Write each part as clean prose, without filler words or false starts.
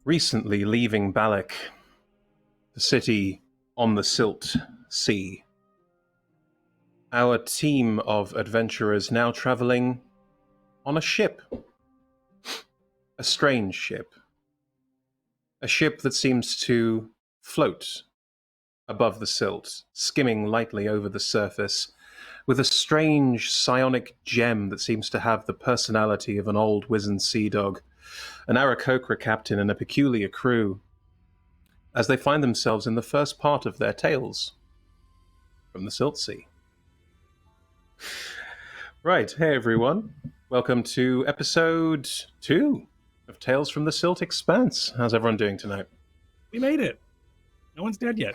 Recently leaving Balak, the city on the Silt Sea, our team of adventurers now traveling on a ship. A strange ship. A ship that seems to float above the silt, skimming lightly over the surface, with a strange psionic gem that seems to have the personality of an old wizened sea dog, an Aarakocra captain and a peculiar crew, as they find themselves in the first part of their tales from the Silt Sea. Right, hey everyone. Welcome to episode 2 of Tales from the Silt Expanse. How's everyone doing tonight? We made it. No one's dead yet.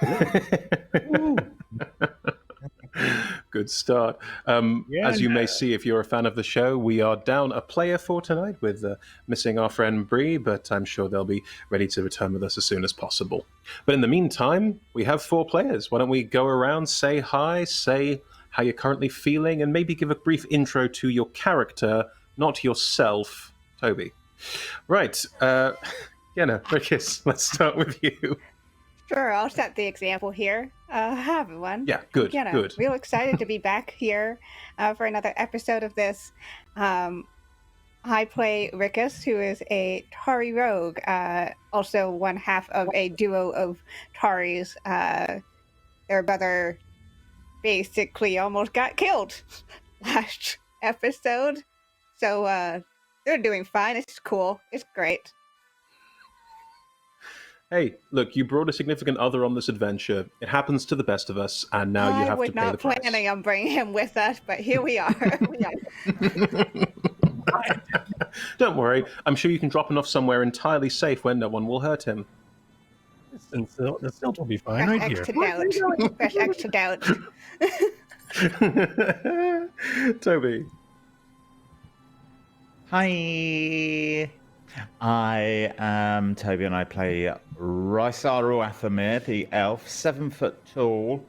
Good start. As you may see, if you're a fan of the show, we are down a player for tonight with missing our friend Bree, but I'm sure they'll be ready to return with us as soon as possible. But in the meantime, we have 4 players. Why don't we go around, say hi, say how you're currently feeling, and maybe give a brief intro to your character, not yourself, Toby. Right. Yenna, Rickis, let's start with you. Sure, I'll set the example here. Hi, everyone. Yeah, good, good. Real excited to be back here for another episode of this. I play Rickis, who is a Tari rogue, also one half of a duo of Taris. Their brother basically almost got killed last episode, so they're doing fine. It's cool. It's great. Hey, look, you brought a significant other on this adventure. It happens to the best of us, and now you have to pay the price. I was not planning on bringing him with us, but here we are. Don't worry. I'm sure you can drop him off somewhere entirely safe where no one will hurt him. The silt will be fine right here. Fresh extra doubt. Toby. Hi. I am Toby and I play Raisaru Athamir, the elf, 7 foot tall,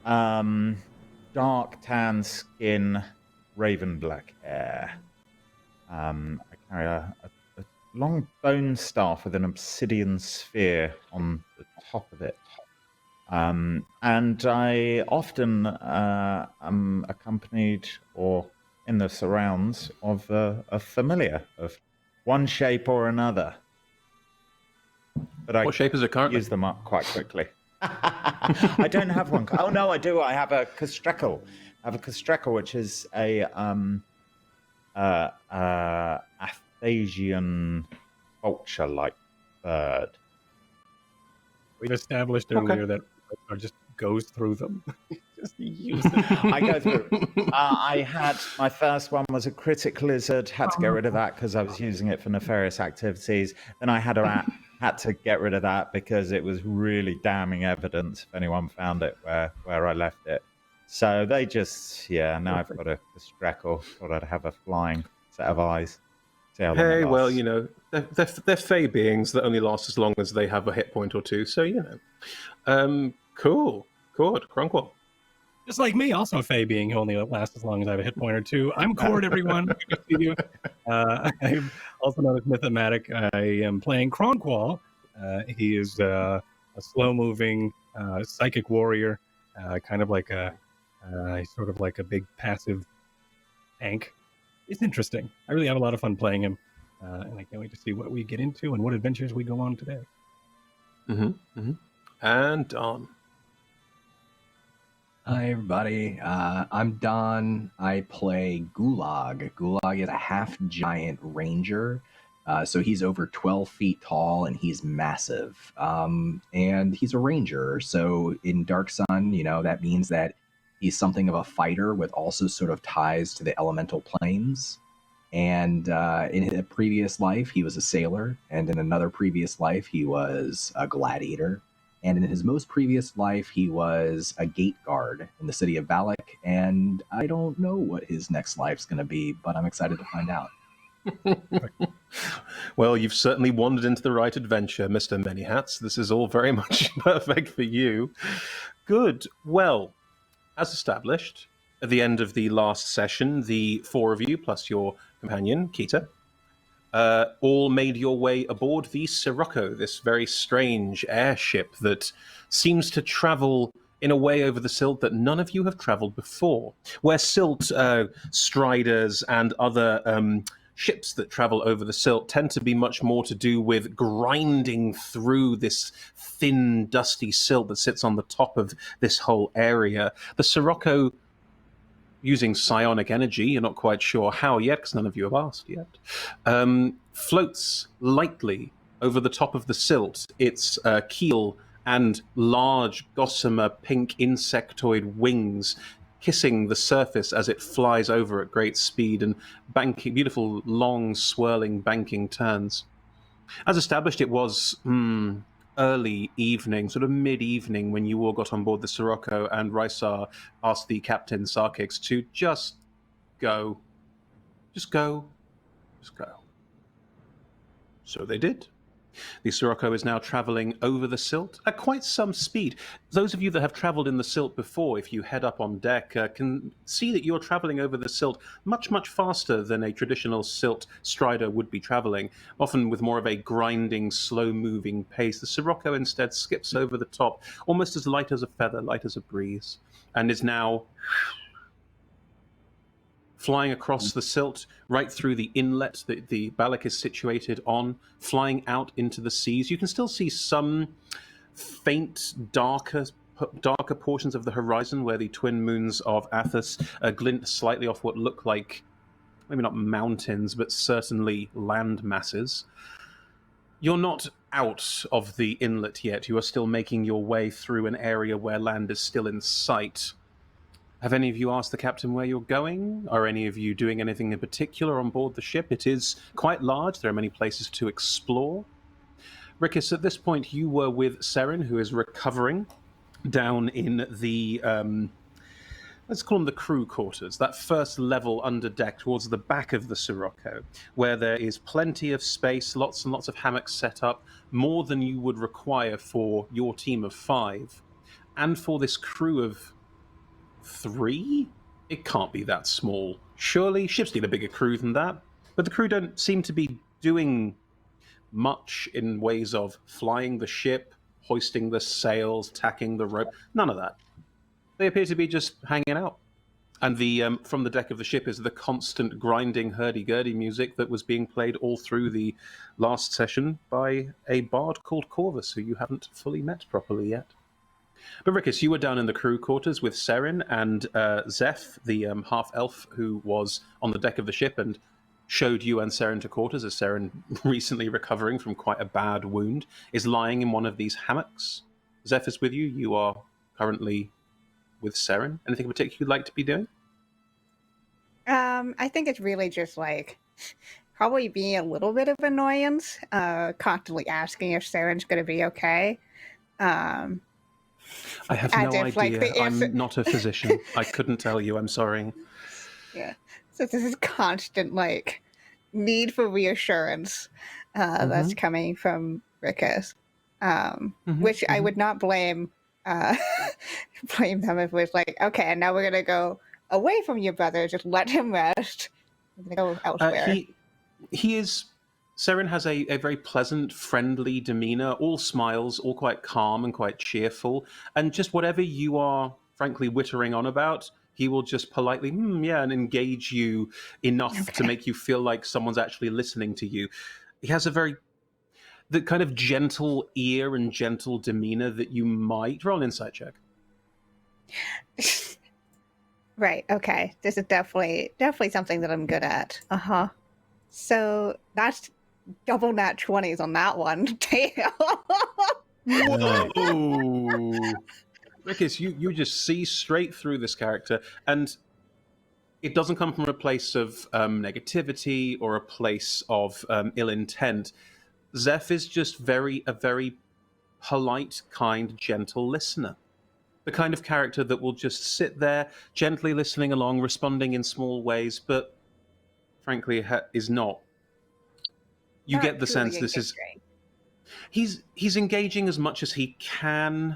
dark tan skin, raven black hair. I carry a long bone staff with an obsidian sphere on the top of it. And I often am accompanied or in the surrounds of a familiar of one shape or another. But what shape is it currently? Use them up quite quickly. I don't have one. Oh no, I do. I have a Castrecal. I have a Castrecal, which is a Athasian vulture-like bird. We've established earlier that I just goes through them. Just use them. I go through. I had my first one was a critic lizard. Had to get rid of that because I was using it for nefarious activities. Then I had a rat. Had to get rid of that because it was really damning evidence if anyone found it where I left it. So they just now I've got a Castrecal. Thought I'd have a flying set of eyes. Hey, well, you know, they're fey beings that only last as long as they have a hit point or two. So you know, cool. Cronkwall. Just like me, also a fey being who only lasts as long as I have a hit point or two. I'm Cord, everyone. Good to see you. I'm also known as Mythomatic. I am playing Cronkwall. He is a slow-moving psychic warrior, kind of like sort of like a big passive tank. It's interesting. I really have a lot of fun playing him, and I can't wait to see what we get into and what adventures we go on today. And Don. Hi, everybody. I'm Don. I play Gulag. Gulag is a half-giant ranger, so he's over 12 feet tall, and he's massive. And he's a ranger, so in Dark Sun, you know, that means that he's something of a fighter with also sort of ties to the elemental planes. And in a previous life, he was a sailor, and in another previous life, he was a gladiator. And in his most previous life, he was a gate guard in the city of Balak, and I don't know what his next life's going to be, but I'm excited to find out. Well, you've certainly wandered into the right adventure, Mr. Many Hats. This is all very much perfect for you. Good. Well, as established, at the end of the last session, the 4 of you, plus your companion, Keita, all made your way aboard the Sirocco, this very strange airship that seems to travel in a way over the silt that none of you have traveled before, where silt striders and other ships that travel over the silt tend to be much more to do with grinding through this thin, dusty silt that sits on the top of this whole area. The Sirocco, using psionic energy, you're not quite sure how yet, because none of you have asked yet, floats lightly over the top of the silt, its keel and large gossamer pink insectoid wings kissing the surface as it flies over at great speed and banking beautiful, long, swirling, banking turns. As established, it was early evening, sort of mid-evening, when you all got on board the Sirocco, and Rysar asked the captain, Sarkix, to just go. Just go. Just go. So they did. The Sirocco is now traveling over the silt at quite some speed. Those of you that have traveled in the silt before, if you head up on deck, can see that you're traveling over the silt much, much faster than a traditional silt strider would be traveling, often with more of a grinding, slow-moving pace. The Sirocco instead skips over the top, almost as light as a feather, light as a breeze, and is now flying across the silt, right through the inlet that the Balak is situated on, flying out into the seas. You can still see some faint, darker portions of the horizon where the twin moons of Athos glint slightly off what look like, maybe not mountains, but certainly land masses. You're not out of the inlet yet. You are still making your way through an area where land is still in sight. Have any of you asked the captain where you're going? Are any of you doing anything in particular on board the ship? It is quite large. There are many places to explore. Rickus, at this point, you were with Seren, who is recovering down in the, let's call them the crew quarters, that first level under deck towards the back of the Sirocco, where there is plenty of space, lots and lots of hammocks set up, more than you would require for your team of 5. And for this crew of 3? It can't be that small. Surely ships need a bigger crew than that. But the crew don't seem to be doing much in ways of flying the ship, hoisting the sails, tacking the rope. None of that. They appear to be just hanging out. And the from the deck of the ship is the constant grinding hurdy-gurdy music that was being played all through the last session by a bard called Corvus, who you haven't fully met properly yet. But Rickus, you were down in the crew quarters with Seren, and Zeph, the half-elf who was on the deck of the ship and showed you and Seren to quarters, as Seren, recently recovering from quite a bad wound, is lying in one of these hammocks. Zeph is with you. You are currently with Seren. Anything in particular you'd like to be doing? I think it's really just probably being a little bit of annoyance, constantly asking if Seren's going to be okay. I have no idea. I'm not a physician. I couldn't tell you. I'm sorry. Yeah. So this is constant, need for reassurance that's coming from Rickus, which I would not blame blame them if it was okay, now we're going to go away from your brother. Just let him rest. We're going to go elsewhere. He is... Seren has a very pleasant, friendly demeanor, all smiles, all quite calm and quite cheerful. And just whatever you are, frankly, wittering on about, he will just politely, and engage you enough to make you feel like someone's actually listening to you. He has the kind of gentle ear and gentle demeanor that you might... Roll an insight check. Right, okay. This is definitely something that I'm good at. Uh-huh. So that's double nat 20s on that one. Damn. Whoa! Rickus, you just see straight through this character, and it doesn't come from a place of negativity or a place of ill intent. Zeph is just a very polite, kind, gentle listener. The kind of character that will just sit there, gently listening along, responding in small ways, but frankly is not. You get the sense this is... He's engaging as much as he can.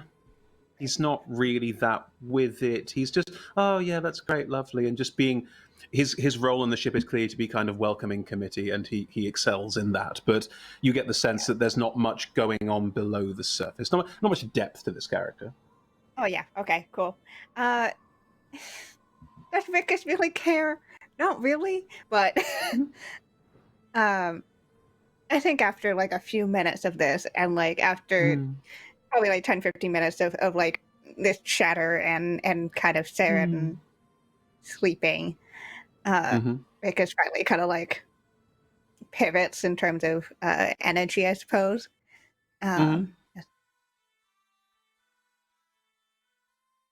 he's not really that with it. He's just, oh yeah, that's great, lovely, and just being. His role on the ship is clearly to be kind of welcoming committee, and he excels in that. But you get the sense that there's not much going on below the surface. Not much depth to this character. Oh yeah. Okay. Cool. Does Rickus really care? Not really, but I think after like a few minutes of this, and like after probably like 10-15 minutes of like this chatter and kind of Saren sleeping, Rickus finally kind of like pivots in terms of energy, I suppose. I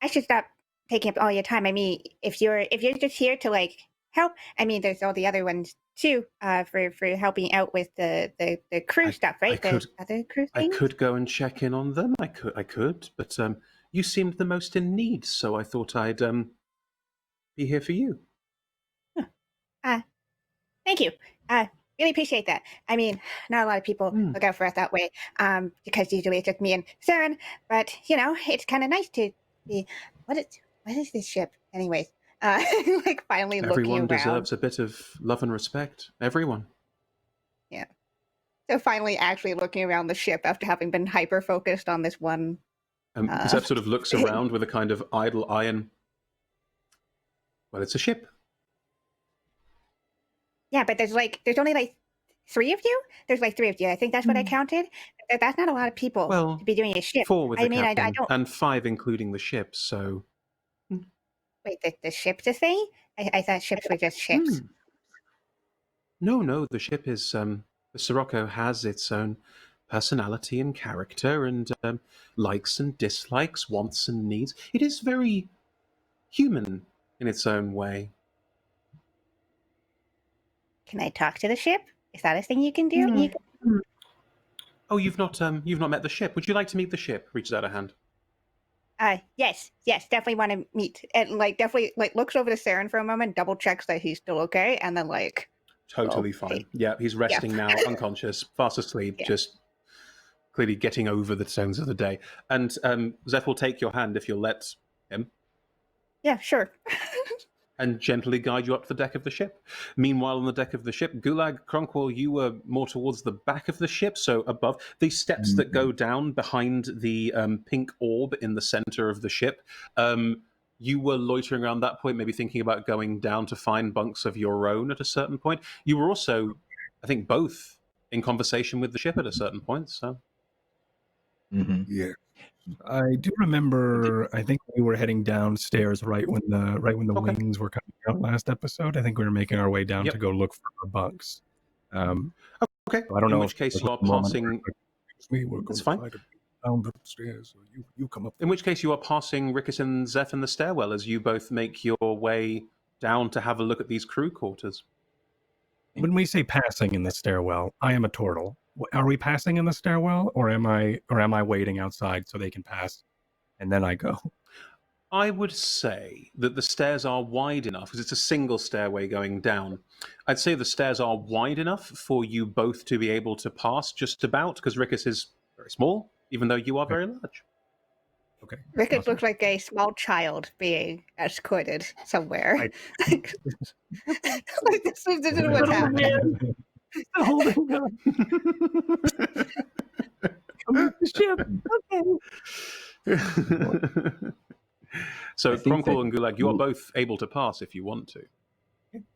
should stop taking up all your time. I mean, if you're just here to like help, I mean, there's all the other ones too, for helping out with the crew stuff, right? The other crew things? I could go and check in on them. I could, but you seemed the most in need, so I thought I'd be here for you. Thank you. Really appreciate that. I mean, not a lot of people look out for us that way, because usually it's just me and Saren. But you know, it's kind of nice to be. What is this ship, anyways? Like finally looking around. Everyone deserves a bit of love and respect. Everyone. Yeah. So finally, actually looking around the ship after having been hyper focused on this one. Zeph sort of looks around with a kind of idle eye and. Well, it's a ship. Yeah, but there's only like 3 of you. There's like 3 of you. I think that's what I counted. That's not a lot of people to be doing a ship. 4 with the captain, I don't. And 5 including the ship. So. Wait, the ship's a thing? I thought ships were just ships. No. The ship is. The Sirocco has its own personality and character, and likes and dislikes, wants and needs. It is very human in its own way. Can I talk to the ship? Is that a thing you can do? Oh, you've not met the ship. Would you like to meet the ship? Reaches out a hand. Yes, definitely want to meet, and like definitely like looks over to Saren for a moment, double checks that he's still okay, and then like totally fine. Yeah, he's resting now, unconscious, fast asleep, just clearly getting over the tones of the day. And Zeph will take your hand if you'll let him. Yeah, sure. And gently guide you up to the deck of the ship. Meanwhile, on the deck of the ship, Gulag, Cronkwall, you were more towards the back of the ship, so above. These steps that go down behind the pink orb in the center of the ship, you were loitering around that point, maybe thinking about going down to find bunks of your own at a certain point. You were also, I think, both in conversation with the ship at a certain point, so... Yeah. I do remember. I think we were heading downstairs right when the wings were coming out last episode. I think we were making our way down to go look for our bunks. Okay. So I don't know. In which case you are passing. It's fine. Down upstairs. So you come up. In which case you are passing Rickus and Zeph in the stairwell as you both make your way down to have a look at these crew quarters. When we say passing in the stairwell, I am a turtle. Are we passing in the stairwell, or am I waiting outside so they can pass, and then I go? I would say that the stairs are wide enough, because it's a single stairway going down. I'd say the stairs are wide enough for you both to be able to pass just about, because Rickus is very small, even though you are very large. Okay. Rickus looks like a small child being escorted somewhere. Like, this is what's happening. Holding on. Come with the ship. Okay. So, Cronkwall and Gulag, you are both able to pass if you want to.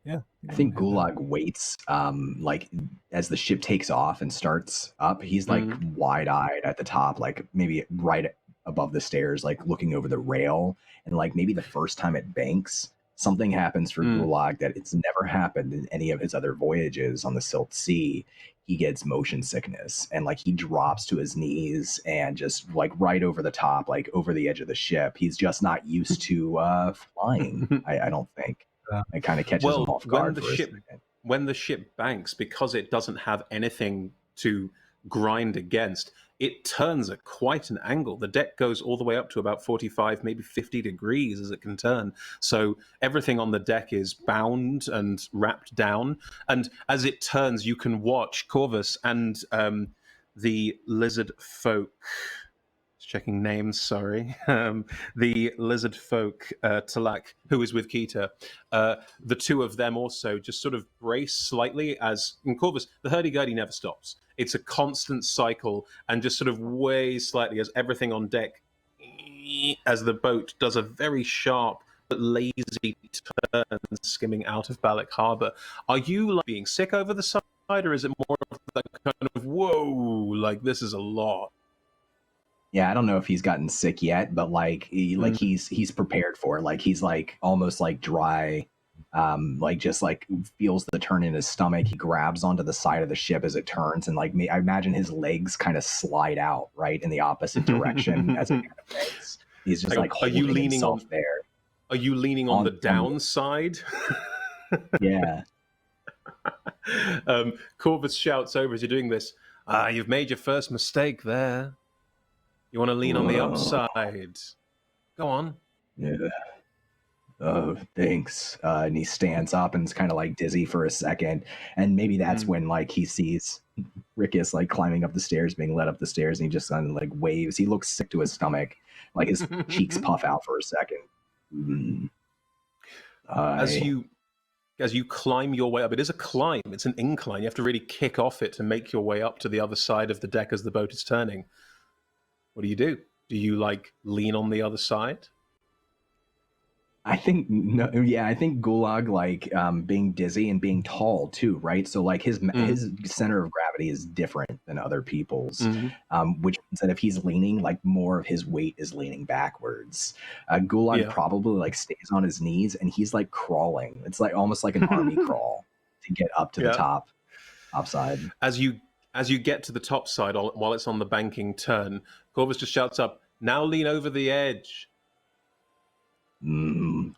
Yeah. I think Gulag waits, like as the ship takes off and starts up, he's like wide-eyed at the top, like maybe right above the stairs, like looking over the rail, and like maybe the first time it banks, something happens for Gulag that it's never happened in any of his other voyages on the Silt Sea. He gets motion sickness, and like he drops to his knees and just like right over the top, like over the edge of the ship. He's just not used to flying. I don't think. It kind of catches him off guard for a second. When the ship banks, because it doesn't have anything to grind against, it turns at quite an angle. The deck goes all the way up to about 45, maybe 50 degrees as it can turn. So everything on the deck is bound and wrapped down. And as it turns, you can watch Corvus and the lizard folk. Let's checking names, sorry. The lizard folk, Talak, who is with Keita, the two of them also just sort of brace slightly as, in Corvus, the hurdy-gurdy never stops. It's a constant cycle, and just sort of way slightly as everything on deck, as the boat does a very sharp but lazy turn skimming out of Balak Harbor. Are you like being sick over the side, or is it more of that kind of, whoa, like this is a lot? Yeah, I don't know if he's gotten sick yet, but like he's prepared for it. Like he's like almost like dry, like just like feels the turn in his stomach. He grabs onto the side of the ship as it turns, and like I imagine his legs kind of slide out right in the opposite direction as it kind of bends. He's just like holding himself there. Are you leaning on the downside? Yeah. Corvus shouts over as you're doing this. You've made your first mistake there. You want to lean on the upside. Go on. Yeah. Oh, thanks. And he stands up and is kind of like dizzy for a second. And maybe that's when like he sees Rickus like climbing up the stairs, being led up the stairs, and he just kind of like waves. He looks sick to his stomach. Like his cheeks puff out for a second. As you climb your way up, it is a climb, it's an incline. You have to really kick off it to make your way up to the other side of the deck as the boat is turning. What do? Do you like lean on the other side? I think Gulag like being dizzy and being tall too, right? So like his center of gravity is different than other people's, which means that if he's leaning, like more of his weight is leaning backwards. Gulag probably like stays on his knees and he's like crawling. It's like almost like an army crawl to get up to the top side. As you get to the top side while it's on the banking turn, Corvus just shouts up, "Now lean over the edge."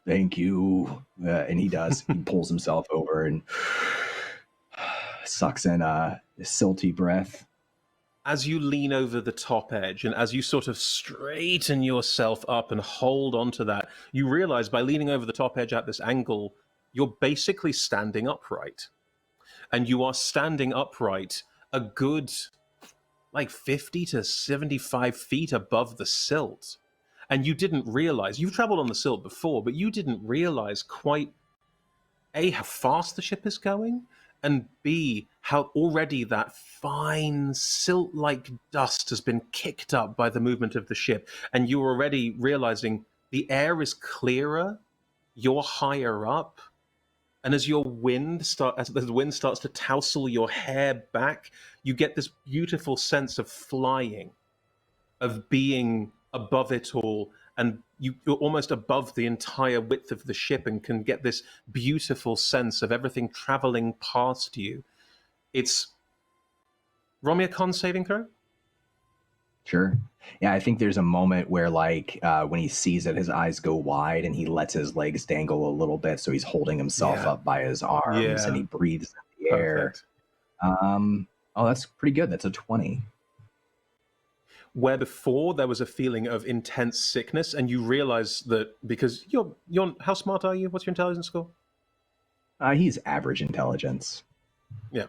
Thank you. And he does. He pulls himself over and sucks in a silty breath. As you lean over the top edge and as you sort of straighten yourself up and hold onto that, you realize by leaning over the top edge at this angle, you're basically standing upright. And you are standing upright a good like 50 to 75 feet above the silt. And you didn't realize, you've traveled on the silt before, but you didn't realize quite, A, how fast the ship is going, and B, how already that fine silt-like dust has been kicked up by the movement of the ship. And you're already realizing the air is clearer, you're higher up, and as the wind starts to tousle your hair back, you get this beautiful sense of flying, of being above it all, and you're almost above the entire width of the ship and can get this beautiful sense of everything traveling past you. It's... Roll me a con saving throw? Sure. Yeah, I think there's a moment where, like, when he sees it, his eyes go wide and he lets his legs dangle a little bit, so he's holding himself up by his arms and he breathes in the air. That's pretty good. That's a 20. Where before there was a feeling of intense sickness, and you realize that because you're how smart are you? What's your intelligence score? He's average intelligence. Yeah.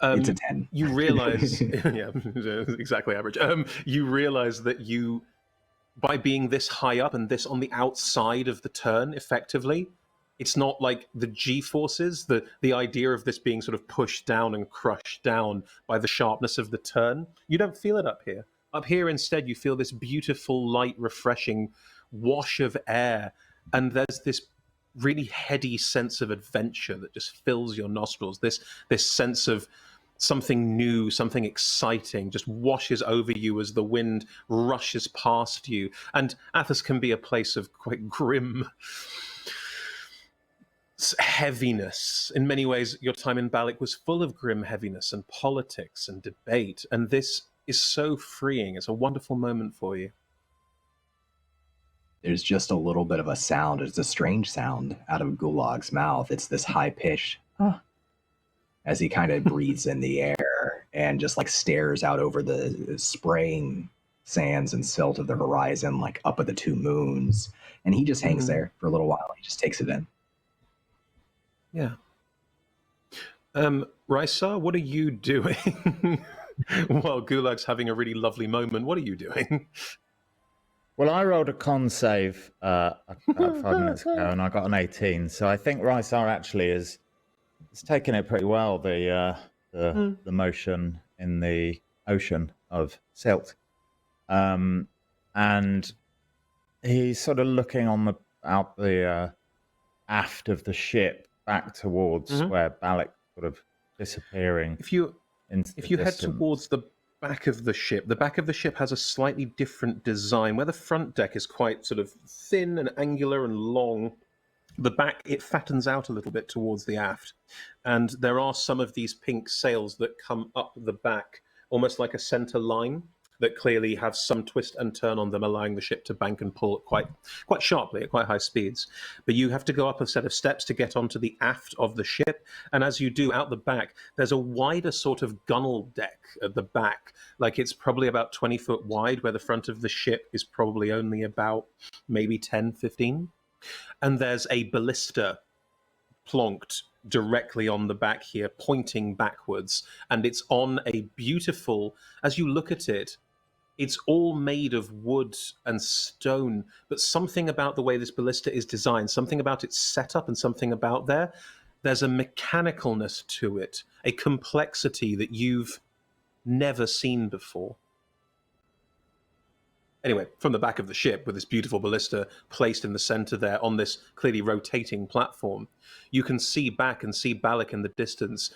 It's a 10. You realize, yeah, exactly average. You realize that you, by being this high up and this on the outside of the turn, effectively, it's not like the G-forces, the idea of this being sort of pushed down and crushed down by the sharpness of the turn. You don't feel it up here. Up here, instead, you feel this beautiful, light, refreshing wash of air, and there's this really heady sense of adventure that just fills your nostrils. This sense of something new, something exciting just washes over you as the wind rushes past you. And Athos can be a place of quite grim heaviness. In many ways, your time in Balak was full of grim heaviness and politics and debate, and this is so freeing. It's a wonderful moment for you. There's just a little bit of a sound. It's a strange sound out of Gulag's mouth. It's this high-pitched, as he kind of breathes in the air and just like stares out over the spraying sands and silt of the horizon, like up at the two moons. And he just hangs there for a little while. He just takes it in. Yeah. Raisa, what are you doing? While Gulag's having a really lovely moment, what are you doing? Well, I rolled a con save about 5 minutes ago, and I got an 18. So I think Rysar actually is taking it pretty well. The motion in the ocean of Silt, and he's sort of looking on out the aft of the ship back towards where Balak sort of disappearing. If you into If the you head distance. towards the back of the ship has a slightly different design. Where the front deck is quite sort of thin and angular and long, the back, it fattens out a little bit towards the aft. And there are some of these pink sails that come up the back, almost like a center line, that clearly have some twist and turn on them, allowing the ship to bank and pull quite sharply at quite high speeds. But you have to go up a set of steps to get onto the aft of the ship, and as you do, out the back, there's a wider sort of gunnel deck at the back. Like, it's probably about 20 foot wide, where the front of the ship is probably only about maybe 10, 15. And there's a ballista plonked directly on the back here, pointing backwards, and it's on a beautiful, as you look at it, it's all made of wood and stone, but something about the way this ballista is designed, something about its setup and something about there's a mechanicalness to it, a complexity that you've never seen before. Anyway, from the back of the ship, with this beautiful ballista placed in the center there on this clearly rotating platform, you can see back and see Balak in the distance.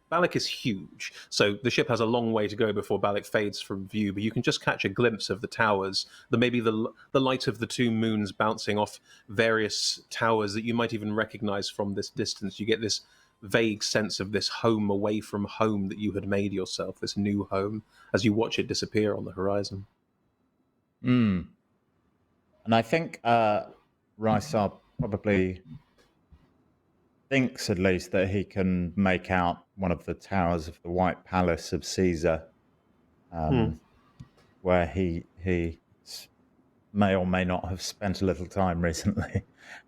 Balak is huge, so the ship has a long way to go before Balak fades from view, but you can just catch a glimpse of the towers, maybe the light of the two moons bouncing off various towers that you might even recognize from this distance. You get this vague sense of this home away from home that you had made yourself, this new home, as you watch it disappear on the horizon. And I think Rysar probably thinks, at least, that he can make out one of the towers of the White Palace of Caesar, where he may or may not have spent a little time recently,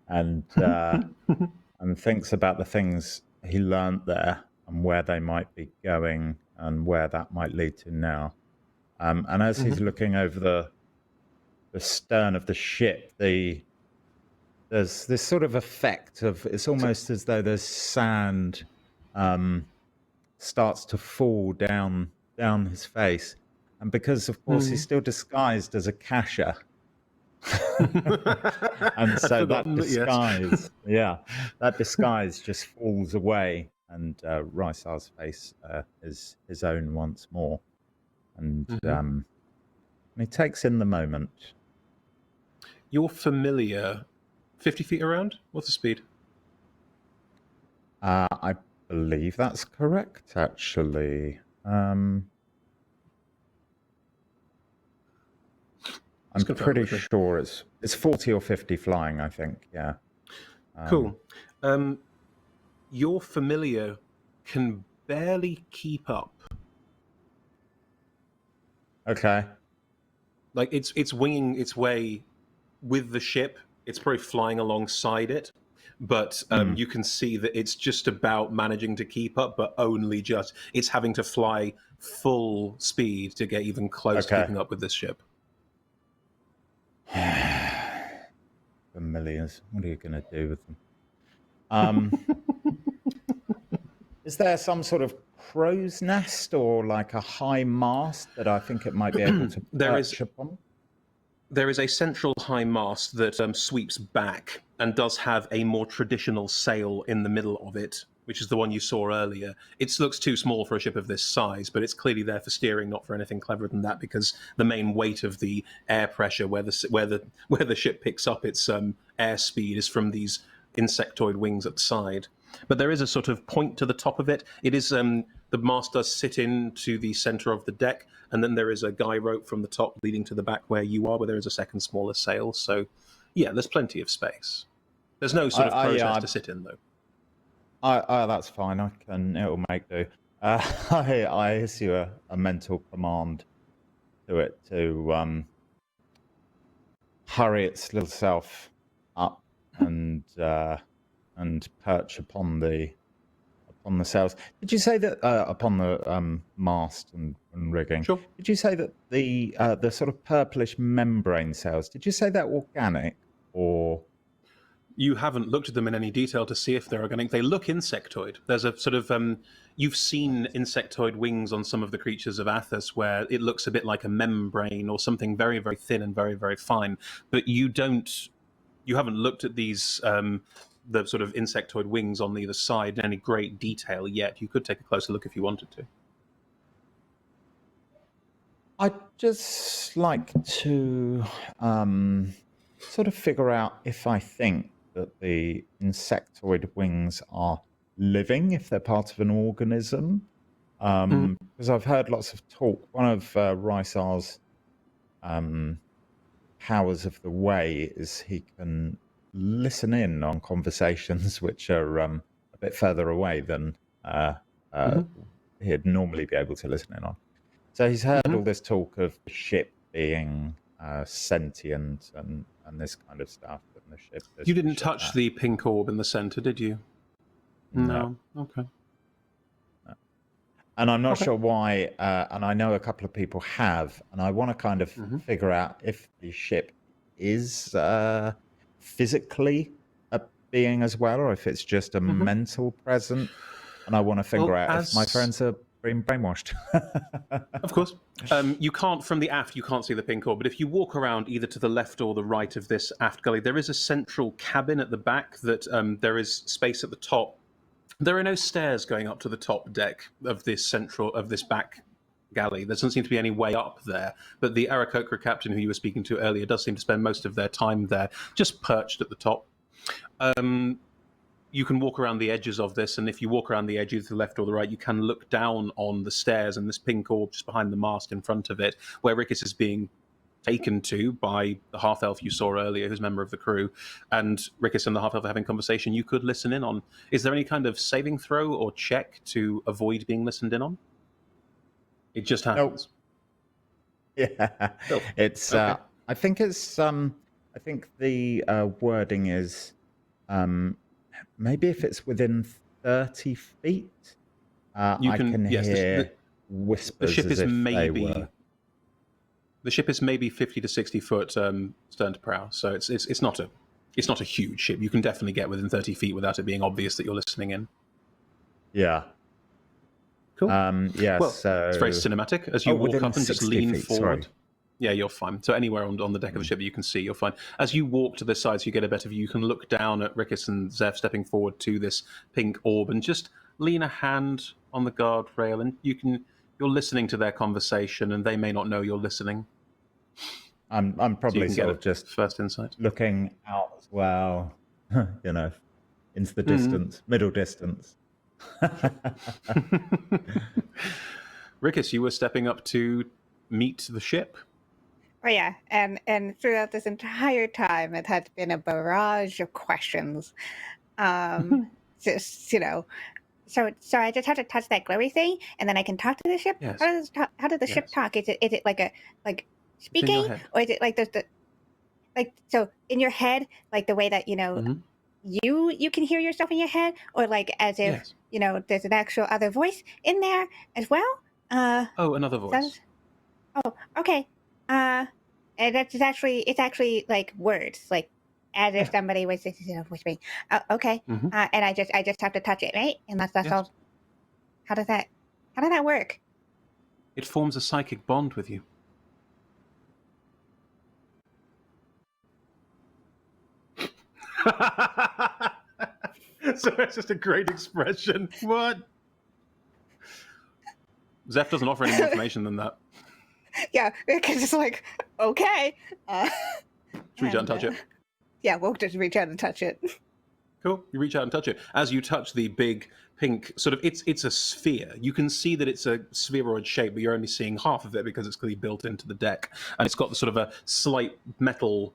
and and thinks about the things he learned there and where they might be going and where that might lead to now. And as he's looking over the stern of the ship, there's this sort of effect of, it's almost as though there's sand starts to fall down his face, and because of course he's still disguised as a casher, and so that disguise, that disguise just falls away, and Rysar's face is his own once more, and he takes in the moment. You're familiar 50 feet around? What's the speed? I believe that's correct, actually. I'm pretty sure it's 40 or 50 flying, I think, yeah. Cool. Your familiar can barely keep up. Okay. Like, it's winging its way with the ship. It's probably flying alongside it, but you can see that it's just about managing to keep up, but only just. It's having to fly full speed to get even close to keeping up with this ship. Familiars. What are you going to do with them? Is there some sort of crow's nest or like a high mast that I think it might be able to perch upon? There is a central high mast that sweeps back and does have a more traditional sail in the middle of it, which is the one you saw earlier. It looks too small for a ship of this size, but it's clearly there for steering, not for anything cleverer than that, because the main weight of the air pressure where the ship picks up its air speed is from these insectoid wings at the side. But there is a sort of point to the top of it. It is the mast does sit into the center of the deck, and then there is a guy rope from the top leading to the back where you are, where there is a second smaller sail. So, yeah, there's plenty of space. There's no sort of crow's nest to sit in, though. That's fine. It'll make do. I issue a mental command to it to hurry its little self up and perch upon the on the sails. Did you say that upon the mast and rigging? Sure. Did you say that the sort of purplish membrane sails? Did you say they're organic or? You haven't looked at them in any detail to see if they're organic. They look insectoid. There's a sort of you've seen insectoid wings on some of the creatures of Athos, where it looks a bit like a membrane or something very, very thin and very, very fine. But you haven't looked at these. The sort of insectoid wings on either side in any great detail yet. You could take a closer look if you wanted to. I'd just like to sort of figure out if I think that the insectoid wings are living, if they're part of an organism. Because I've heard lots of talk. One of Rysar's powers of the way is he can listen in on conversations which are a bit further away than he'd normally be able to listen in on. So he's heard all this talk of the ship being sentient and this kind of stuff. And the ship. You didn't touch the pink orb in the center, did you? No. Okay. No. And I'm not sure why. And I know a couple of people have, and I want to kind of figure out if the ship is physically a being as well, or if it's just a mental presence. And I want to figure out if my friends are being brainwashed. Of course. You can't, from the aft, you can't see the pink orb, but if you walk around either to the left or the right of this aft galley, there is a central cabin at the back that there is space at the top. There are no stairs going up to the top deck of this back galley. There doesn't seem to be any way up there, but the Aarakocra captain who you were speaking to earlier does seem to spend most of their time there, just perched at the top. You can walk around the edges of this, and if you walk around the edges to the left or the right, you can look down on the stairs and this pink orb just behind the mast in front of it, where Rickis is being taken to by the half-elf you saw earlier, who's a member of the crew, and Rickis and the half-elf are having a conversation you could listen in on. Is there any kind of saving throw or check to avoid being listened in on? It just happens. Nope. Yeah. Oh. It's okay. I think the wording is maybe if it's within 30 feet, You I can yes, hear whispers. The ship as is if maybe they were. the ship is maybe 50 to 60 foot stern to prow, so it's not a huge ship. You can definitely get within 30 feet without it being obvious that you're listening in. Yeah. Cool. Yeah. Well, so it's very cinematic as you walk within up and just 60 lean feet, forward. sorry. Yeah, you're fine. So anywhere on the deck of the ship that you can see, you're fine. As you walk to the side, so you get a better view, you can look down at Rickis and Zeph stepping forward to this pink orb and just lean a hand on the guardrail, and you're listening to their conversation, and they may not know you're listening. I'm So you probably can sort get of just first insight. looking out as well, into the distance, middle distance. Rickis, you were stepping up to meet the ship. Oh yeah, and throughout this entire time, it had been a barrage of questions. Just so I just have to touch that glowy thing, and then I can talk to the ship. Yes. How does the ship Yes. talk? Is it like in speaking, your head. or is it like the so in your head, like the way that you can hear yourself in your head, or like as if Yes. there's an actual other voice in there as well. Oh, another voice. Oh, okay. And it's actually like words, like as if somebody was whispering. Okay. Mhm. And I just have to touch it, right? And that's Yes. all. How does that work? It forms a psychic bond with you. So it's just a great expression. What? Zeph doesn't offer any more information than that. Yeah, because it's like okay. Should we reach out and touch it? Yeah, we'll just reach out and touch it. Cool. You reach out and touch it. As you touch the big pink sort of, it's a sphere. You can see that it's a spheroid shape, but you're only seeing half of it because it's clearly built into the deck, and it's got the sort of a slight metal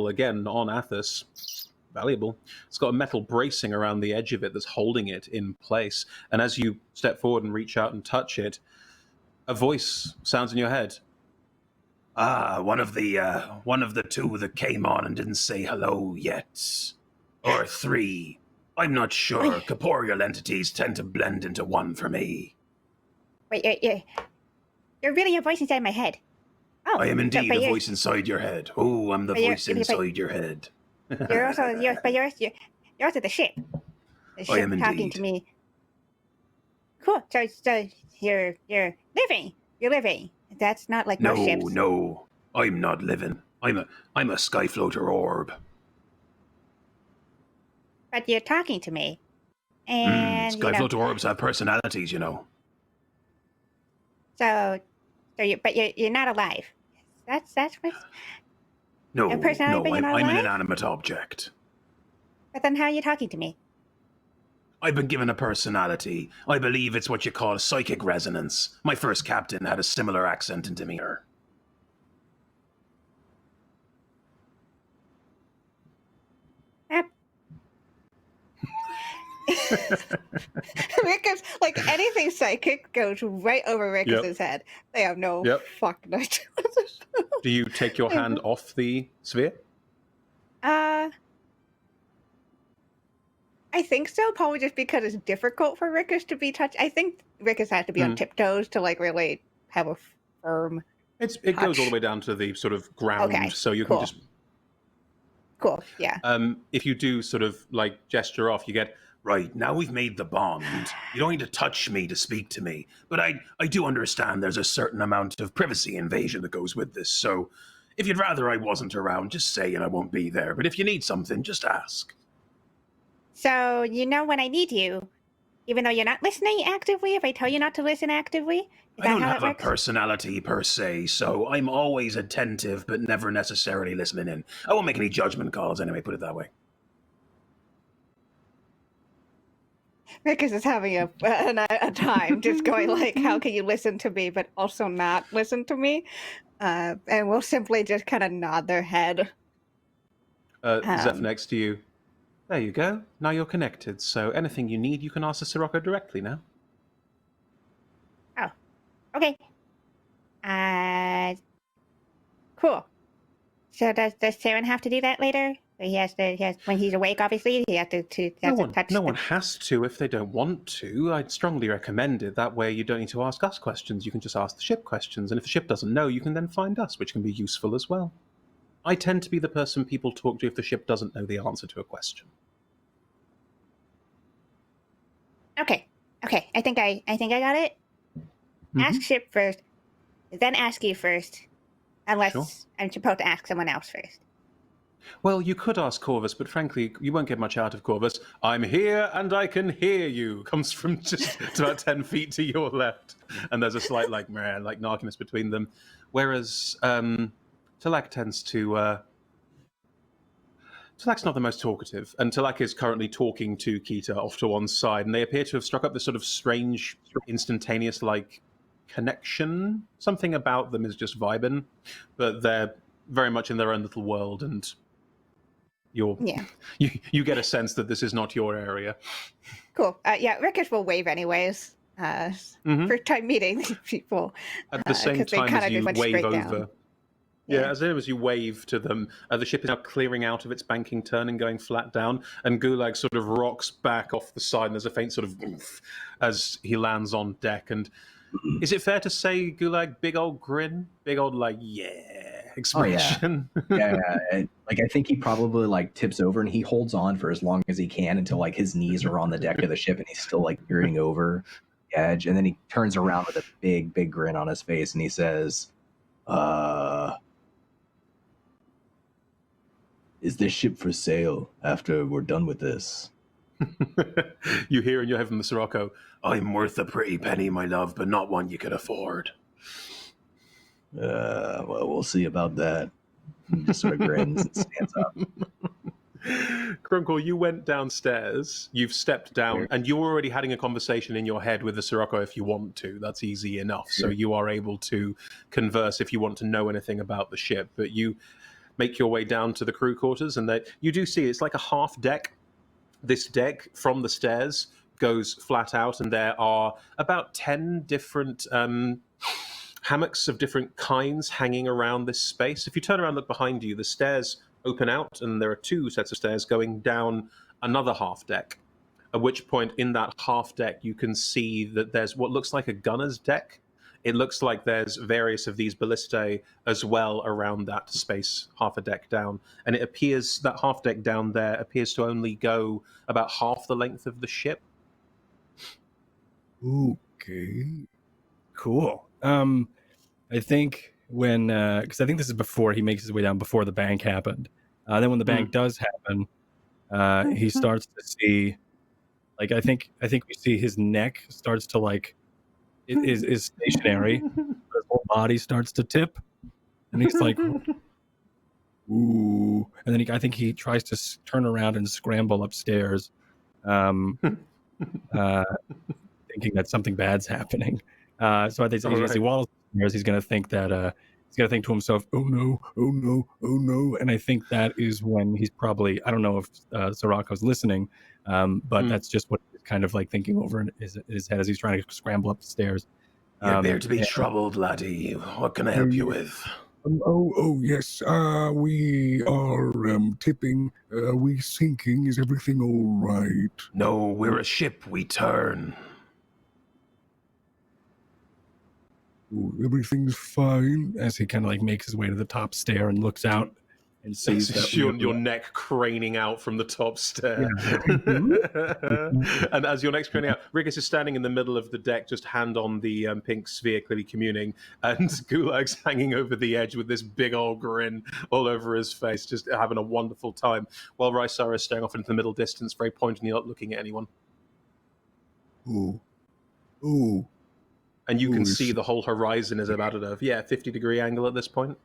again on Athos. Valuable. It's got a metal bracing around the edge of it that's holding it in place. And as you step forward and reach out and touch it, a voice sounds in your head. One of the two that came on and didn't say hello yet. Or three. I'm not sure. Corporeal entities tend to blend into one for me. Wait, you're really a voice inside my head. Oh, I am indeed but a you're- voice inside your head. Oh, I'm the but you're- voice but- inside your head. You're also you're also the ship. The I ship am talking indeed. to me. Cool. So you're living. You're living. That's not like most ships. No, I'm not living. I'm a skyfloater orb. But you're talking to me. And Skyfloater orbs have personalities, you know. So you're not alive. That's what. No, A personality, but you're not I'm an alive? inanimate object. But then how are you talking to me? I've been given a personality. I believe it's what you call psychic resonance. My first captain had a similar accent and demeanor. Rickers, like anything psychic goes right over Rickers' head. They have no fucking idea. Do you take your hand off the sphere? I think so. Probably just because it's difficult for Rickers to be touched. I think Rickers has to be on tiptoes to like really have a firm. It goes all the way down to the sort of ground, Okay, so you cool. can just. Cool. Yeah. If you do sort of like gesture off, you get. Right, now we've made the bond. You don't need to touch me to speak to me. But I do understand there's a certain amount of privacy invasion that goes with this. So if you'd rather I wasn't around, just say and I won't be there. But if you need something, just ask. So you know when I need you, even though you're not listening actively, if I tell you not to listen actively? I don't have a personality per se, so I'm always attentive but never necessarily listening in. I won't make any judgment calls anyway, put it that way. Rickers is having a time just going like, how can you listen to me but also not listen to me? And we'll simply just kind of nod their head. Zeph next to you. There you go. Now you're connected, so anything you need, you can ask the Sirocco directly now. Oh, okay. Cool. So does Saren have to do that later? He has when he's awake, obviously, he has to touch. No one has to if they don't want to. I'd strongly recommend it. That way you don't need to ask us questions. You can just ask the ship questions. And if the ship doesn't know, you can then find us, which can be useful as well. I tend to be the person people talk to if the ship doesn't know the answer to a question. Okay. I think I got it. Mm-hmm. Ask ship first, then ask you first, unless I'm supposed to ask someone else first. Well, you could ask Corvus, but frankly, you won't get much out of Corvus. I'm here and I can hear you comes from just about 10 feet to your left. And there's a slight, narkiness between them. Whereas Talak tends to... Talak's not the most talkative, and Talak is currently talking to Kita off to one side, and they appear to have struck up this sort of strange, instantaneous, connection. Something about them is just vibing, but they're very much in their own little world, and... You get a sense that this is not your area. Cool. Rickers will wave anyways. First time meeting these people. At the same time as you wave over. Yeah, as soon as you wave to them, the ship is now clearing out of its banking turn and going flat down, and Gulag sort of rocks back off the side, and there's a faint sort of oomph as he lands on deck. And is it fair to say, Gulag, big old grin? Big old, expression? Oh, yeah. I think he probably, tips over, and he holds on for as long as he can until, his knees are on the deck of the ship, and he's still, peering over the edge. And then he turns around with a big, big grin on his face, and he says, is this ship for sale after we're done with this? You hear in your head from the Sirocco, I'm worth a pretty penny, my love, but not one you could afford. Well, we'll see about that. He just sort of grins and stands up. Crunkle, you went downstairs, you've stepped down, and you're already having a conversation in your head with the Sirocco if you want to. That's easy enough. So you are able to converse if you want to know anything about the ship. But you make your way down to the crew quarters, and you do see it's like a half deck. This deck from the stairs goes flat out, and there are about 10 different hammocks of different kinds hanging around this space. If you turn around and look behind you, the stairs open out, and there are 2 sets of stairs going down another half deck. At which point, in that half deck, you can see that there's what looks like a gunner's deck. It looks like there's various of these ballistae as well around that space, half a deck down. And it appears that half deck down there appears to only go about half the length of the ship. Okay. Cool. I think when, because I think this is before he makes his way down, before the bank happened. Then when the bank does happen, he starts to see, like, I think we see his neck starts to, like, is stationary. His whole body starts to tip, and he's like, "Ooh!" And then I think he tries to turn around and scramble upstairs, thinking that something bad's happening. So I think he's going to see Wallace upstairs. He's going to think that he's going to think to himself, "Oh no! Oh no! Oh no!" And I think that is when he's probably, I don't know if Sirocco's listening, but that's just what he's kind of like thinking over in his head as he's trying to scramble up the stairs. You appear to be troubled, laddie. What can I help you with? Yes. We are tipping. Are we sinking? Is everything all right? No, we're a ship. We turn. Everything's fine. As he kind of like makes his way to the top stair and looks out and sees that your neck craning out from the top stair. Yeah. And as your neck's craning out, Rikus is standing in the middle of the deck, just hand on the pink sphere, clearly communing, and Gulag's hanging over the edge with this big old grin all over his face, just having a wonderful time, while Rysara is staring off into the middle distance, very pointedly not looking at anyone. Oh. And you can see the whole horizon is about at a 50-degree angle at this point.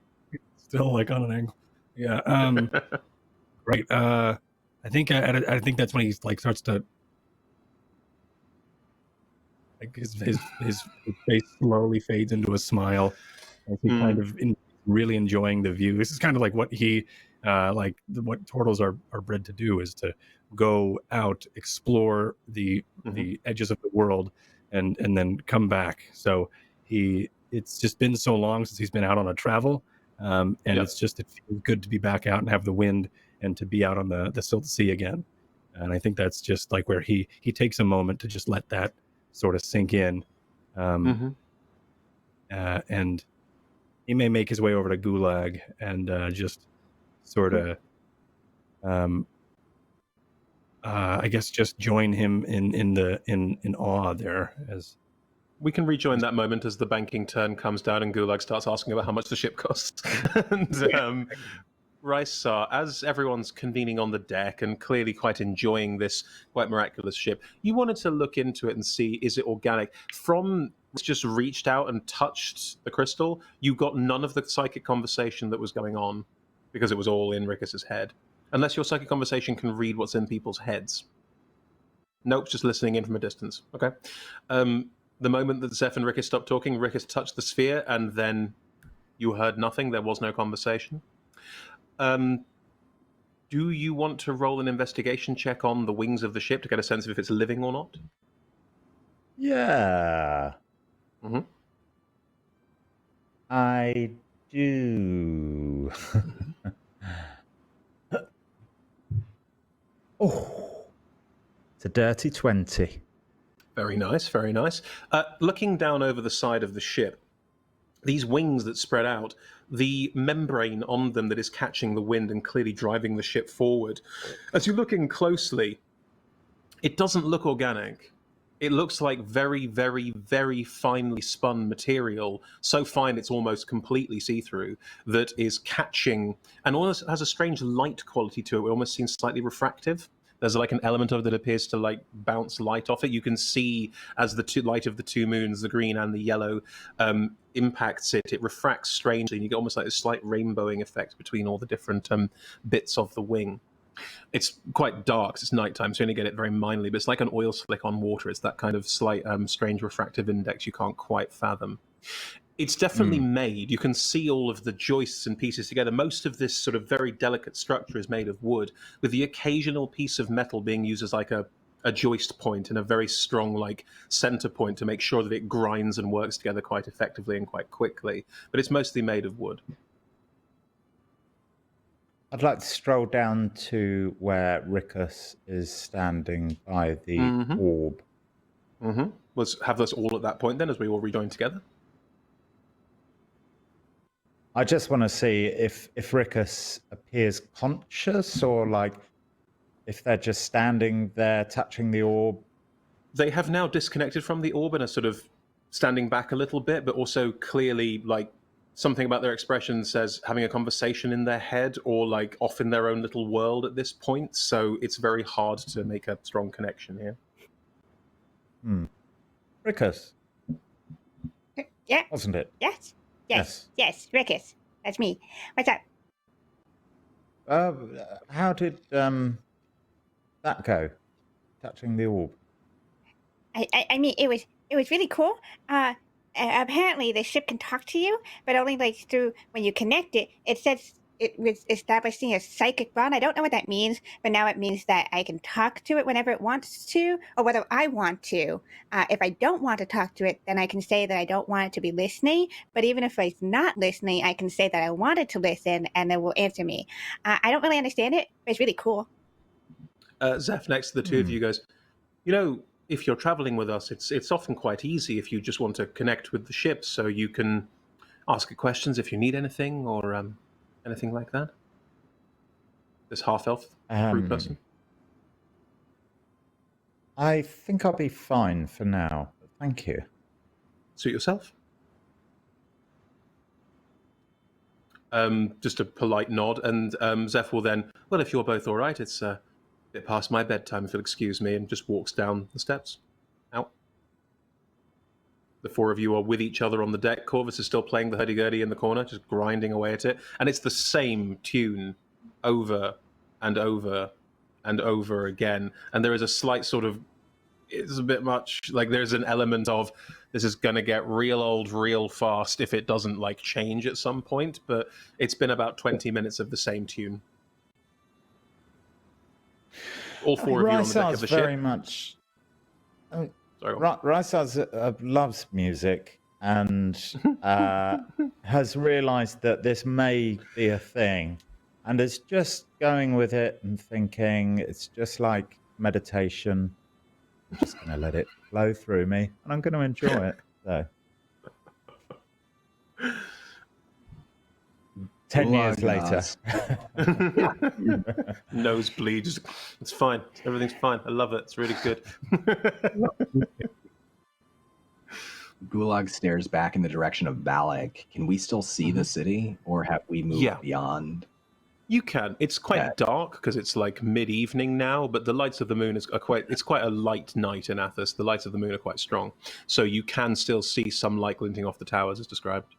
Still like on an angle. Yeah. Right. I think that's when he's like starts to like his face slowly fades into a smile as he kind of really enjoying the view. This is kind of like what he what turtles are bred to do, is to go out, explore the edges of the world, and then come back. So it's just been so long since he's been out on a travel, and it feels good to be back out and have the wind and to be out on the Silt Sea again. And I think that's just like where he takes a moment to just let that sort of sink in, and he may make his way over to Gulag and just sort of I guess just join him in awe there. As we can rejoin that moment as the banking turn comes down and Gulag starts asking about how much the ship costs. And Rysar, as everyone's convening on the deck and clearly quite enjoying this quite miraculous ship, you wanted to look into it and see, is it organic? From just reached out and touched the crystal, you got none of the psychic conversation that was going on because it was all in Rickus's head. Unless your psychic conversation can read what's in people's heads. Nope, just listening in from a distance. Okay. The moment that Zeph and Rickus stopped talking, Rickus touched the sphere, and then you heard nothing. There was no conversation. Do you want to roll an investigation check on the wings of the ship to get a sense of if it's living or not? Yeah. Mm-hmm. I do. Oh, it's a dirty 20. Very nice, very nice. Looking down over the side of the ship, these wings that spread out, the membrane on them that is catching the wind and clearly driving the ship forward. As you're looking closely, it doesn't look organic. It looks like very, very, very finely spun material, so fine it's almost completely see-through, that is catching, and almost has a strange light quality to it. It almost seems slightly refractive. There's like an element of it that appears to like bounce light off it. You can see as the light of the two moons, the green and the yellow, impacts it. It refracts strangely, and you get almost like a slight rainbowing effect between all the different bits of the wing. It's quite dark, it's nighttime, so you only get it very minely, but it's like an oil slick on water. It's that kind of slight, strange refractive index you can't quite fathom. It's definitely made. You can see all of the joists and pieces together. Most of this sort of very delicate structure is made of wood, with the occasional piece of metal being used as like a joist point and a very strong like center point to make sure that it grinds and works together quite effectively and quite quickly. But it's mostly made of wood. I'd like to stroll down to where Rickus is standing by the orb. Mm-hmm. Let's have us all at that point then, as we all rejoin together. I just want to see if Rickus appears conscious, or like if they're just standing there touching the orb. They have now disconnected from the orb and are sort of standing back a little bit, but also clearly, like, something about their expression says having a conversation in their head or, like, off in their own little world at this point. So it's very hard to make a strong connection here. Rickus, Yeah. wasn't it? Yes. Rickus. That's me. What's up? How did that go? Touching the orb. I mean, it was really cool. Apparently the ship can talk to you, but only like through when you connect it. It says it was establishing a psychic bond. I don't know what that means, but now it means that I can talk to it whenever it wants to, or whether I want to. If I don't want to talk to it, then I can say that I don't want it to be listening. But even if it's not listening, I can say that I want it to listen, and it will answer me. I don't really understand it, but it's really cool. Zeph, next to the two of you, goes, you know, if you're traveling with us, it's often quite easy if you just want to connect with the ship, so you can ask it questions if you need anything or anything like that. This half-elf brute person. I think I'll be fine for now. Thank you. Suit yourself. Just a polite nod, and Zeph will then, well, if you're both all right, it's a bit past my bedtime, if you'll excuse me, and just walks down the steps. Out. The four of you are with each other on the deck. Corvus is still playing the hurdy-gurdy in the corner, just grinding away at it. And it's the same tune over and over and over again. And there is a slight sort of, it's a bit much, like there's an element of, this is going to get real old real fast if it doesn't like change at some point. But it's been about 20 minutes of the same tune. All four of you on the deck of the ship. Very much. Rysaz loves music and has realised that this may be a thing, and is just going with it and thinking it's just like meditation. I'm just going to let it flow through me, and I'm going to enjoy it. So. 10 years later. Nosebleed. It's fine. Everything's fine. I love it. It's really good. Gulag stares back in the direction of Balak. Can we still see the city, or have we moved beyond? You can. It's quite dark because it's like mid-evening now, but the lights of the moon it's quite a light night in Athos. The lights of the moon are quite strong. So you can still see some light glinting off the towers as described.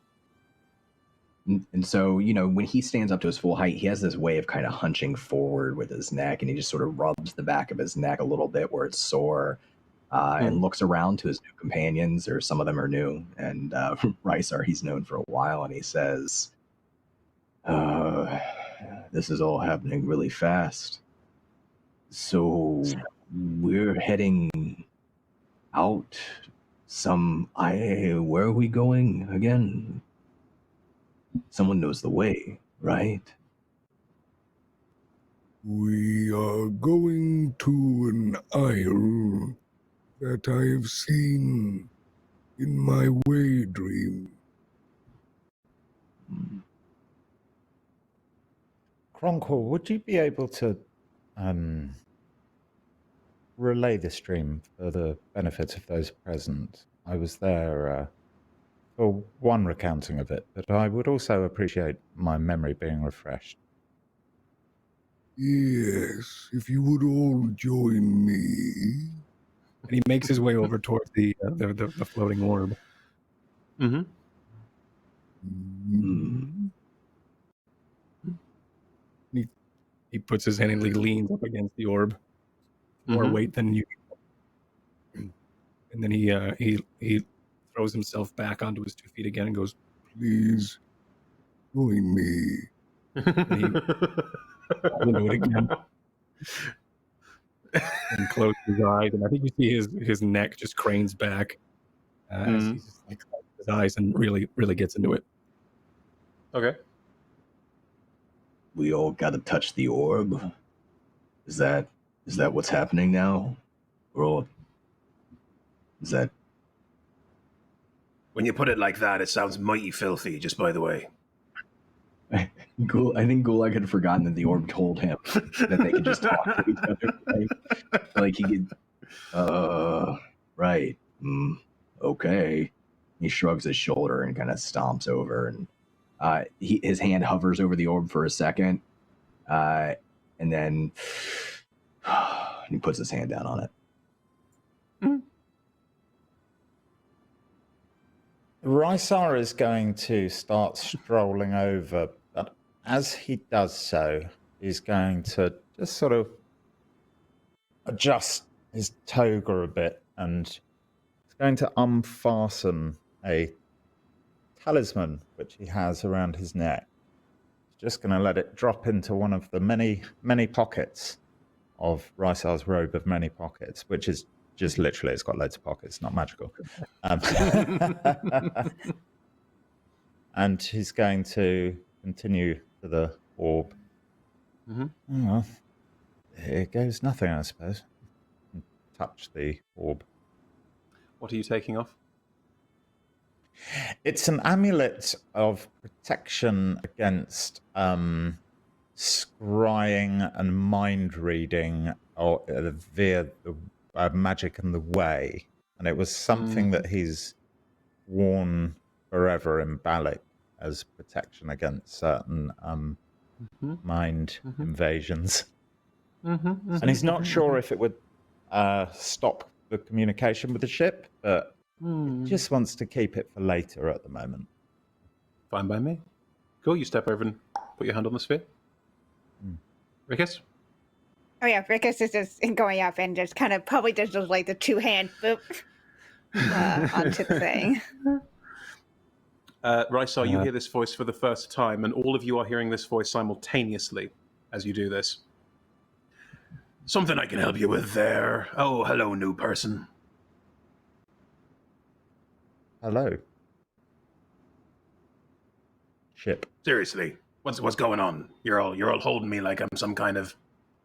And so, you know, when he stands up to his full height, he has this way of kind of hunching forward with his neck, and he just sort of rubs the back of his neck a little bit where it's sore, and looks around to his new companions, or some of them are new, and Rysar, he's known for a while, and he says, this is all happening really fast. So we're heading out where are we going again? Someone knows the way, right? We are going to an isle that I have seen in my way dream. Cronkle, would you be able to relay this dream for the benefit of those present? I was there for one recounting of it, but I would also appreciate my memory being refreshed. Yes, if you would all join me. And he makes his way over towards the floating orb. Mm-hmm. He puts his hand and he leans up against the orb, more weight than usual. And then he throws himself back onto his 2 feet again and goes, Please join me. And he do it again. And closes his eyes, and I think you see his neck just cranes back as he just like closes his eyes and really gets into it. Okay. we all got to touch the orb. Is that what's happening now? Or is that... When you put it like that, it sounds mighty filthy, just by the way. I think Gulag had forgotten that the orb told him that they could just talk to each other. Like he could, right. Okay. He shrugs his shoulder and kind of stomps over, and his hand hovers over the orb for a second, and then he puts his hand down on it. Rysar is going to start strolling over, but as he does so, he's going to just sort of adjust his toga a bit, and he's going to unfasten a talisman which he has around his neck. He's just going to let it drop into one of the many pockets of Rysar's robe of many pockets, which is just literally, it's got loads of pockets, not magical. And he's going to continue to the orb. Mm-hmm. Oh, well, here goes nothing, I suppose. And touch the orb. What are you taking off? It's an amulet of protection against scrying and mind reading or via the magic and the way. And it was something that he's worn forever in Balak as protection against certain mind invasions. And he's not sure if it would stop the communication with the ship, but he just wants to keep it for later at the moment. Fine by me. Cool, you step over and put your hand on the sphere. Rickus? Oh yeah, Rickus is just going up and just kind of probably just does like the two-hand boop onto the thing. Rysar, you hear this voice for the first time, and all of you are hearing this voice simultaneously as you do this. Something I can help you with there. Oh, hello, new person. Hello. Ship. Seriously, what's going on? You're all holding me like I'm some kind of,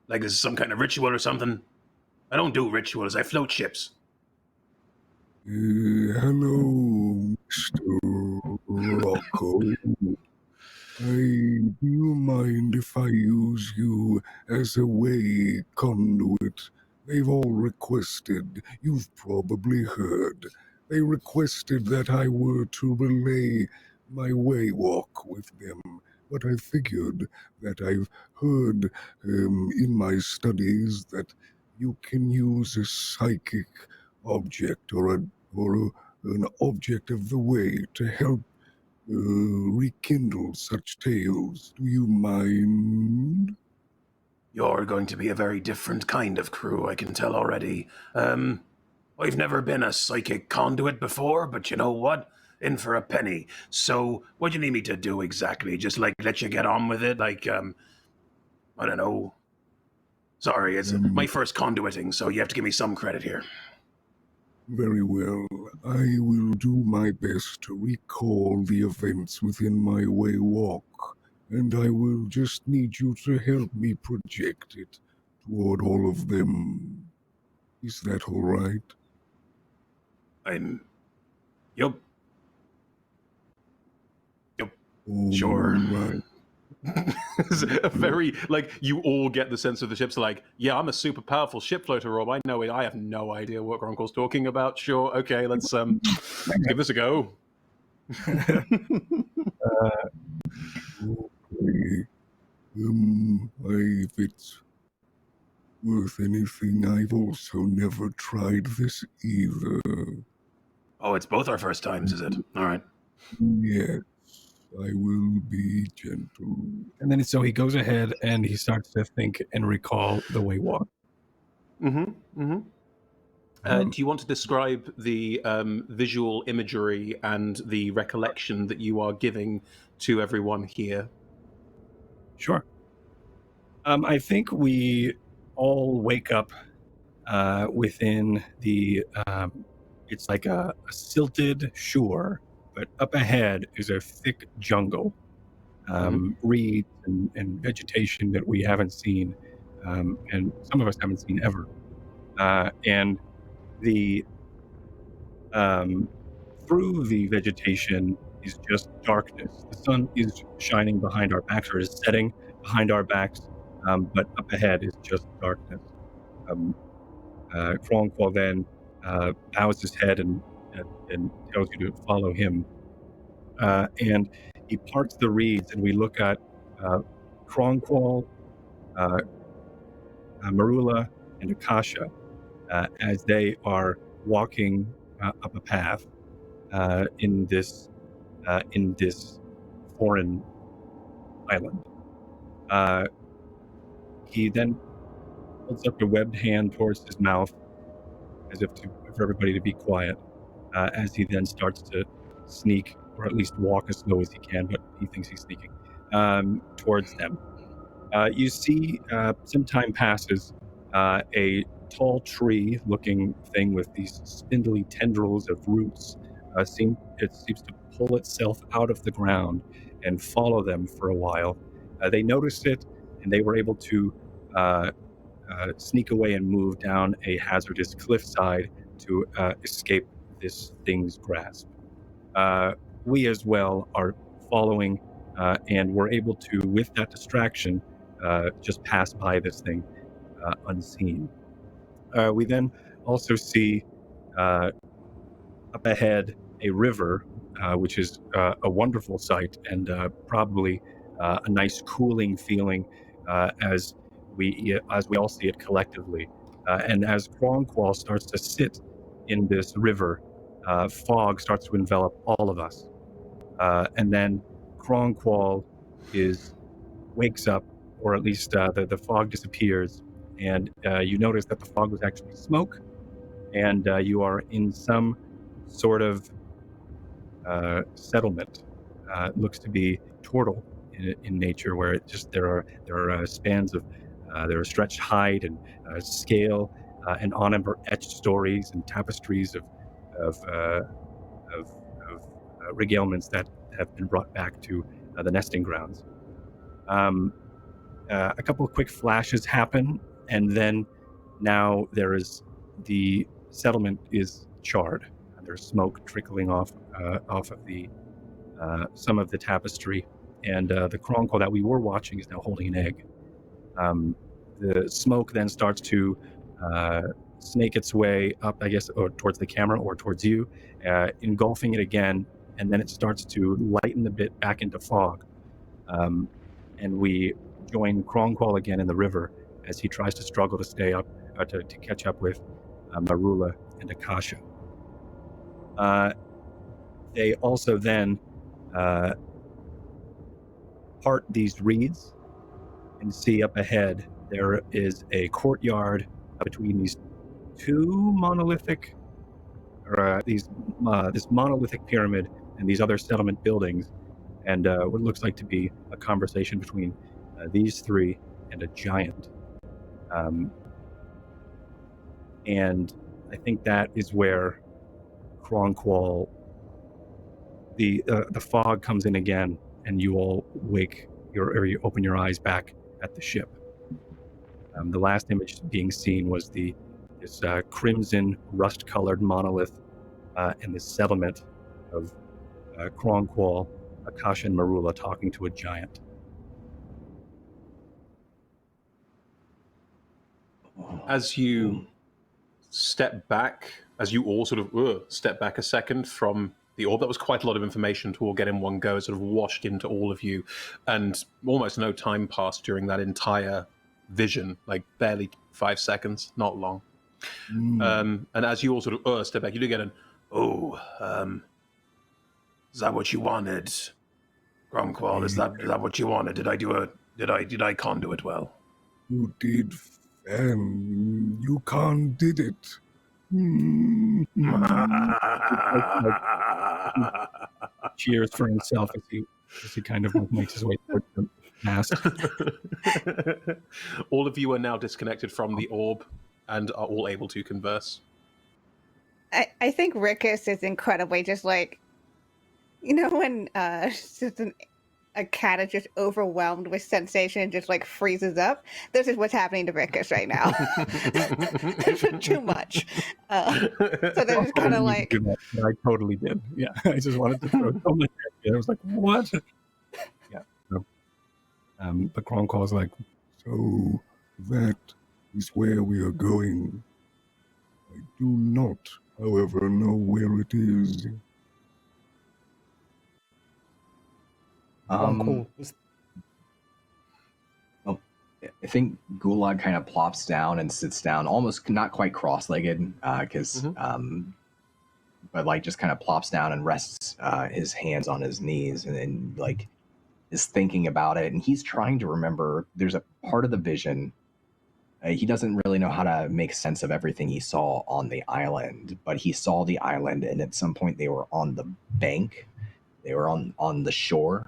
like this is some kind of ritual or something. I don't do rituals. I float ships. Hello, Mr. Rocco. Do you mind if I use you as a way conduit? They've all requested, you've probably heard, they requested that I were to relay my way walk with them. But I figured that I've heard in my studies that you can use a psychic object or an object of the way to help rekindle such tales. Do you mind? You're going to be a very different kind of crew, I can tell already. I've never been a psychic conduit before, but you know what? In for a penny. So, what do you need me to do exactly? Just, like, let you get on with it? Like, I don't know. Sorry, it's my first conduiting, so you have to give me some credit here. Very well. I will do my best to recall the events within my way walk, and I will just need you to help me project it toward all of them. Is that all right? Yup. All Sure. right. It's a very, like, you all get the sense of the ship's like, yeah, I'm a super powerful ship floater, Rob. I know it. I have no idea what Gronkle's talking about. Sure. Okay, let's give this a go. Okay. If it's worth anything, I've also never tried this either. Oh, it's both our first times, is it? All right. Yes, I will be gentle. And then so he goes ahead and he starts to think and recall the way walk. Do you want to describe the visual imagery and the recollection that you are giving to everyone here? Sure. I think we all wake up within the, it's like a silted shore, but up ahead is a thick jungle. reeds and vegetation that we haven't seen, and some of us haven't seen ever. And the through the vegetation is just darkness. The sun is shining behind our backs, or is setting behind our backs, but up ahead is just darkness. Kronqual then bows his head and tells you to follow him. And he parts the reeds, and we look at Kronqual, Marula, and Akasha as they are walking up a path in this foreign island. He then holds up a webbed hand towards his mouth, as if for everybody to be quiet, as he then starts to sneak, or at least walk as slow as he can, but he thinks he's sneaking, towards them. You see, some time passes, a tall tree-looking thing with these spindly tendrils of roots seems to pull itself out of the ground and follow them for a while. They noticed it, and they were able to sneak away and move down a hazardous cliffside to escape this thing's grasp. We as well are following, and we're able to, with that distraction, just pass by this thing unseen. We then also see up ahead a river, which is a wonderful sight, and probably a nice cooling feeling as we all see it collectively. And as Kronqual starts to sit in this river, fog starts to envelop all of us. And then Kronqual wakes up, or at least the fog disappears, and you notice that the fog was actually smoke, and you are in some sort of settlement. It looks to be turtle in nature, where there are spans of there are stretched hide and scale, and on them are etched stories and tapestries of regalements that have been brought back to the nesting grounds. A couple of quick flashes happen, and then now the settlement is charred. There's smoke trickling off of the some of the tapestry, and the Kronqual that we were watching is now holding an egg. The smoke then starts to snake its way up, I guess, or towards the camera or towards you, engulfing it again, and then it starts to lighten a bit back into fog. And we join Kronqual again in the river as he tries to struggle to stay up, to catch up with Marula and Akasha. They also then part these reeds and see up ahead there is a courtyard between these two monolithic, or this monolithic pyramid and these other settlement buildings, and what looks like to be a conversation between these three and a giant. And I think that is where Kronqual, the fog comes in again, and you all you open your eyes back at the ship. The last image being seen was this crimson, rust-colored monolith in this settlement of Kronqual, Akasha, and Marula talking to a giant. As you step back, as you all sort of step back a second from the orb, that was quite a lot of information to all get in one go. It sort of washed into all of you, and almost no time passed during that entire vision, like barely 5 seconds, not long. And as you all sort of step back, you do get is that what you wanted, Kronqual? Is that what you wanted? Did I conduit it well? You did, and you did it. Cheers for himself as he kind of makes his way towards the mast. All of you are now disconnected from the orb and are all able to converse. I think Rickus is incredibly just like, when just a cat is just overwhelmed with sensation and just like freezes up. This is what's happening to Rickus right now. There's been too much. So they're just kind of like, I totally did. Yeah, I just wanted to throw so much at you. I was like, what? Yeah. So, but Croncall's like, So that is where we are going. I do not, however, know where it is. Cool. I think Gulag kind of plops down and sits down, almost not quite cross-legged, because, but like just kind of plops down and rests his hands on his knees, and then like is thinking about it, and he's trying to remember. There's a part of the vision. He doesn't really know how to make sense of everything he saw on the island, but he saw the island, and at some point they were on the bank. They were on the shore.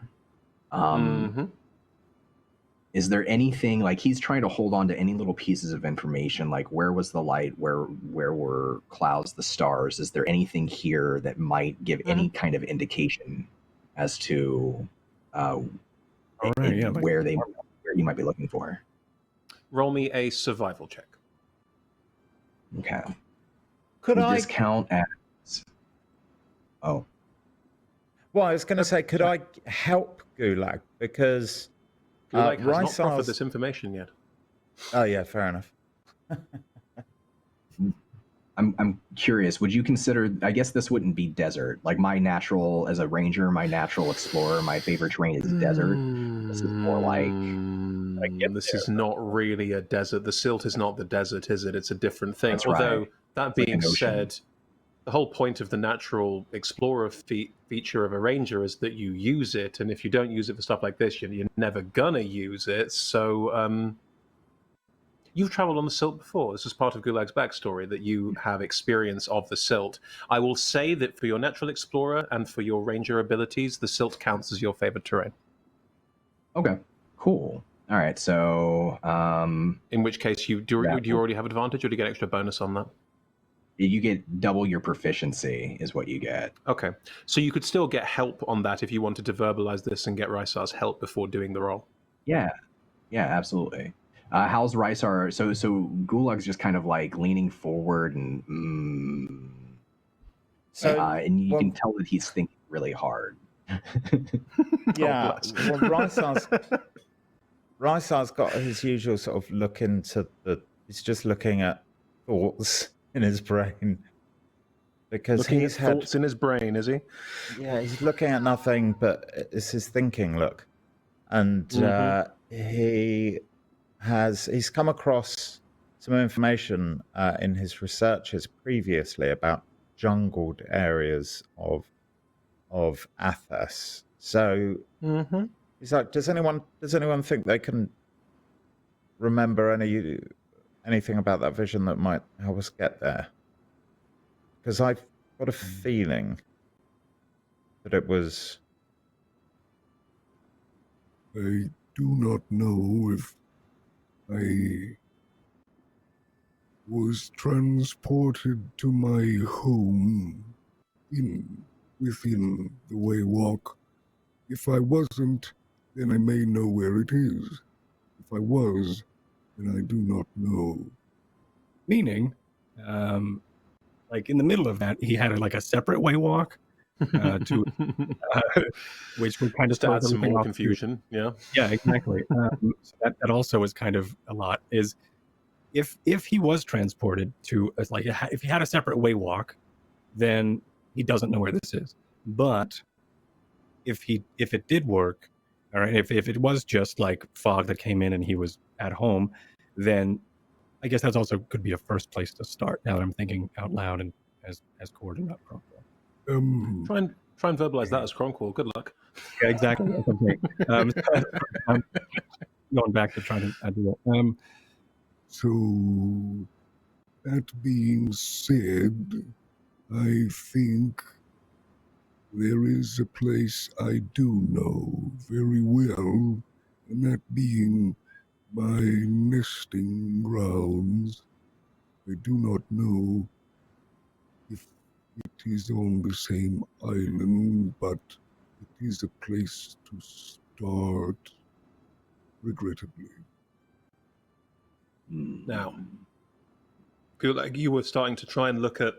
Is there anything, like he's trying to hold on to any little pieces of information, like where was the light, where were clouds, the stars? Is there anything here that might give any kind of indication as to where you might be looking for? Roll me a survival check. Okay. Could I discount as? Oh. Well, I was going to say, could I help Gulag? Because Gulag has not proffered this information yet. Oh yeah, fair enough. I'm curious. Would you consider? I guess this wouldn't be desert. Like my natural, as a ranger, my natural explorer, my favorite terrain is desert. This is more like this is not really a desert. The Silt is not the desert, is it? It's a different thing. That's Although right. that being said, the whole point of the natural explorer feature of a ranger is that you use it, and if you don't use it for stuff like this, you're never gonna use it. So you've traveled on the Silt before. This is part of Gulag's backstory, that you have experience of the Silt. I will say that for your natural explorer and for your ranger abilities, the Silt counts as your favorite terrain. Okay, cool. All right, so in which case, do you already have advantage, or do you get extra bonus on that? You get double your proficiency is what you get. Okay, so you could still get help on that if you wanted to verbalize this and get Rysar's help before doing the roll. Yeah, absolutely. How's Rysar? So Gulag's just kind of like leaning forward and and you can tell that he's thinking really hard. Yeah, well, Rysar's got his usual sort of look into he's just looking at thoughts in his brain, because looking at thoughts in his brain, is he? Yeah, he's looking at nothing, but it's his thinking look, and he's come across some information in his researches previously about jungled areas of Athos. So he's like, does anyone think they can remember anything about that vision that might help us get there? Because I've got a feeling that it was... I do not know if I was transported to my home within the Waywalk. If I wasn't, then I may know where it is. If I was, then I do not know. Meaning, like in the middle of that, he had a separate Waywalk to which would kind of add some more confusion. Yeah, exactly. So that also is kind of a lot. Is if he was transported to if he had a separate Waywalk, then he doesn't know where this is. But if it did work, all right, if it was just like fog that came in and he was at home, then I guess that's also could be a first place to start. Now that I'm thinking out loud and as Cord and not Croncall. Try and verbalize that as Croncall. Good luck. Yeah, exactly. I'm going back to trying to do it. So, that being said, I think there is a place I do know very well, and that being my nesting grounds. I do not know if it is on the same island, but it is a place to start, regrettably. Now, Gulag, you were starting to try and look at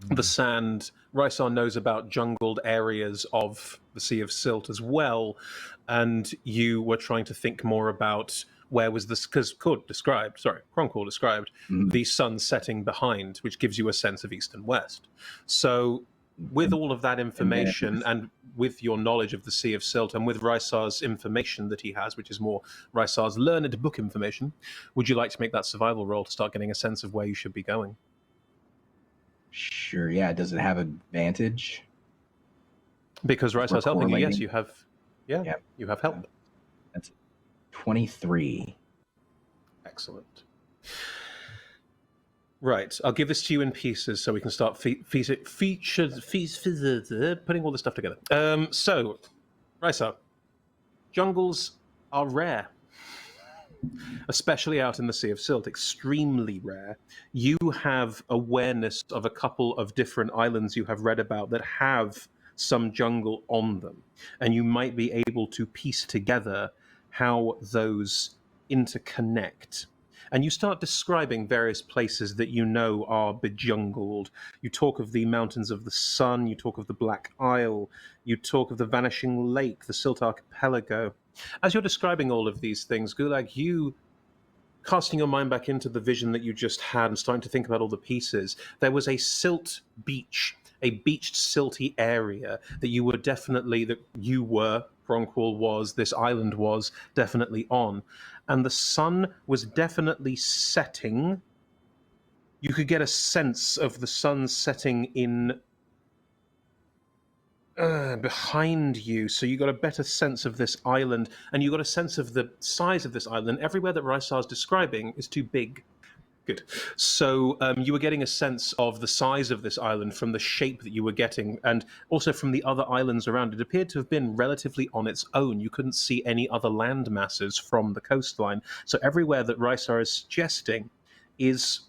the sand. Rysar knows about jungled areas of the Sea of Silt as well, and you were trying to think more about where was this, because Croncall described the sun setting behind, which gives you a sense of east and west. So with all of that information and with your knowledge of the Sea of Silt and with Rysar's information that he has, which is more Rysar's learned book information, would you like to make that survival roll to start getting a sense of where you should be going? Sure, yeah. Does it have advantage? Because Rysar's helping you, yes, you have. Yeah, Yeah. you have help. That's 23. Excellent. Right, I'll give this to you in pieces so we can start putting all this stuff together. So, Rysar, jungles are rare, especially out in the Sea of Silt, extremely rare. You have awareness of a couple of different islands you have read about that have some jungle on them, and you might be able to piece together how those interconnect. And you start describing various places that you know are bejungled. You talk of the Mountains of the Sun, you talk of the Black Isle, you talk of the Vanishing Lake, the Silt Archipelago. As you're describing all of these things, Gulag, you, casting your mind back into the vision that you just had and starting to think about all the pieces, there was a silt beach, a beached, silty area that you were Croncall was, this island was definitely on. And the sun was definitely setting. You could get a sense of the sun setting in behind you, so you got a better sense of this island, and you got a sense of the size of this island. Everywhere that Rysar's describing is too big. Good. So you were getting a sense of the size of this island from the shape that you were getting, and also from the other islands around. It appeared to have been relatively on its own. You couldn't see any other land masses from the coastline. So everywhere that Rysar is suggesting is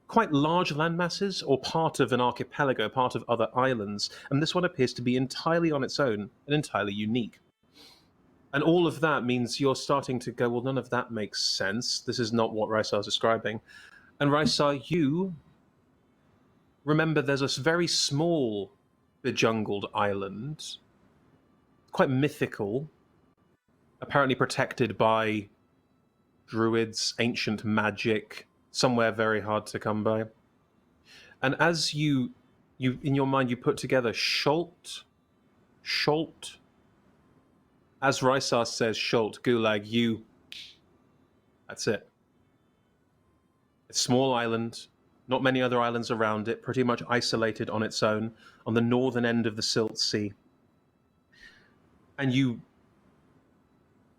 quite large land masses or part of an archipelago, part of other islands. And this one appears to be entirely on its own and entirely unique. And all of that means you're starting to go, well, none of that makes sense. This is not what Rysar's describing. And Rysar, you remember there's a very small bejungled island, quite mythical, apparently protected by druids, ancient magic, somewhere very hard to come by. And as you in your mind, you put together Shault. As Rysar says Shault, Gulag, that's it. It's a small island, not many other islands around it, pretty much isolated on its own, on the northern end of the Silt Sea. And you've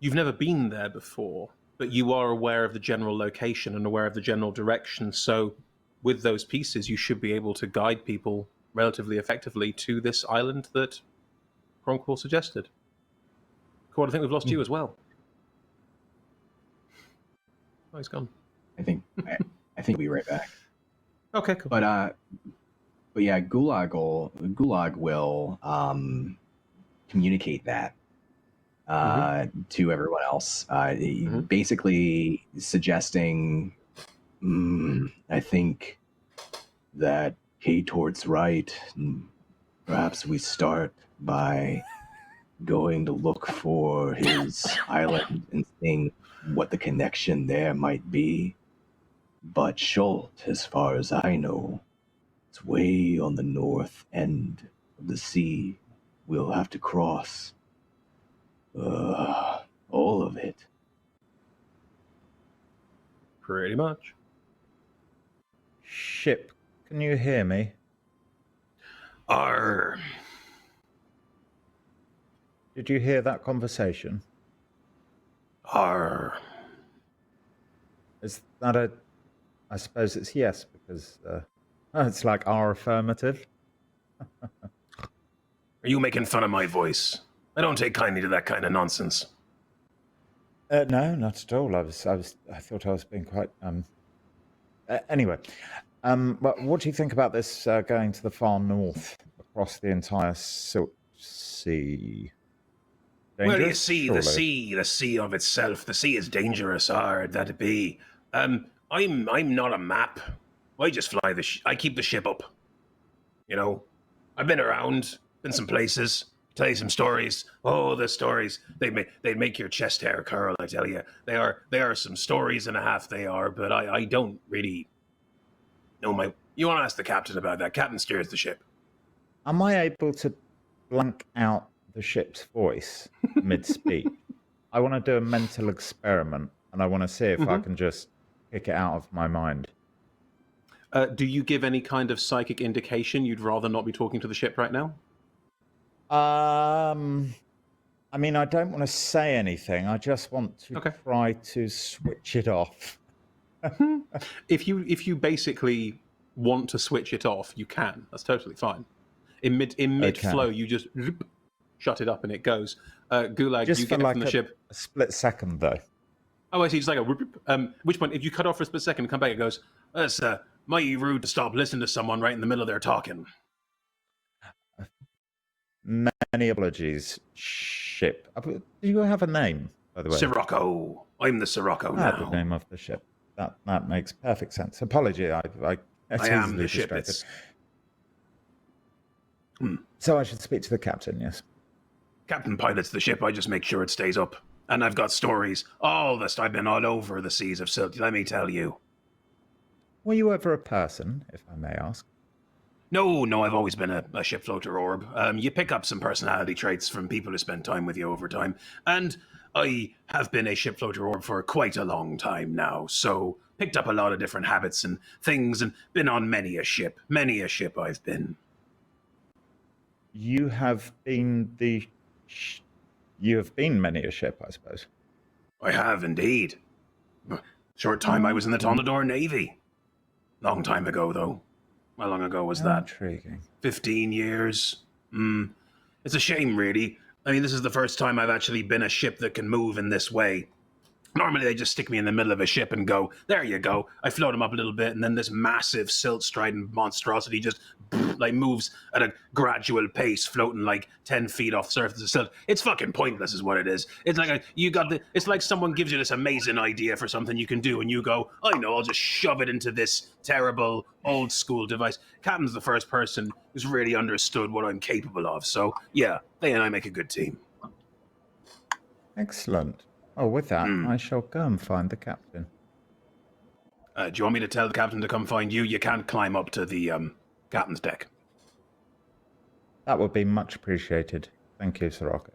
never been there before, but you are aware of the general location and aware of the general direction. So with those pieces, you should be able to guide people relatively effectively to this island that Croncall suggested. Cord, I think we've lost you as well. Oh, he's gone. I think we'll be right back. Okay, cool. But yeah, Gulag will communicate that to everyone else. Basically suggesting, I think that K-Tort's right. Perhaps we start by going to look for his island and seeing what the connection there might be. But Shault, as far as I know, it's way on the north end of the sea. We'll have to cross all of it. Pretty much. Ship, can you hear me? Arr. Did you hear that conversation? Arr. Is that I suppose it's yes, because it's like our affirmative. Are you making fun of my voice? I don't take kindly to that kind of nonsense. No, not at all. I thought I was being quite. Anyway, what do you think about this going to the far north across the entire Silt Sea? Dangerous, Well, you see, surely. the sea of itself, the sea is dangerous, hard that it be. I'm not a map. I just fly I keep the ship up. You know, I've been around, been some places, tell you some stories. Oh, the stories they make your chest hair curl. I tell you, they are some stories and a half. They are, but I don't really know my. You want to ask the captain about that? Captain steers the ship. Am I able to blank out the ship's voice mid-speech? I want to do a mental experiment, and I want to see if I can just pick it out of my mind. Do you give any kind of psychic indication you'd rather not be talking to the ship right now? I mean, I don't want to say anything. I just want to try to switch it off. If you basically want to switch it off, you can. That's totally fine. In mid flow, you just shut it up and it goes. Gulag, just you get it from the ship. A split second, though. Oh, I see. Just like a which point, if you cut off for a split second and come back, it goes. That's mighty rude to stop listening to someone right in the middle of their talking. Many apologies, ship. Do you have a name, by the way? Sirocco. I'm the Sirocco now. The name of the ship. That makes perfect sense. Apology, I am the ship. So I should speak to the captain, yes? Captain pilots the ship. I just make sure it stays up. And I've got stories. All this. I've been all over the seas of Silt, let me tell you. Were you ever a person, if I may ask? No, I've always been a ship floater orb. You pick up some personality traits from people who spend time with you over time. And I have been a ship floater orb for quite a long time now, so picked up a lot of different habits and things and been on many a ship. Many a ship I've been. You have been You have been many a ship, I suppose. I have indeed. Short time I was in the Tomblador Navy. Long time ago, though. How long ago was that? Intriguing. 15 years. It's a shame, really. I mean, this is the first time I've actually been a ship that can move in this way. Normally, they just stick me in the middle of a ship and go, there you go. I float them up a little bit, and then this massive silt strident monstrosity just like moves at a gradual pace, floating like 10 feet off the surface of silt. It's fucking pointless, is what it is. It's like it's like someone gives you this amazing idea for something you can do, and you go, I know, I'll just shove it into this terrible old school device. Captain's the first person who's really understood what I'm capable of. So yeah, they and I make a good team. Excellent. Oh, with that, I shall go and find the captain. Do you want me to tell the captain to come find you? You can't climb up to the captain's deck. That would be much appreciated. Thank you, Sirocco.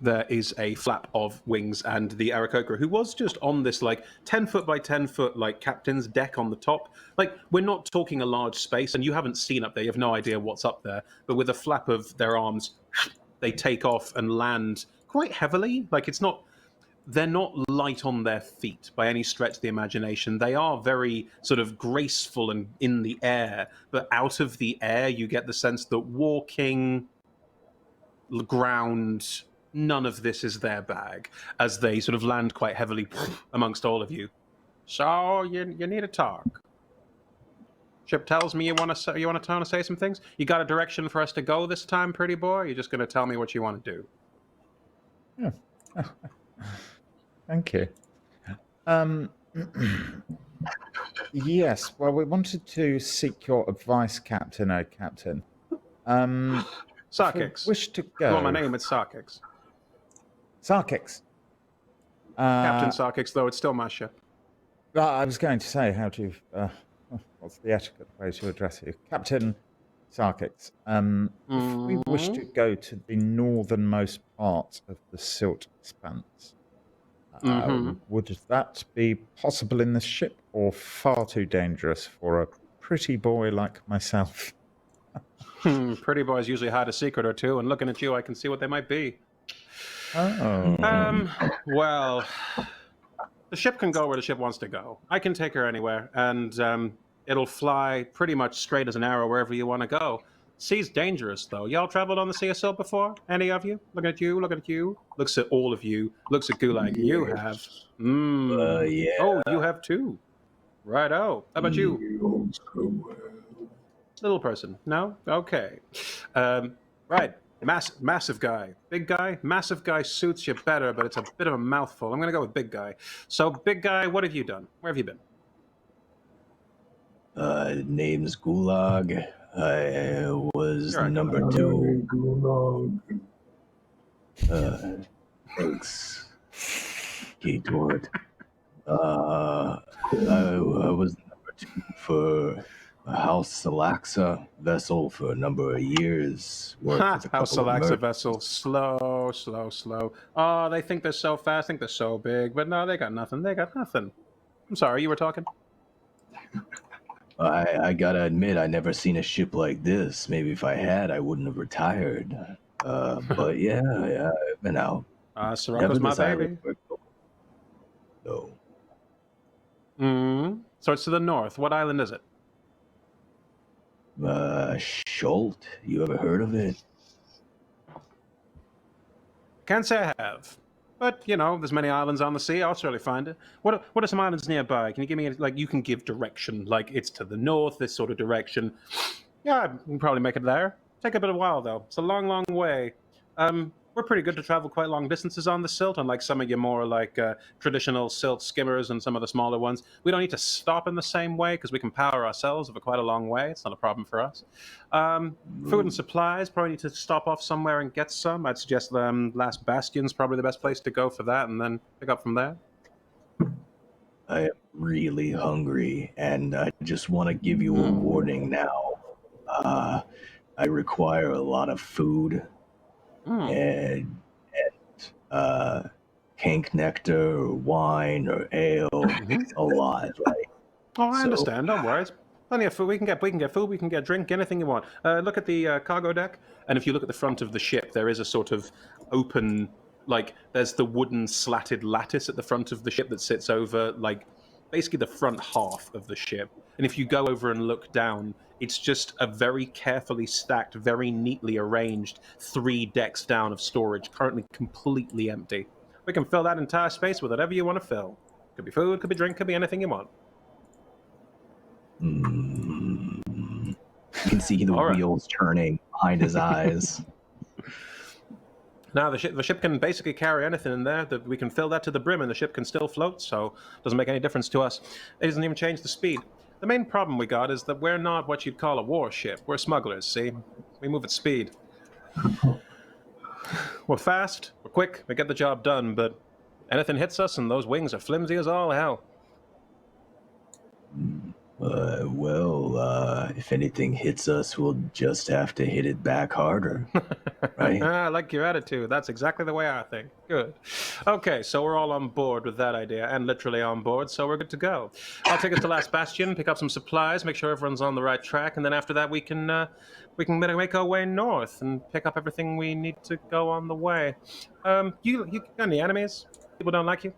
There is a flap of wings, and the Aarakocra, who was just on this like 10 foot by 10 foot like captain's deck on the top. Like, we're not talking a large space, and you haven't seen up there. You have no idea what's up there. But with a flap of their arms, they take off and land quite heavily. Like, they're not light on their feet by any stretch of the imagination. They are very sort of graceful and in the air, but out of the air, you get the sense that walking, ground, none of this is their bag, as they sort of land quite heavily amongst all of you. So you need to talk. Ship tells me you want to say some things. You got a direction for us to go this time, pretty boy? Or you're just going to tell me what you want to do? Yeah. Thank you. Yes, well, we wanted to seek your advice, Captain. Sarkix. Wish to go. Well, my name is Sarkix. Sarkix. Captain Sarkix, though it's still my ship. I was going to say, what's the etiquette way to address you? Captain Sarkix. If we wish to go to the northernmost part of the Silt Expanse, would that be possible in this ship, or far too dangerous for a pretty boy like myself? Pretty boys usually hide a secret or two, and looking at you, I can see what they might be. Oh. Well, the ship can go where the ship wants to go. I can take her anywhere, and it'll fly pretty much straight as an arrow wherever you want to go. Sea's dangerous, though. Y'all traveled on the Sea of Silt before? Any of you? Looking at you, looks at all of you, looks at Gulag. Yes. You have. Yeah. Oh, you have too. Righto. How about you? Little person. No? Okay. Right. Massive guy. Big guy? Massive guy suits you better, but it's a bit of a mouthful. I'm going to go with big guy. So, big guy, what have you done? Where have you been? Name's Gulag. I was You're right, number Gulag. 2. Thanks, Gatord. I was number 2 for a House Salaxa vessel for a number of years. Worked with a House couple of Alexa vessel. Slow. Oh, they think they're so fast, think they're so big, but no, they got nothing. I'm sorry, you were talking? I gotta admit, I never seen a ship like this. Maybe if I had, I wouldn't have retired. But yeah, I've been out. Sirocco's my baby. No. So it's to the north. What island is it? Shault. You ever heard of it? Can't say I have. But, there's many islands on the sea. I'll surely find it. What are some islands nearby? Can you give me, you can give direction, like it's to the north, this sort of direction. Yeah, we can probably make it there. Take a bit of a while, though. It's a long, long way. We're pretty good to travel quite long distances on the Silt, unlike some of your more, traditional Silt skimmers and some of the smaller ones. We don't need to stop in the same way, because we can power ourselves over quite a long way. It's not a problem for us. Food and supplies, probably need to stop off somewhere and get some. I'd suggest Last Bastion's probably the best place to go for that, and then pick up from there. I am really hungry, and I just want to give you a warning now. I require a lot of food. And Kank nectar or wine or ale, a lot, right? Oh, I understand. Don't worry. It's plenty of food. We can get food. We can get drink. Anything you want. Look at the cargo deck, and if you look at the front of the ship, there is a sort of open, there's the wooden slatted lattice at the front of the ship that sits over, basically the front half of the ship. And if you go over and look down, it's just a very carefully stacked, very neatly arranged 3 decks down of storage, currently completely empty. We can fill that entire space with whatever you want to fill. Could be food, could be drink, could be anything you want. You can see the wheels turning behind his eyes. Now, the ship can basically carry anything in there. We can fill that to the brim, and the ship can still float, so it doesn't make any difference to us. It doesn't even change the speed. The main problem we got is that we're not what you'd call a warship. We're smugglers, see? We move at speed. We're fast, we're quick, we get the job done, but anything hits us and those wings are flimsy as all hell. If anything hits us, we'll just have to hit it back harder, right? I like your attitude. That's exactly the way I think. Good. Okay, so we're all on board with that idea, and literally on board, so we're good to go. I'll take us to Last Bastion, pick up some supplies, make sure everyone's on the right track, and then after that we can make our way north and pick up everything we need to go on the way. You got any enemies? People don't like you?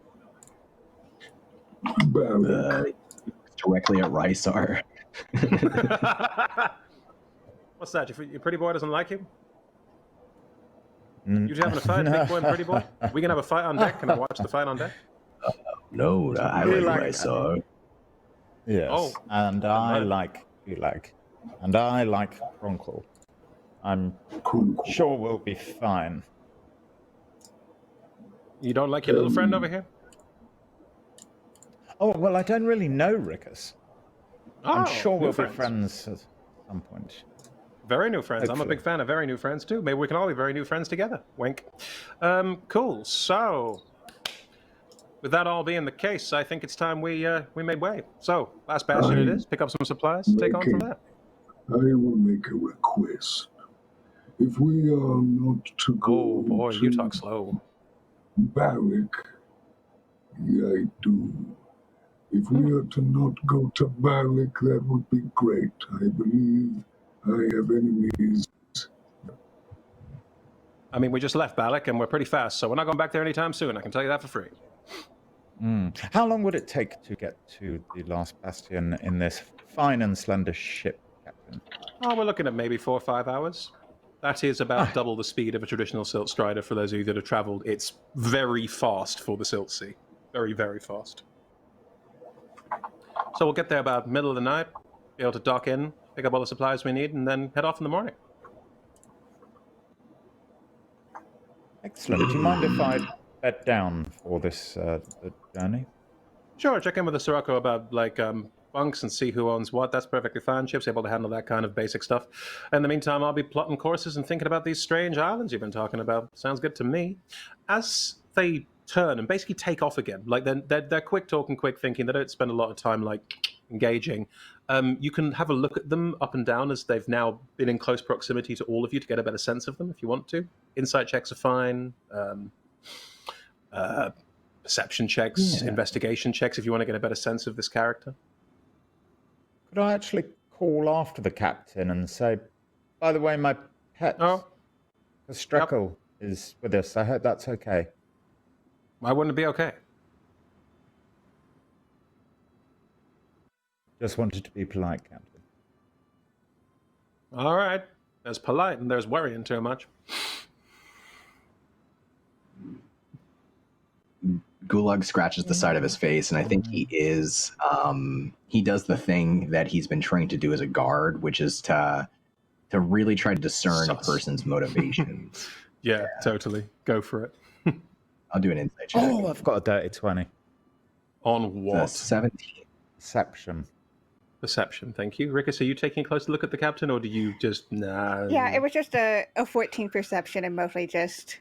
Directly at Rysar. What's that? Your pretty boy doesn't like you? You having a fight, big boy and pretty boy? We can have a fight on deck. Can I watch the fight on deck? No, I like Rysar. Yes, and I like Gulag. And I like Cronqual. I'm sure we'll be fine. You don't like your little friend over here? Oh, well, I don't really know Rickus. I'm sure we'll be friends. friends at some point. Very new friends. Hopefully. I'm a big fan of very new friends, too. Maybe we can all be very new friends together. Wink. Cool. So, with that all being the case, I think it's time we made way. So, Last Bastion it is. Pick up some supplies. Take on from there. I will make a request. If we are not to go Oh, boy, to you talk slow. Barrack, I do. If we are to not go to Barrack, that would be great. I believe I have enemies. I mean, we just left Balak, and we're pretty fast, so we're not going back there anytime soon. I can tell you that for free. How long would it take to get to the Last Bastion in this fine and slender ship, Captain? Oh, we're looking at maybe 4 or 5 hours. That is about double the speed of a traditional Silt Strider for those of you that have traveled. It's very fast for the Silt Sea. Very, very fast. So we'll get there about middle of the night, be able to dock in, pick up all the supplies we need, and then head off in the morning. Excellent. Do you mind if I bed down for this the journey? Sure, check in with the Sirocco about bunks and see who owns what. That's perfectly fine. Chip's able to handle that kind of basic stuff. In the meantime, I'll be plotting courses and thinking about these strange islands you've been talking about. Sounds good to me. As they turn and basically take off again, like they're quick talking, quick thinking. They don't spend a lot of time engaging. You can have a look at them up and down as they've now been in close proximity to all of you to get a better sense of them if you want to. Insight checks are fine. Perception checks, investigation checks if you want to get a better sense of this character. Could I actually call after the captain and say, by the way, my pet, Sirocco, is with us. I hope that's okay. Why wouldn't it be okay? Just wanted to be polite, Captain. All right. There's polite and there's worrying too much. Gulag scratches the side of his face, and I think he is. He does the thing that he's been trained to do as a guard, which is to really try to discern a person's motivations. Yeah, totally. Go for it. I'll do an insight check. Oh, I've got a dirty 20. On what? 17. Perception. Perception, thank you. Rickus, are you taking a closer look at the captain, or do you just... Nah. Yeah, it was just a 14 perception and mostly just...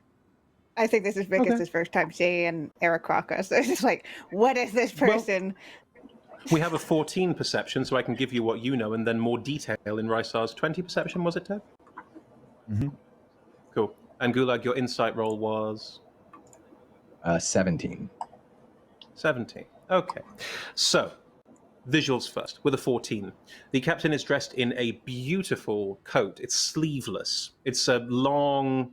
I think this is Rickus' first time seeing Aarakocra, so it's just like, what is this person? Well, we have a 14 perception, so I can give you what you know, and then more detail in Rysar's 20 perception, was it, Ted? Mm-hmm. Cool. And Gulag, your insight roll was? 17. 17. Okay. So, visuals first, with a 14. The captain is dressed in a beautiful coat. It's sleeveless. It's a long...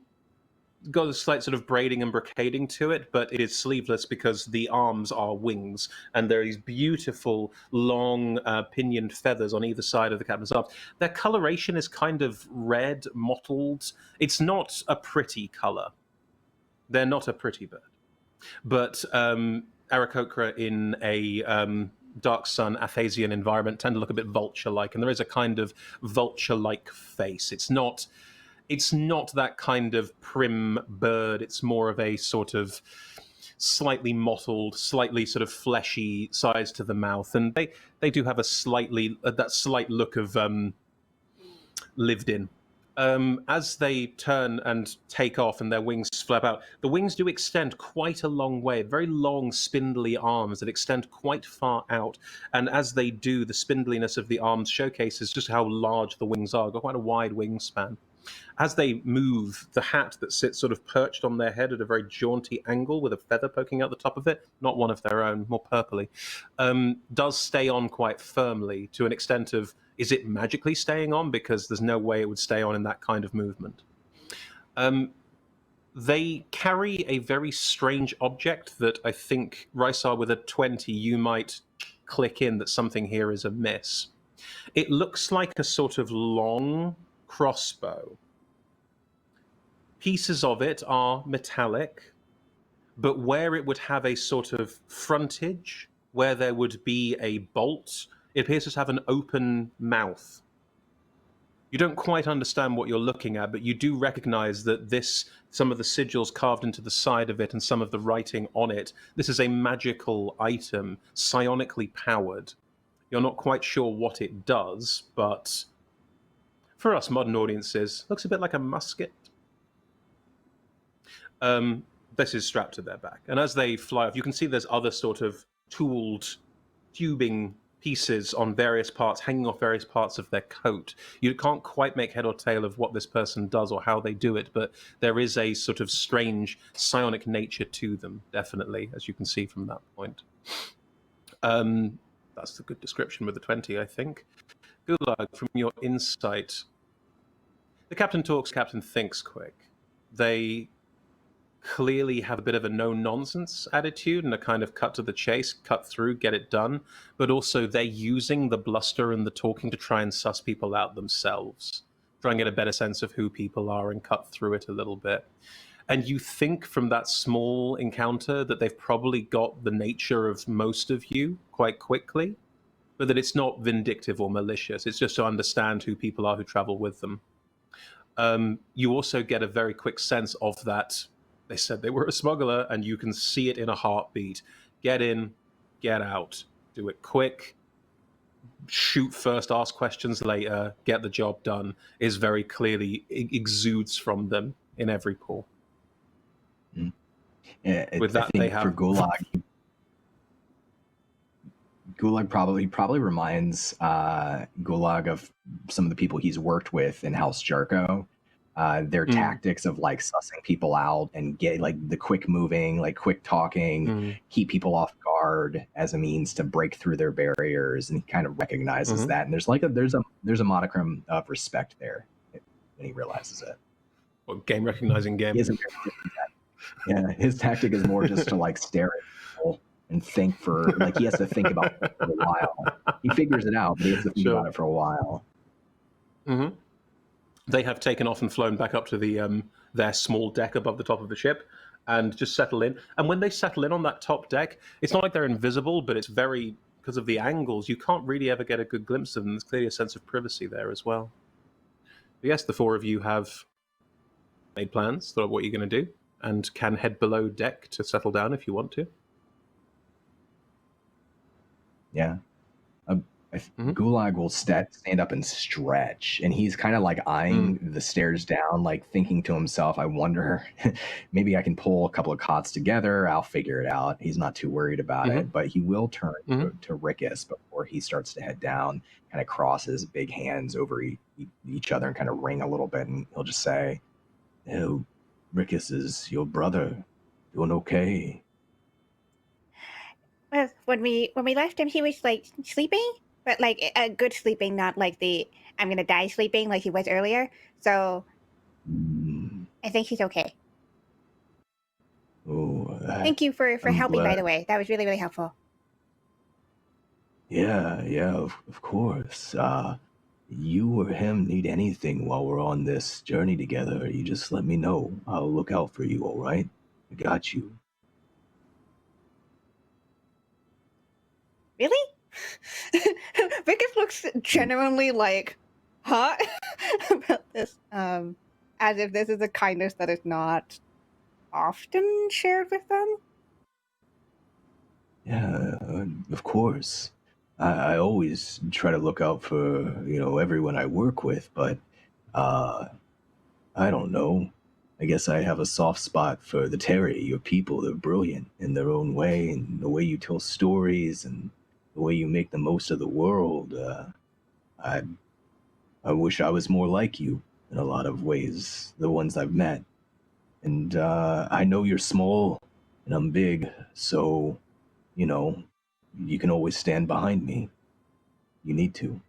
got a slight sort of braiding and brocading to it, but it is sleeveless because the arms are wings, and there are these beautiful long pinioned feathers on either side of the captain's arms. Their coloration is kind of red, mottled. It's not a pretty color. They're not a pretty bird. But Aarakocra in a Dark Sun Athasian environment tend to look a bit vulture-like, and there is a kind of vulture-like face. It's not that kind of prim bird. It's more of a sort of slightly mottled, slightly sort of fleshy size to the mouth, and they do have a that slight look of lived in. As they turn and take off and their wings flap out, the wings do extend quite a long way, very long spindly arms that extend quite far out, and as they do, the spindliness of the arms showcases just how large the wings are. Got quite a wide wingspan. As they move, the hat that sits sort of perched on their head at a very jaunty angle with a feather poking out the top of it, not one of their own, more purpley, does stay on quite firmly to an extent of, is it magically staying on? Because there's no way it would stay on in that kind of movement. They carry a very strange object that I think, Rysar, with a 20, you might click in that something here is amiss. It looks like a sort of long crossbow. Pieces of it are metallic, but where it would have a sort of frontage, where there would be a bolt, it appears to have an open mouth. You don't quite understand what you're looking at, but you do recognize that some of the sigils carved into the side of it and some of the writing on it, this is a magical item, psionically powered. You're not quite sure what it does, but for us modern audiences, looks a bit like a musket. This is strapped to their back. And as they fly off, you can see there's other sort of tooled tubing pieces on various parts, hanging off various parts of their coat. You can't quite make head or tail of what this person does or how they do it, but there is a sort of strange psionic nature to them, definitely, as you can see from that point. That's a good description with the 20, I think. Gulag, from your insight, the captain talks, captain thinks quick. They clearly have a bit of a no-nonsense attitude and a kind of cut to the chase, cut through, get it done, but also they're using the bluster and the talking to try and suss people out themselves, try and get a better sense of who people are and cut through it a little bit. And you think from that small encounter that they've probably got the nature of most of you quite quickly, but that it's not vindictive or malicious. It's just to understand who people are who travel with them. You also get a very quick sense of that They said they were a smuggler, and you can see it in a heartbeat. Get in, get out. Do it quick. Shoot first, ask questions later. Get the job done. Is very clearly exudes from them in every pore. With that, I think they have for Gulag probably reminds Gulag of some of the people he's worked with in House Sirocco. Their tactics of like sussing people out and get like the quick moving, like quick talking, keep people off guard as a means to break through their barriers, and he kind of recognizes that. And there's a modicum of respect there when he realizes it. Well, game recognizing game. He isn't yeah, his tactic is more just to like stare at people and think for like he has to think about it for a while. He figures it out, but he has to think about it for a while. They have taken off and flown back up to the their small deck above the top of the ship and just settle in. And when they settle in on that top deck, it's not like they're invisible, but it's very, because of the angles, you can't really ever get a good glimpse of them. There's clearly a sense of privacy there as well. But yes, the four of you have made plans, thought of what you're going to do, and can head below deck to settle down if you want to. Yeah. Gulag will stand up and stretch, and he's kind of like eyeing the stairs down, like thinking to himself, I wonder, maybe I can pull a couple of cots together. I'll figure it out. He's not too worried about it, but he will turn to Rickus before he starts to head down, kind of cross his big hands over each other and kind of ring a little bit, and he'll just say, oh, Rickus is your brother. Doing okay? Well, when we left him, he was like sleeping, but like a good sleeping, not like the I'm gonna die sleeping like he was earlier. So I think he's okay. Oh, thank you for helping, glad. by the way. That was really, really helpful. Yeah, of course. You or him need anything while we're on this journey together, you just let me know. I'll look out for you, all right? I got you. Really? Vickers looks genuinely like, huh? about this. As if this is a kindness that is not often shared with them. Yeah, of course. I always try to look out for, everyone I work with, but I don't know. I guess I have a soft spot for the Terry, your people. They're brilliant in their own way, and the way you tell stories and the way you make the most of the world. I wish I was more like you in a lot of ways, the ones I've met. And I know you're small and I'm big, so, you can always stand behind me. You need to.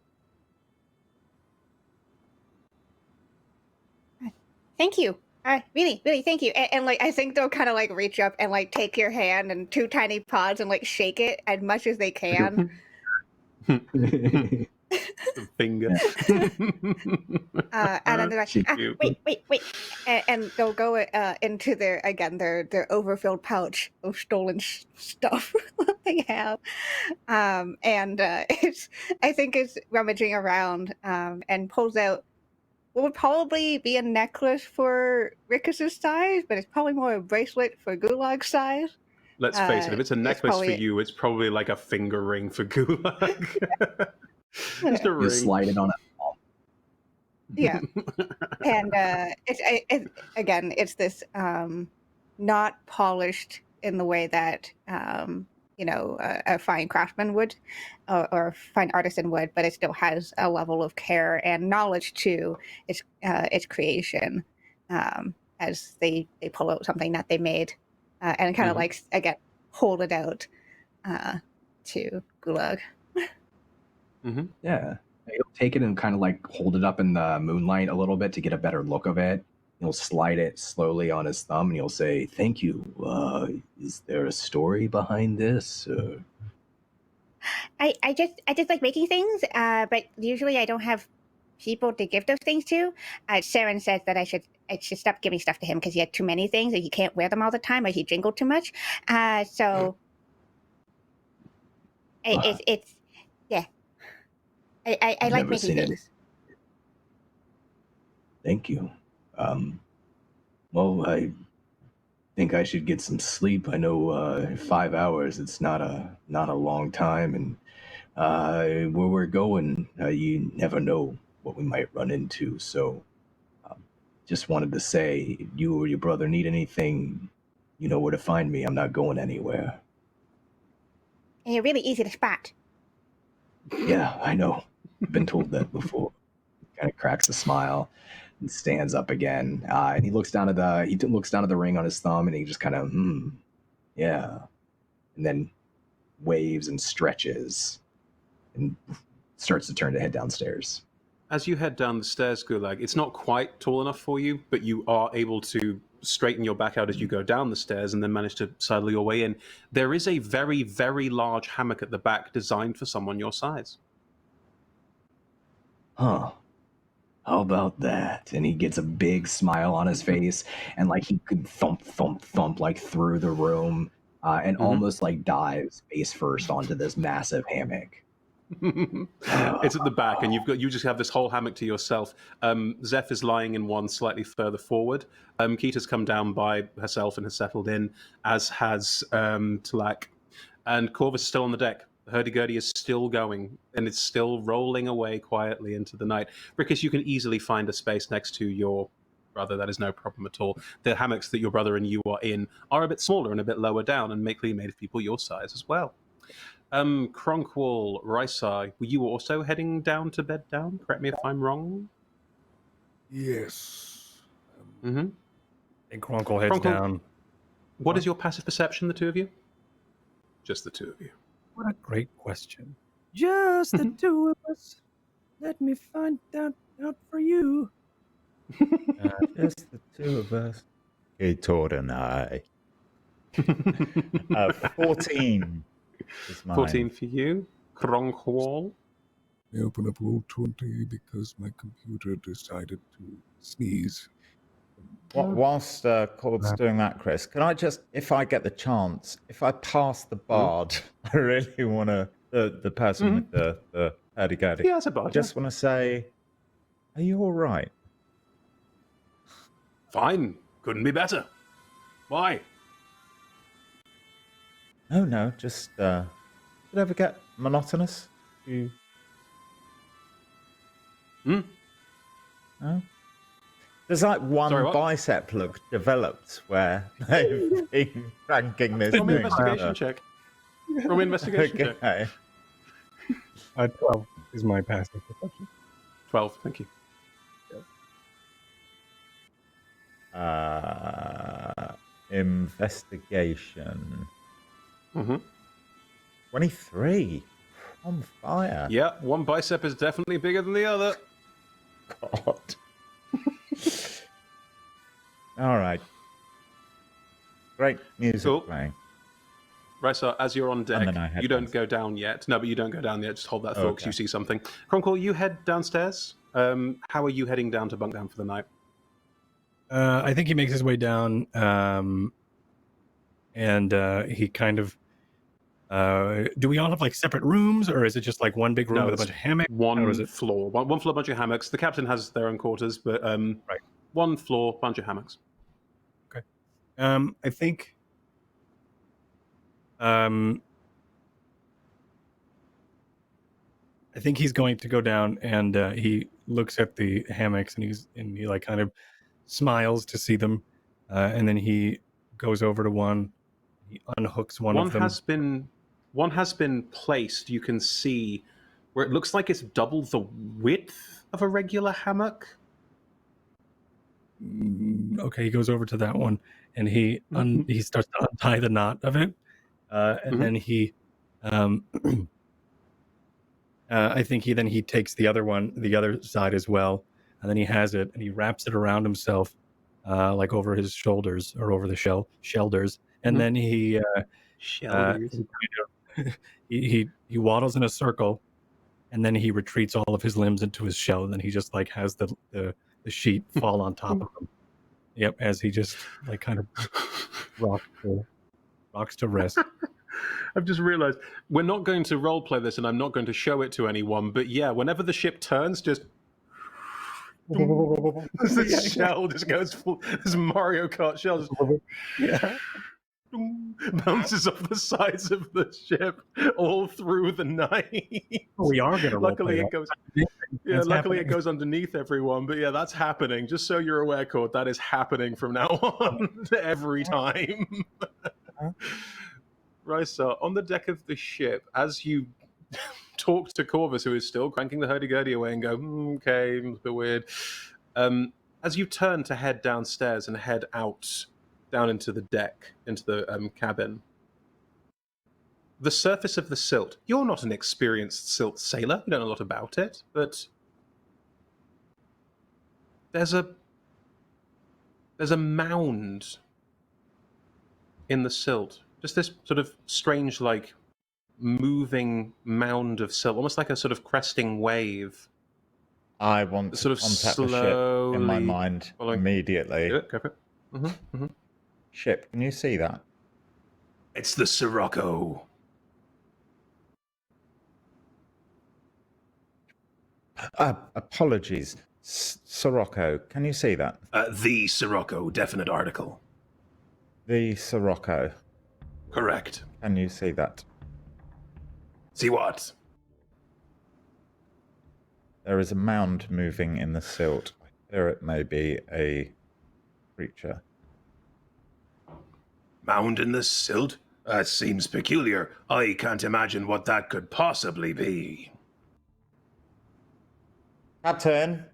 Thank you. Really, really, thank you. And like, I think they'll kind of like reach up and like take your hand and two tiny paws and like shake it as much as they can. Finger. And then they're like, wait. And they'll go into their overfilled pouch of stolen stuff that they have. And I think it's rummaging around and pulls out what would probably be a necklace for Rickus's size, but it's probably more a bracelet for Gulag's size. Let's face it, if it's a necklace for you, it's probably like a finger ring for Gulag. Just a ring. You slide it on a palm. Yeah. And it's this not polished in the way that a fine craftsman would or a fine artisan would, but it still has a level of care and knowledge to its creation as they pull out something that they made and kind of like, again, hold it out to Gulag. Yeah. He'll take it and kind of like hold it up in the moonlight a little bit to get a better look of it. He'll slide it slowly on his thumb and he'll say, thank you. Is there a story behind this? I just like making things, but usually I don't have people to give those things to. Saren says that I should stop giving stuff to him because he had too many things and he can't wear them all the time or he jingled too much. So it's yeah. I like making things. Thank you. Well, I think I should get some sleep. I know 5 hours. It's not a long time, and where we're going, you never know what we might run into. So, just wanted to say, if you or your brother need anything, you know where to find me. I'm not going anywhere. And you're really easy to spot. Yeah, I know. I've been told that before. Kind of cracks a smile and stands up again. And he looks down at the ring on his thumb, and he just kind of, yeah, and then waves and stretches and starts to turn to head downstairs. As you head down the stairs, Gulag, it's not quite tall enough for you, but you are able to straighten your back out as you go down the stairs and then manage to sidle your way in. There is a very, very large hammock at the back designed for someone your size. Huh. How about that? And he gets a big smile on his face, and like he could thump like through the room, and almost like dives face first onto this massive hammock. It's at the back, and you just have this whole hammock to yourself. Zeph is lying in one slightly further forward. Kita's come down by herself and has settled in, as has Talak. And Corvus is still on the deck. The hurdy-gurdy is still going, and it's still rolling away quietly into the night. Rickus, you can easily find a space next to your brother. That is no problem at all. The hammocks that your brother and you are in are a bit smaller and a bit lower down, and mainly made of people your size as well. Cronkwall, Rysar, were you also heading down to bed down? Correct me if I'm wrong. Yes. Mm-hmm. And Cronkwall heads down. What is your passive perception, the two of you? Just the two of you. What a great question. Just the two of us. Let me find out for you. Just the two of us. Gator and I. 14 is mine. 14 for you. Cronkwall. I open up Roll20 because my computer decided to sneeze. Whilst Cord's doing that, Chris, can I just, if I get the chance, if I pass the bard, I really want to, the person with the hurdy-gurdy. Yeah, that's a bard. I just want to say, are you all right? Fine. Couldn't be better. Why? No, just, did it ever get monotonous? You... No? There's like one bicep look developed where they've been ranking this. Roll me an investigation check. Roll me an investigation check. 12 is my passive perception. 12, thank you. Investigation. 23. On fire. Yeah, one bicep is definitely bigger than the other. God. All right. Great music playing. Right, so as you're on deck, you don't go down yet. No, but you don't go down yet. Just hold that thought because you see something. Cronkwall, you head downstairs. How are you heading down to bunk down for the night? I think he makes his way down, and he kind of... do we all have like separate rooms, or is it just like one big room with a bunch of hammocks? One floor, one floor, bunch of hammocks. The captain has their own quarters, but one floor, bunch of hammocks. Okay. I think. I think he's going to go down, and he looks at the hammocks, and he like kind of smiles to see them, and then he goes over to one. He unhooks one of them. One has been placed, you can see, where it looks like it's double the width of a regular hammock. Okay, he goes over to that one, and he starts to untie the knot of it, and then he, I think he takes the other side as well, and then he has it, and he wraps it around himself, like over his shoulders or over the shoulders, and then he he waddles in a circle, and then he retreats all of his limbs into his shell, and then he just like has the sheet fall on top of him. Yep, as he just like kind of rocks to rest. I've just realized we're not going to roleplay this, and I'm not going to show it to anyone, but yeah, whenever the ship turns, just The shell just goes full. This Mario Kart shell just Yeah. bounces off the sides of the ship all through the night. We are going to Luckily, it goes. Yeah, That's luckily happening. it goes underneath everyone. But yeah, that's happening. Just so you're aware, Cord, that is happening from now on every time. Right, so on the deck of the ship, as you talk to Corvus, who is still cranking the hurdy-gurdy away, and go, okay, it's a bit weird. As you turn to head downstairs and head out, down into the deck, into the cabin, the surface of the silt, you're not an experienced silt sailor, you don't know a lot about it, but there's a mound in the silt. Just this sort of strange, like, moving mound of silt, almost like a sort of cresting wave. I want to Sort of contact the ship in my slowly mind following. immediately. Do it, go for it. Ship, can you see that? It's the Sirocco. Apologies. Sirocco, can you see that? The Sirocco, definite article. The Sirocco, Correct. can you see that? See what? There is a mound moving in the silt. I fear it may be a creature. Mound in the silt? That seems peculiar. I can't imagine what that could possibly be. Captain,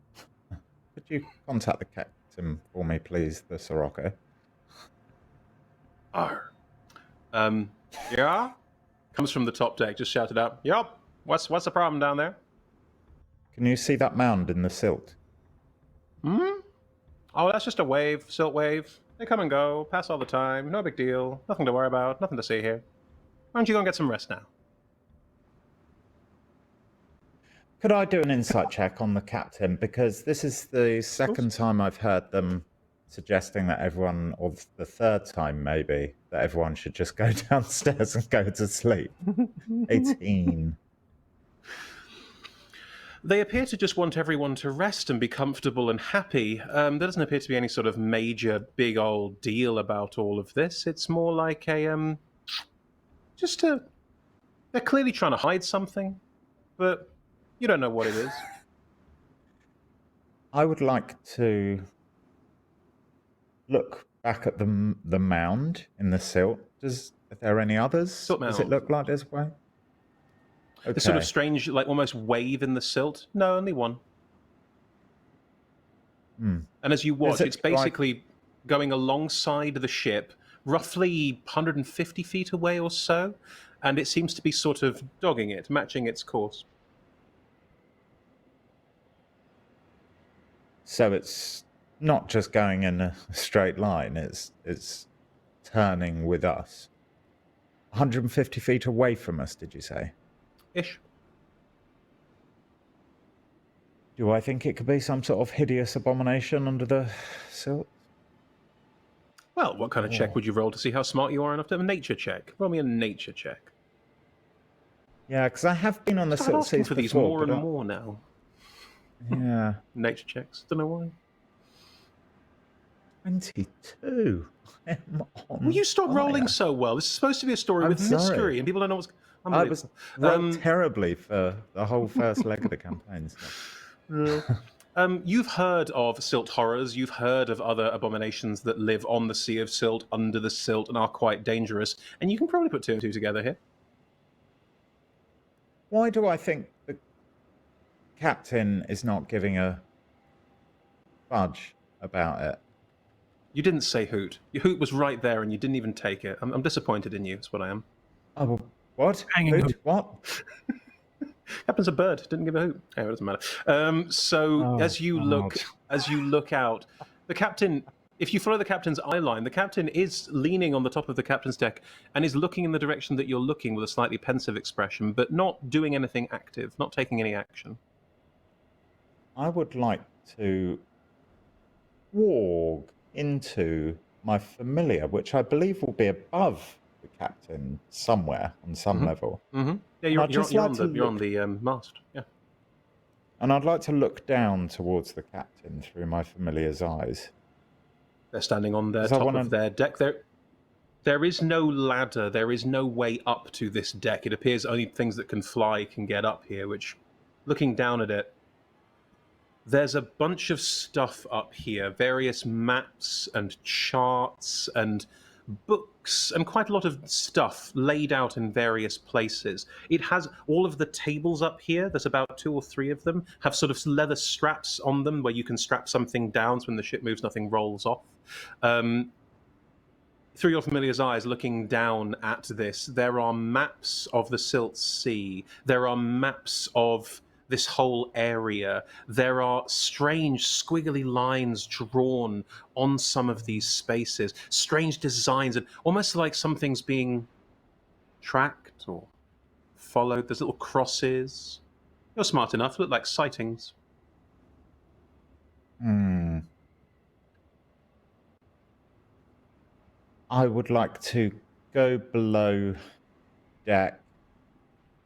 could you contact the captain for me, please, the Sirocco? Arr. Yeah? Comes from the top deck, just shouted out, yup, what's the problem down there? Can you see that mound in the silt? Oh, that's just a wave, silt wave. They come and go, pass all the time, no big deal, nothing to worry about, nothing to see here. Why don't you go and get some rest now? Could I do an insight check on the captain? Because this is the second time I've heard them suggesting that everyone, or the third time maybe, that everyone should just go downstairs and go to sleep. 18. They appear to just want everyone to rest and be comfortable and happy. There doesn't appear to be any sort of major, big old deal about all of this. It's more like a, they're clearly trying to hide something, but you don't know what it is. I would like to look back at the mound in the silt. Are there any others? Silt Does it mound. look like this way? Okay. The sort of strange, like almost wave in the silt. No, only one. And as you watch, it's basically going alongside the ship, roughly 150 feet away or so, and it seems to be sort of dogging it, matching its course. So it's not just going in a straight line, it's turning with us. 150 feet away from us, did you say? Ish. Do I think it could be some sort of hideous abomination under the silt? Well, what kind of check would you roll to see how smart you are enough to have a nature check? Roll me a nature check. Yeah, because I have been on the Start silt asking seas for these before, more and but more now. Yeah. Nature checks. Don't know why. 22. Will you stop rolling so well? This is supposed to be a story I'm with sorry. mystery, and people don't know what's. I was rolled terribly for the whole first leg of the campaign. So. You've heard of silt horrors. You've heard of other abominations that live on the Sea of Silt, under the silt, and are quite dangerous. And you can probably put two and two together here. Why do I think the captain is not giving a fudge about it? You didn't say hoot. Your hoot was right there, and you didn't even take it. I'm disappointed in you. That's what I am. Oh, well, what? Hanging Hoot? hoot. What? Anyway, it doesn't give a hoot. Anyway, it doesn't matter. As you look out, the captain. If you follow the captain's eye line, the captain is leaning on the top of the captain's deck and is looking in the direction that you're looking with a slightly pensive expression, but not doing anything active, not taking any action. I would like to walk into my familiar, which I believe will be above the captain somewhere on some level. Mm-hmm. Yeah, you're on the mast. Yeah. And I'd like to look down towards the captain through my familiar's eyes. They're standing on their 'Cause I top wanna- of their deck. There is no ladder. There is no way up to this deck. It appears only things that can fly can get up here, which, looking down at it, there's a bunch of stuff up here. Various maps and charts and books and quite a lot of stuff laid out in various places. It has all of the tables up here. There's about 2 or 3 of them. Have sort of leather straps on them where you can strap something down so when the ship moves, nothing rolls off. Through your familiar's eyes, looking down at this, there are maps of the Silt Sea. There are maps of this whole area. There are strange, squiggly lines drawn on some of these spaces. Strange designs, and almost like something's being tracked or followed. There's little crosses. You're smart enough. Look like sightings. I would like to go below deck.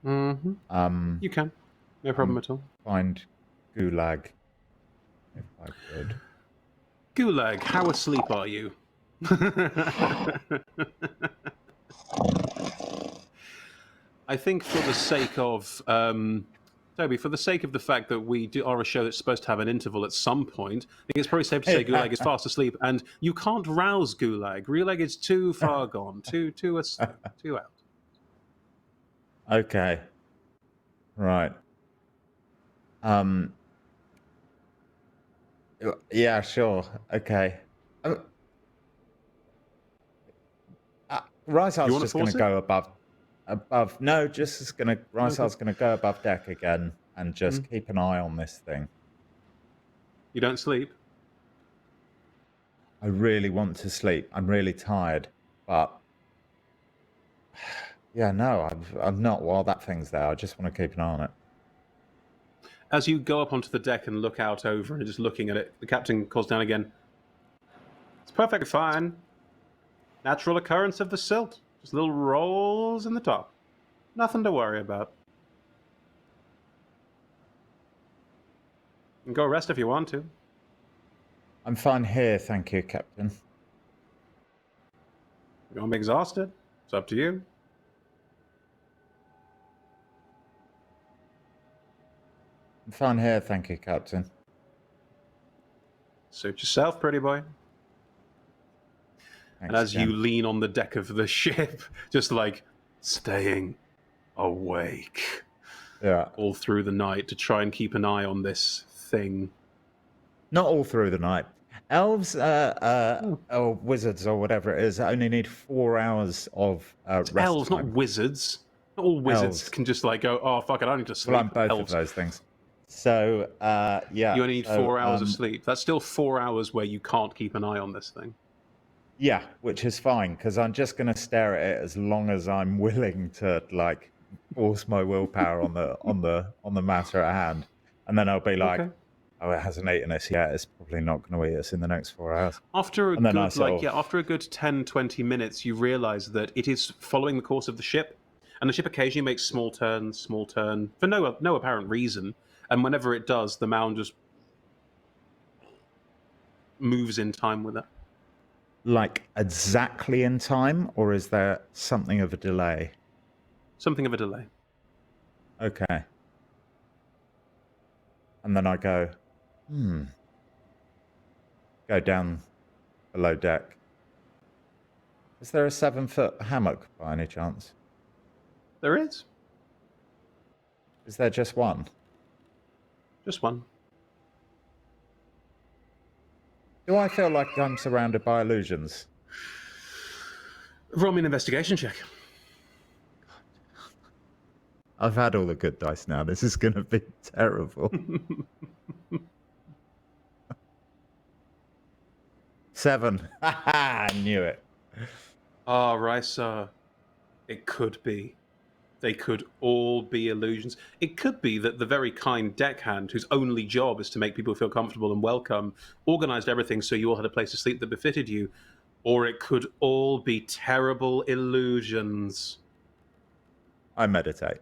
Mm-hmm. You can. No problem at all. Find Gulag, if I could. Gulag, how asleep are you? I think for the sake of Toby, for the sake of the fact that we are a show that's supposed to have an interval at some point, I think it's probably safe to say Gulag is fast asleep, and you can't rouse Gulag. Gulag is too far gone, too asleep, too out. Okay. Right. Yeah, sure. Okay. Rysal's just going to go above. No, just going to. Rysal's going to go above deck again and just keep an eye on this thing. You don't sleep? I really want to sleep. I'm really tired, but yeah, no, I'm not while that thing's there. I just want to keep an eye on it. As you go up onto the deck and look out over and just looking at it, the captain calls down again. It's perfectly fine. Natural occurrence of the silt. Just little rolls in the top. Nothing to worry about. You can go rest if you want to. I'm fine here, thank you, Captain. You want to be exhausted? It's up to you. I'm fine here, thank you, Captain. Suit yourself, pretty boy. Thanks And as again. you lean on the deck of the ship, just like staying awake all through the night to try and keep an eye on this thing. Not all through the night. Elves or wizards or whatever it is only need 4 hours of rest Elves, time. not wizards. Not all wizards Elves. can just like go, oh, fuck it, I need to sleep. Well, I'm both Elves. of those things. So, yeah. You only need 4 hours of sleep. That's still 4 hours where you can't keep an eye on this thing. Yeah, which is fine, because I'm just going to stare at it as long as I'm willing to, like, force my willpower on the matter at hand. And then I'll be like, Okay. oh, it hasn't eaten us yet. It's probably not going to eat us in the next 4 hours. After a And then I good, sort like, of- yeah, after a good 10, 20 minutes, you realize that it is following the course of the ship. And the ship occasionally makes small turn, for no apparent reason. And whenever it does, the mound just moves in time with it. Like, exactly in time, or is there something of a delay? Something of a delay. Okay. And then I go, Go down below deck. Is there a 7-foot hammock by any chance? There is. Is there just one? Just one. Do I feel like I'm surrounded by illusions? Roll me an investigation check. I've had all the good dice now. This is going to be terrible. 7. I knew it. Ah, Risa. It could be. They could all be illusions. It could be that the very kind deckhand, whose only job is to make people feel comfortable and welcome, organized everything so you all had a place to sleep that befitted you. Or it could all be terrible illusions. I meditate.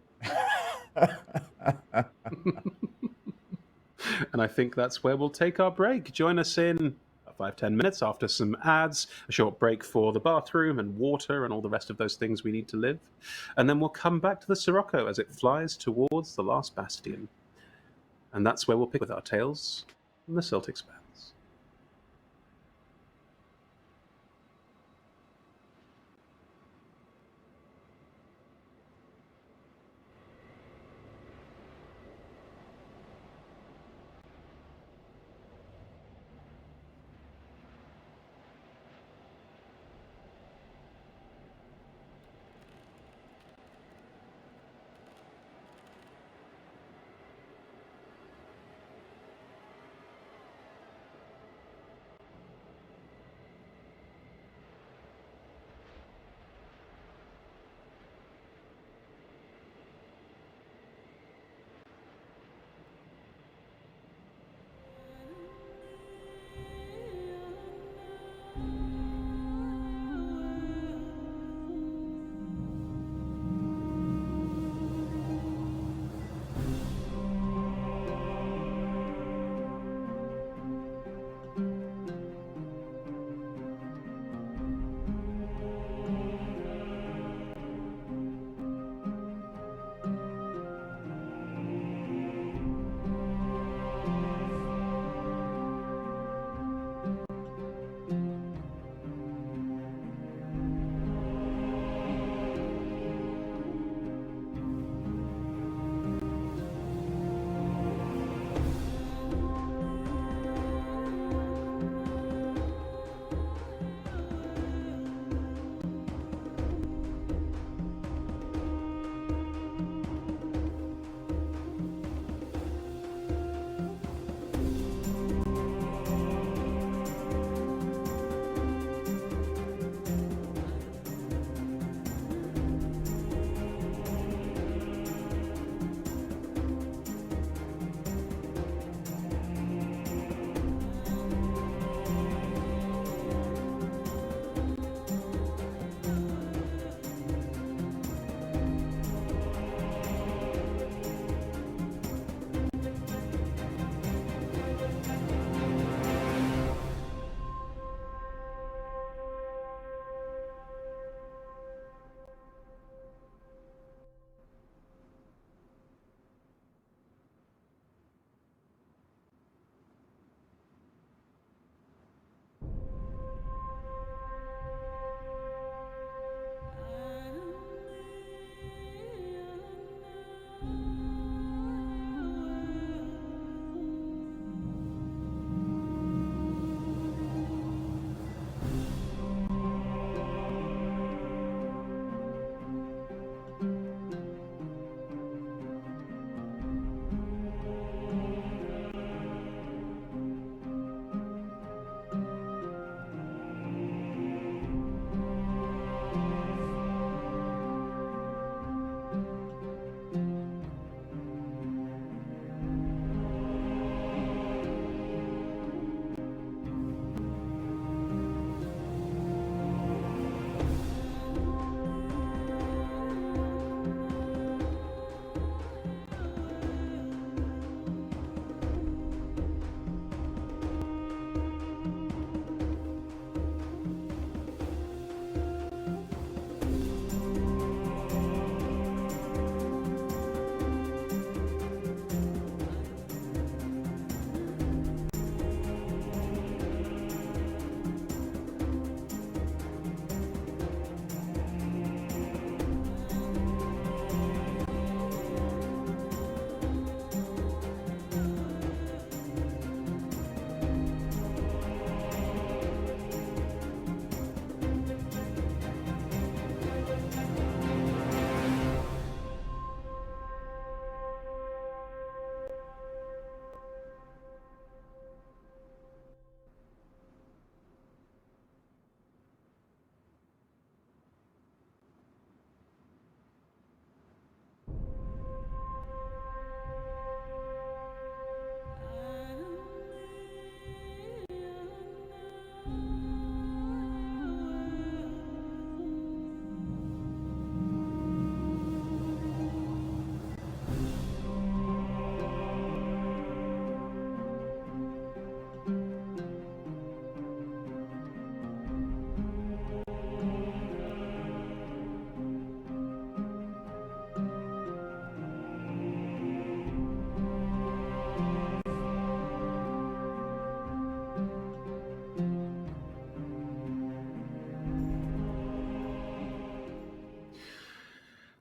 And I think that's where we'll take our break. Join us in 5-10 minutes after some ads, a short break for the bathroom and water and all the rest of those things we need to live. And then we'll come back to the Sirocco as it flies towards the last bastion. And that's where we'll pick with our tales from the Silt Expanse.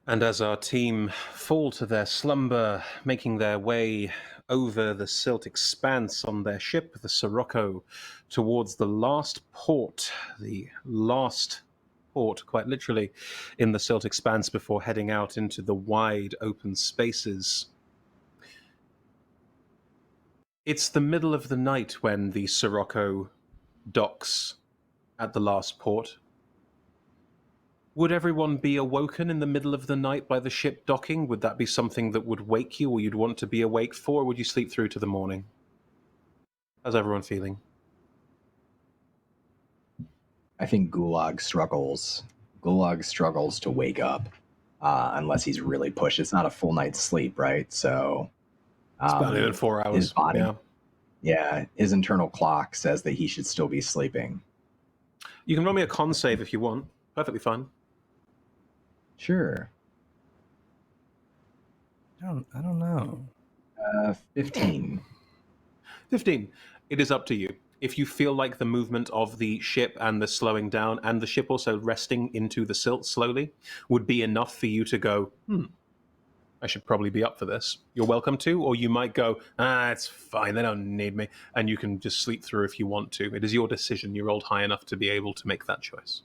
And as our team fall to their slumber, making their way over the Silt Expanse on their ship, the Sirocco, towards the last port, quite literally, in the Silt Expanse before heading out into the wide open spaces. It's the middle of the night when the Sirocco docks at the last port. Would everyone be awoken in the middle of the night by the ship docking? Would that be something that would wake you or you'd want to be awake for, or would you sleep through to the morning? How's everyone feeling? I think Gulag struggles. Gulag struggles to wake up unless he's really pushed. It's not a full night's sleep, right? So It's about even 4 hours. his body, yeah. His internal clock says that he should still be sleeping. You can roll me a con save if you want. Perfectly fine. Sure. I don't know. 15. 15. It is up to you. If you feel like the movement of the ship and the slowing down and the ship also resting into the silt slowly would be enough for you to go, I should probably be up for this. You're welcome to, or you might go, it's fine, they don't need me, and you can just sleep through if you want to. It is your decision. You're rolled high enough to be able to make that choice.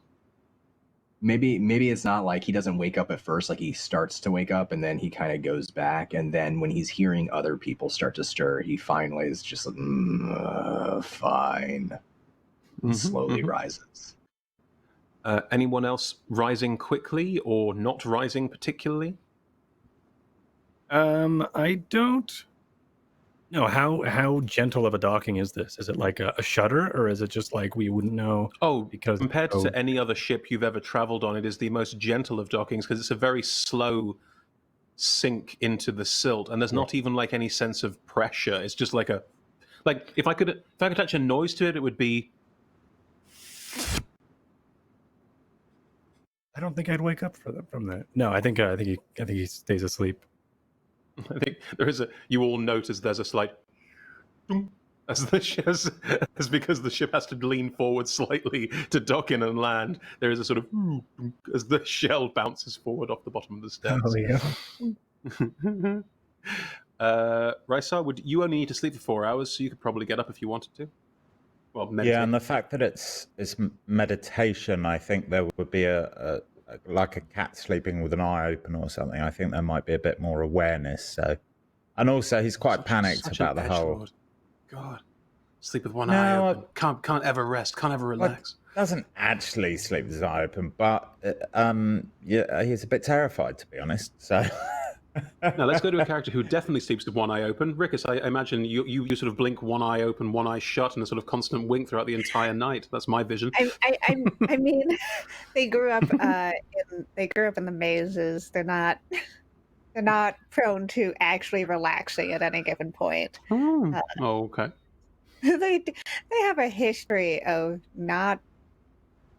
Maybe it's not like he doesn't wake up at first, like he starts to wake up and then he kind of goes back, and then when he's hearing other people start to stir, he finally is just like, fine. Slowly rises. Anyone else rising quickly or not rising particularly? I don't know. How gentle of a docking is this? Is it like a shudder, or is it just like we wouldn't know? Oh, because compared to any other ship you've ever traveled on, it is the most gentle of dockings because it's a very slow sink into the silt, and there's not even like any sense of pressure. It's just like if I could attach a noise to it, it would be. I don't think I'd wake up from that. No, I think he stays asleep. I think there is you all notice there's a slight as because the ship has to lean forward slightly to dock in and land. There is a sort of as the shell bounces forward off the bottom of the steps. Oh yeah. Rysar, you only need to sleep for 4 hours, so you could probably get up if you wanted to. Well, meditate. Yeah, and the fact that it's meditation, I think there would be like a cat sleeping with an eye open or something. I think there might be a bit more awareness. So, and also he's quite panicked about the whole. Lord. God, sleep with one eye open. Can't ever rest. Can't ever relax. Doesn't actually sleep with his eye open, but yeah, he's a bit terrified, to be honest. So. Now let's go to a character who definitely sleeps with one eye open. Rickus, I imagine you sort of blink one eye open, one eye shut, and a sort of constant wink throughout the entire night. That's my vision. I mean, they grew up in the mazes. They're not prone to actually relaxing at any given point. Okay. They have a history of not,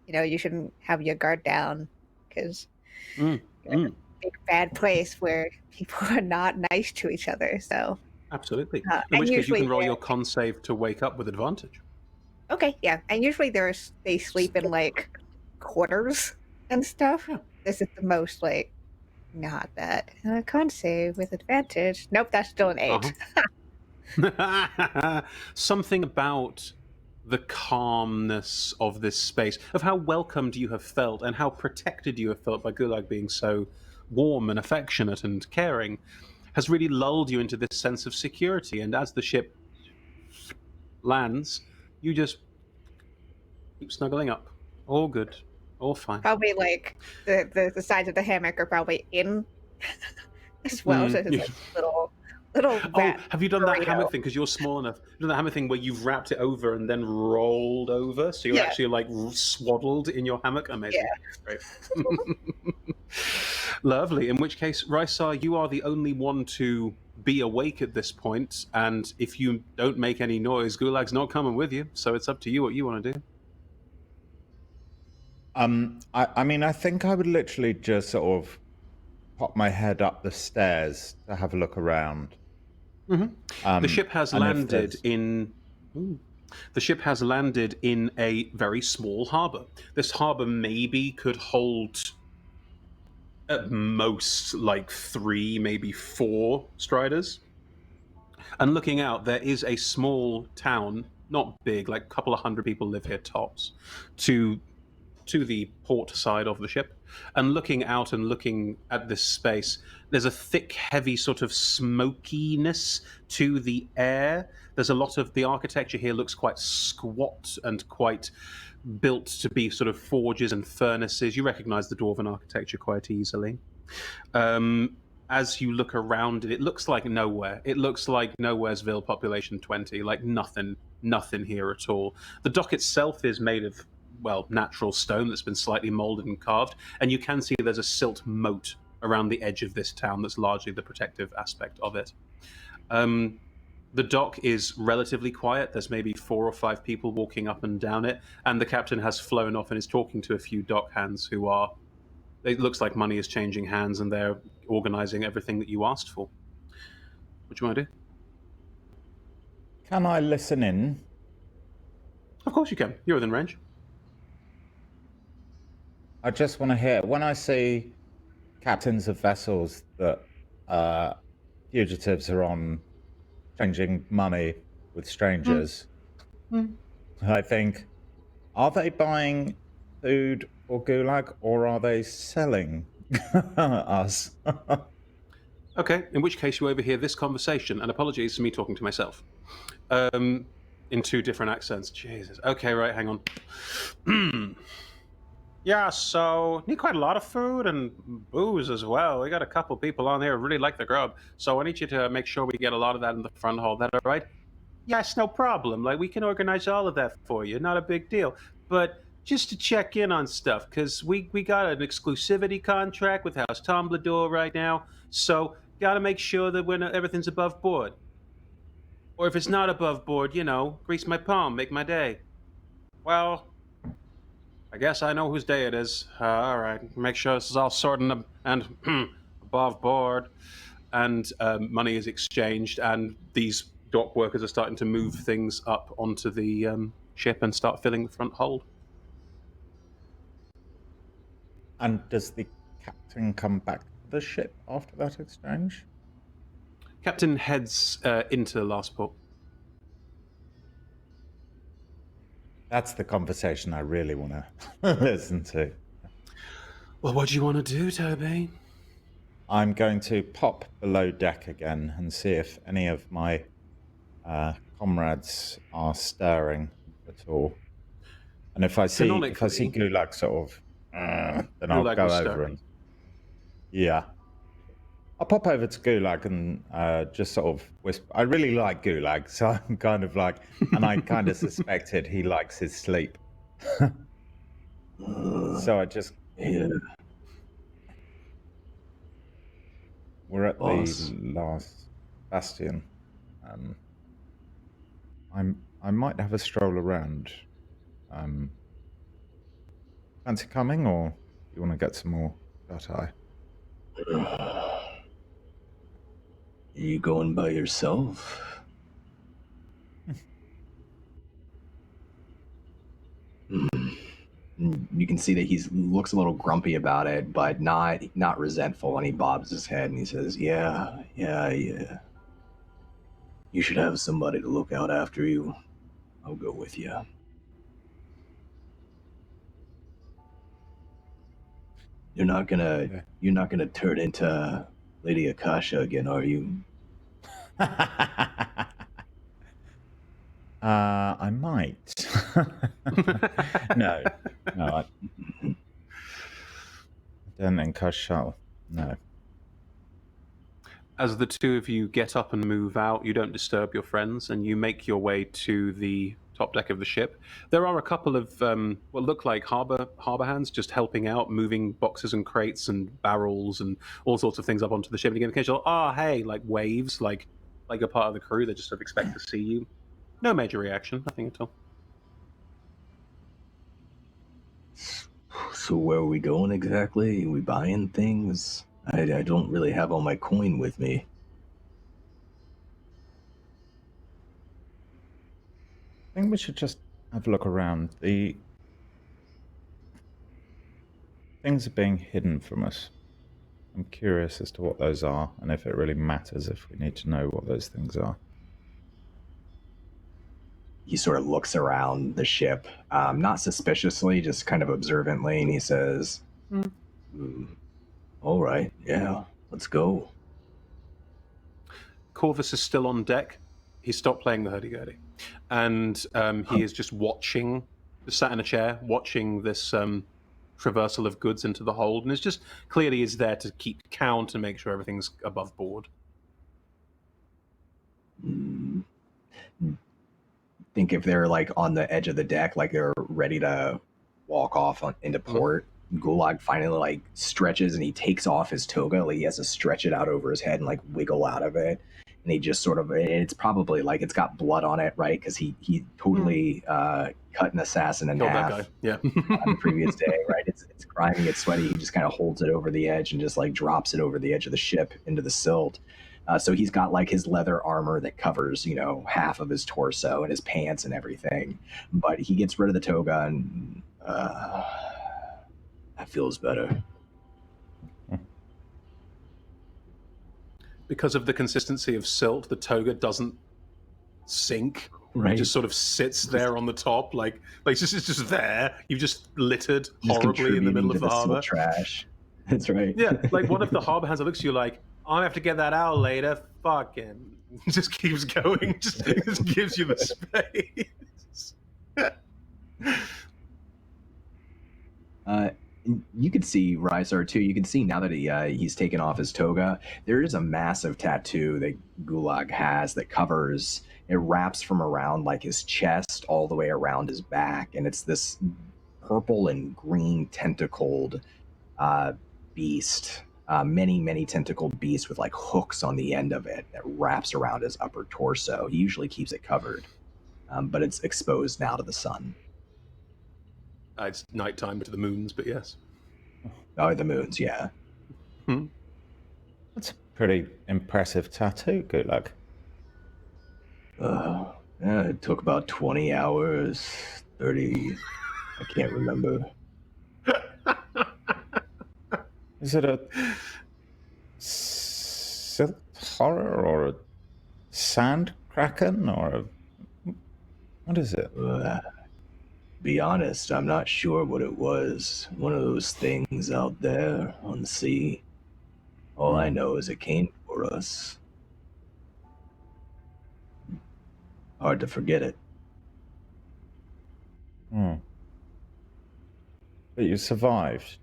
you shouldn't have your guard down because big bad place where people are not nice to each other. So absolutely. In which case you can roll your con save to wake up with advantage. Okay, yeah. And usually they sleep in like quarters and stuff. Yeah. This is the most like not that con save with advantage. Nope, that's still an 8. Something about the calmness of this space, of how welcomed you have felt and how protected you have felt by Gulag being so warm and affectionate and caring, has really lulled you into this sense of security. And as the ship lands, you just keep snuggling up. All good, all fine. Probably like the sides of the hammock are probably in as well. So it's like little. Have you done that hammock thing? Because you're small enough. You've done the hammock thing where you've wrapped it over and then rolled over, so you're actually like swaddled in your hammock. Amazing. Yeah. Great. Lovely. In which case, Rysar, you are the only one to be awake at this point, and if you don't make any noise, Gulag's not coming with you. So it's up to you what you want to do. I mean, I think I would literally just sort of pop my head up the stairs to have a look around. The ship has landed in. The ship has landed in a very small harbour. This harbour maybe could hold at most like 3, maybe 4 striders. And looking out, there is a small town, not big, like a couple of hundred people live here tops, to the port side of the ship. And looking out and looking at this space, there's a thick, heavy sort of smokiness to the air. There's a lot of the architecture here looks quite squat and quite built to be sort of forges and furnaces. You recognize the dwarven architecture quite easily. As you look around it looks like nowhere. It looks like Nowheresville population 20, like nothing here at all. The dock itself is made of, well, natural stone that's been slightly molded and carved, and you can see there's a silt moat around the edge of this town that's largely the protective aspect of it. The dock is relatively quiet. There's maybe 4 or 5 people walking up and down it, and the captain has flown off and is talking to a few dock hands who are... It looks like money is changing hands, and they're organizing everything that you asked for. What do you want to do? Can I listen in? Of course you can. You're within range. I just want to hear, when I see captains of vessels that fugitives are on changing money with strangers, I think, are they buying food or gulag, or are they selling us? Okay, in which case you overhear this conversation, and apologies for me talking to myself. In 2 different accents. Jesus. Okay, right, hang on. Yeah, so need quite a lot of food and booze as well. We got a couple people on there who really like the grub, so I need you to make sure we get a lot of that in the front hall. That all right? Yes, no problem. Like, we can organize all of that for you. Not a big deal. But just to check in on stuff, because we got an exclusivity contract with House Tomblador right now, so got to make sure that everything's above board. Or if it's not above board, grease my palm, make my day. Well, I guess I know whose day it is. All right, make sure this is all sorted and above board. And money is exchanged, and these dock workers are starting to move things up onto the ship and start filling the front hold. And does the captain come back to the ship after that exchange? Captain heads into the last port. That's the conversation I really want to listen to. Well, what do you want to do, Toby? I'm going to pop below deck again and see if any of my comrades are stirring at all. And if I see Gulag sort of, then I'll go over and... Yeah. I'll pop over to Gulag and just sort of whisper. I really like Gulag, so I'm kind of like, and I kind of suspected he likes his sleep. So I just... Yeah. We're at the last bastion. I might have a stroll around. Fancy coming, or you want to get some more shut-eye? You going by yourself? You can see that he looks a little grumpy about it, but not resentful, and he bobs his head and he says, yeah. You should have somebody to look out after you. I'll go with you. You're not gonna turn into Lady Akasha again, are you? I might. No, I don't think I shall. No. As the 2 of you get up and move out, you don't disturb your friends, and you make your way to the top deck of the ship. There are a couple of what look like harbor hands just helping out, moving boxes and crates and barrels and all sorts of things up onto the ship. And you get occasional, hey, like waves, like a part of the crew. They just sort of expect to see you. No major reaction, nothing at all. So where are we going exactly? Are we buying things? I don't really have all my coin with me. I think we should just have a look around. The things are being hidden from us. I'm curious as to what those are, and if it really matters if we need to know what those things are. He sort of looks around the ship, not suspiciously, just kind of observantly, and he says, all right, yeah, let's go. Corvus is still on deck. He stopped playing the hurdy-gurdy. And he is just watching, just sat in a chair, watching this traversal of goods into the hold. And it's just clearly is there to keep count and make sure everything's above board. Think if they're like on the edge of the deck, like they're ready to walk off into port, Gulag finally like stretches and he takes off his toga. Like he has to stretch it out over his head and like wiggle out of it. And he just sort of, it's probably like it's got blood on it, right? Because he totally cut an assassin in Killed half. that guy. Yeah. On the previous day, right? It's grimy, it's sweaty. He just kind of holds it over the edge and just like drops it over the edge of the ship into the silt. So he's got like his leather armor that covers, half of his torso and his pants and everything. But he gets rid of the toga and that feels better. Because of the consistency of silt, the toga doesn't sink. Right. It just sort of sits there on the top, like it's just there. You've just littered horribly in the middle of the harbor. Trash. That's right. Yeah, like one of the harbor hands that looks at you like, I'll have to get that out later. Fucking just keeps going. Just gives you the space. You could see Rysar too. You can see now that he's taken off his toga, there is a massive tattoo that Gulag has that covers. It wraps from around like his chest all the way around his back, and it's this purple and green tentacled beast. Many tentacled beast with like hooks on the end of it that wraps around his upper torso. He usually keeps it covered, but it's exposed now to the sun. It's nighttime to the moons, but yes. Oh, the moons, yeah. That's a pretty impressive tattoo, Gulag. Yeah, it took about 20 hours, 30, I can't remember. Is it a silt horror or a sand kraken or a... What is it? Be honest, I'm not sure what it was. One of those things out there on the sea. All I know is it came for us. Hard to forget it. But you survived.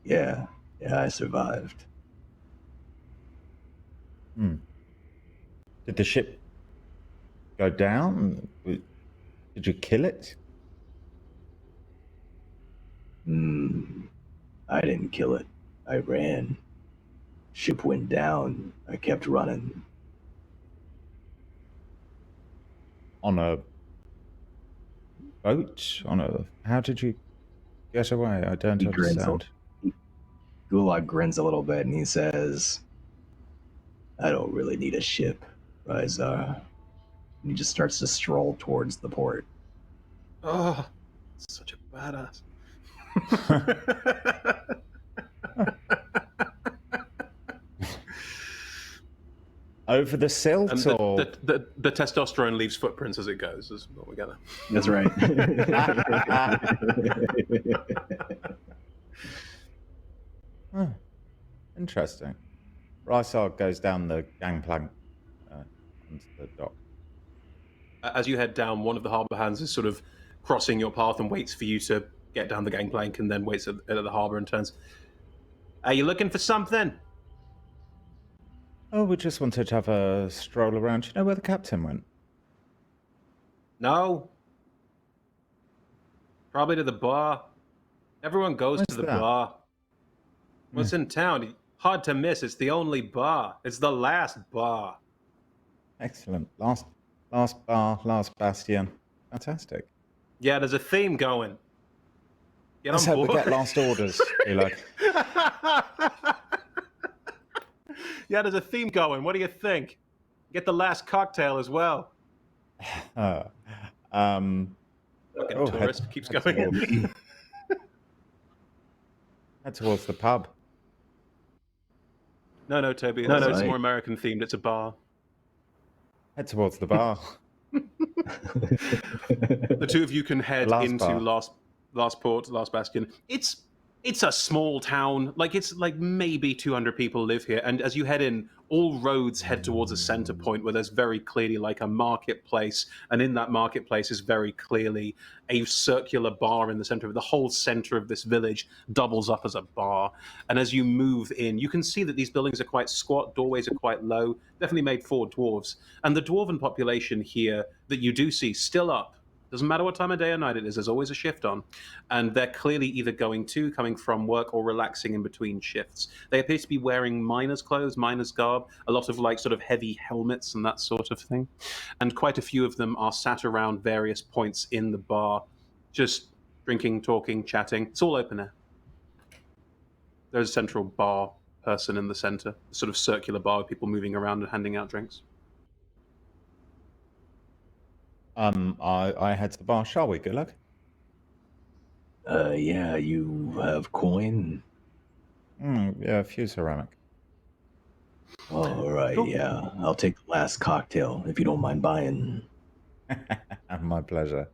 Yeah, I survived. Did the ship go down? Did you kill it? I didn't kill it. I ran. Ship went down. I kept running. On a boat? How did you get away? I don't understand. Gulag grins a little bit and he says, I don't really need a ship, Rysar. And he just starts to stroll towards the port. Oh, such a badass. Over the silt, and or the testosterone leaves footprints as it goes. Is what we gather. That's right. Interesting. Rysar goes down the gangplank onto the dock. As you head down, one of the harbour hands is sort of crossing your path and waits for you to get down the gangplank, and then waits at the harbour and turns. Are you looking for something? Oh, we just wanted to have a stroll around. Do you know where the captain went? No. Probably to the bar. Everyone goes to the bar. What's in town? Hard to miss. It's the only bar. It's the last bar. Excellent. Last bar, last bastion. Fantastic. Yeah, there's a theme going. Get Let's on hope board. we get last orders. Yeah, there's a theme going. What do you think? Get the last cocktail as well. Fucking tourist keeps going. Head towards the pub. No, Toby. No, It's right. more American themed. It's a bar. Head towards the bar. The two of you can head last into bar. last port, last bastion. It's a small town. Like it's like maybe 200 people live here. And as you head in, all roads head towards a center point where there's very clearly like a marketplace, and in that marketplace is very clearly a circular bar in the center of the whole center of this village doubles up as a bar. And as you move in, you can see that these buildings are quite squat, doorways are quite low, definitely made for dwarves. And the dwarven population here that you do see still up. Doesn't matter what time of day or night it is, there's always a shift on. And they're clearly either coming from work, or relaxing in between shifts. They appear to be wearing miners' clothes, miners' garb, a lot of like sort of heavy helmets and that sort of thing. And quite a few of them are sat around various points in the bar, just drinking, talking, chatting. It's all open air. There's a central bar person in the center, a sort of circular bar with people moving around and handing out drinks. I head to the bar. Shall we? Good luck. Yeah, you have coin? Yeah, a few ceramic. All right, Cool. yeah. I'll take the last cocktail, if you don't mind buying. My pleasure.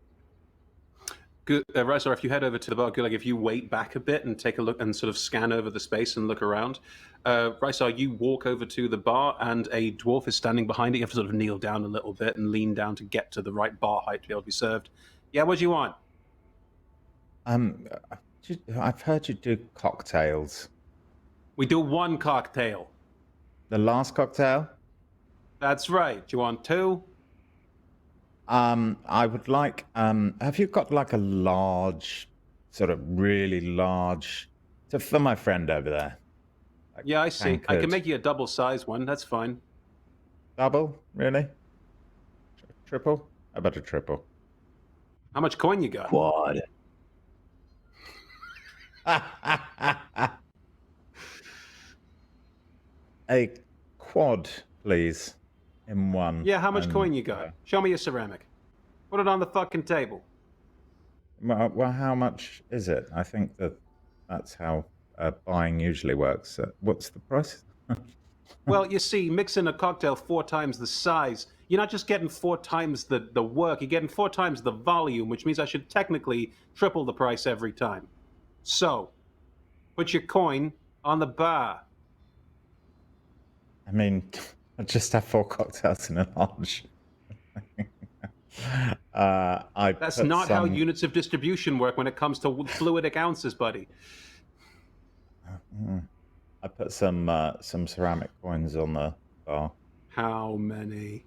Good, Rysar, if you head over to the bar, good, like if you wait back a bit and take a look and sort of scan over the space and look around, Rysar, you walk over to the bar and a dwarf is standing behind it. You have to sort of kneel down a little bit and lean down to get to the right bar height to be able to be served. Yeah, what do you want? I've heard you do cocktails. We do one cocktail. The last cocktail? That's right. Do you want two? I would like. Have you got like a large, sort of really large, so for my friend over there? Like Yeah, I see. I tankard. can make you a double size one. That's fine. Double, really? Triple? How about a triple? How much coin you got? Quad. A quad, please, in one. Yeah, how much and, coin you got? Show me your ceramic. Put it on the fucking table. Well, how much is it? I think that's how buying usually works. What's the price? Well, you see, mixing a cocktail 4 times the size, you're not just getting 4 times the work, you're getting 4 times the volume, which means I should technically triple the price every time. So, put your coin on the bar. I mean, I just have 4 cocktails in a large. That's not how units of distribution work when it comes to fluidic ounces, buddy. I put some ceramic coins on the bar. How many?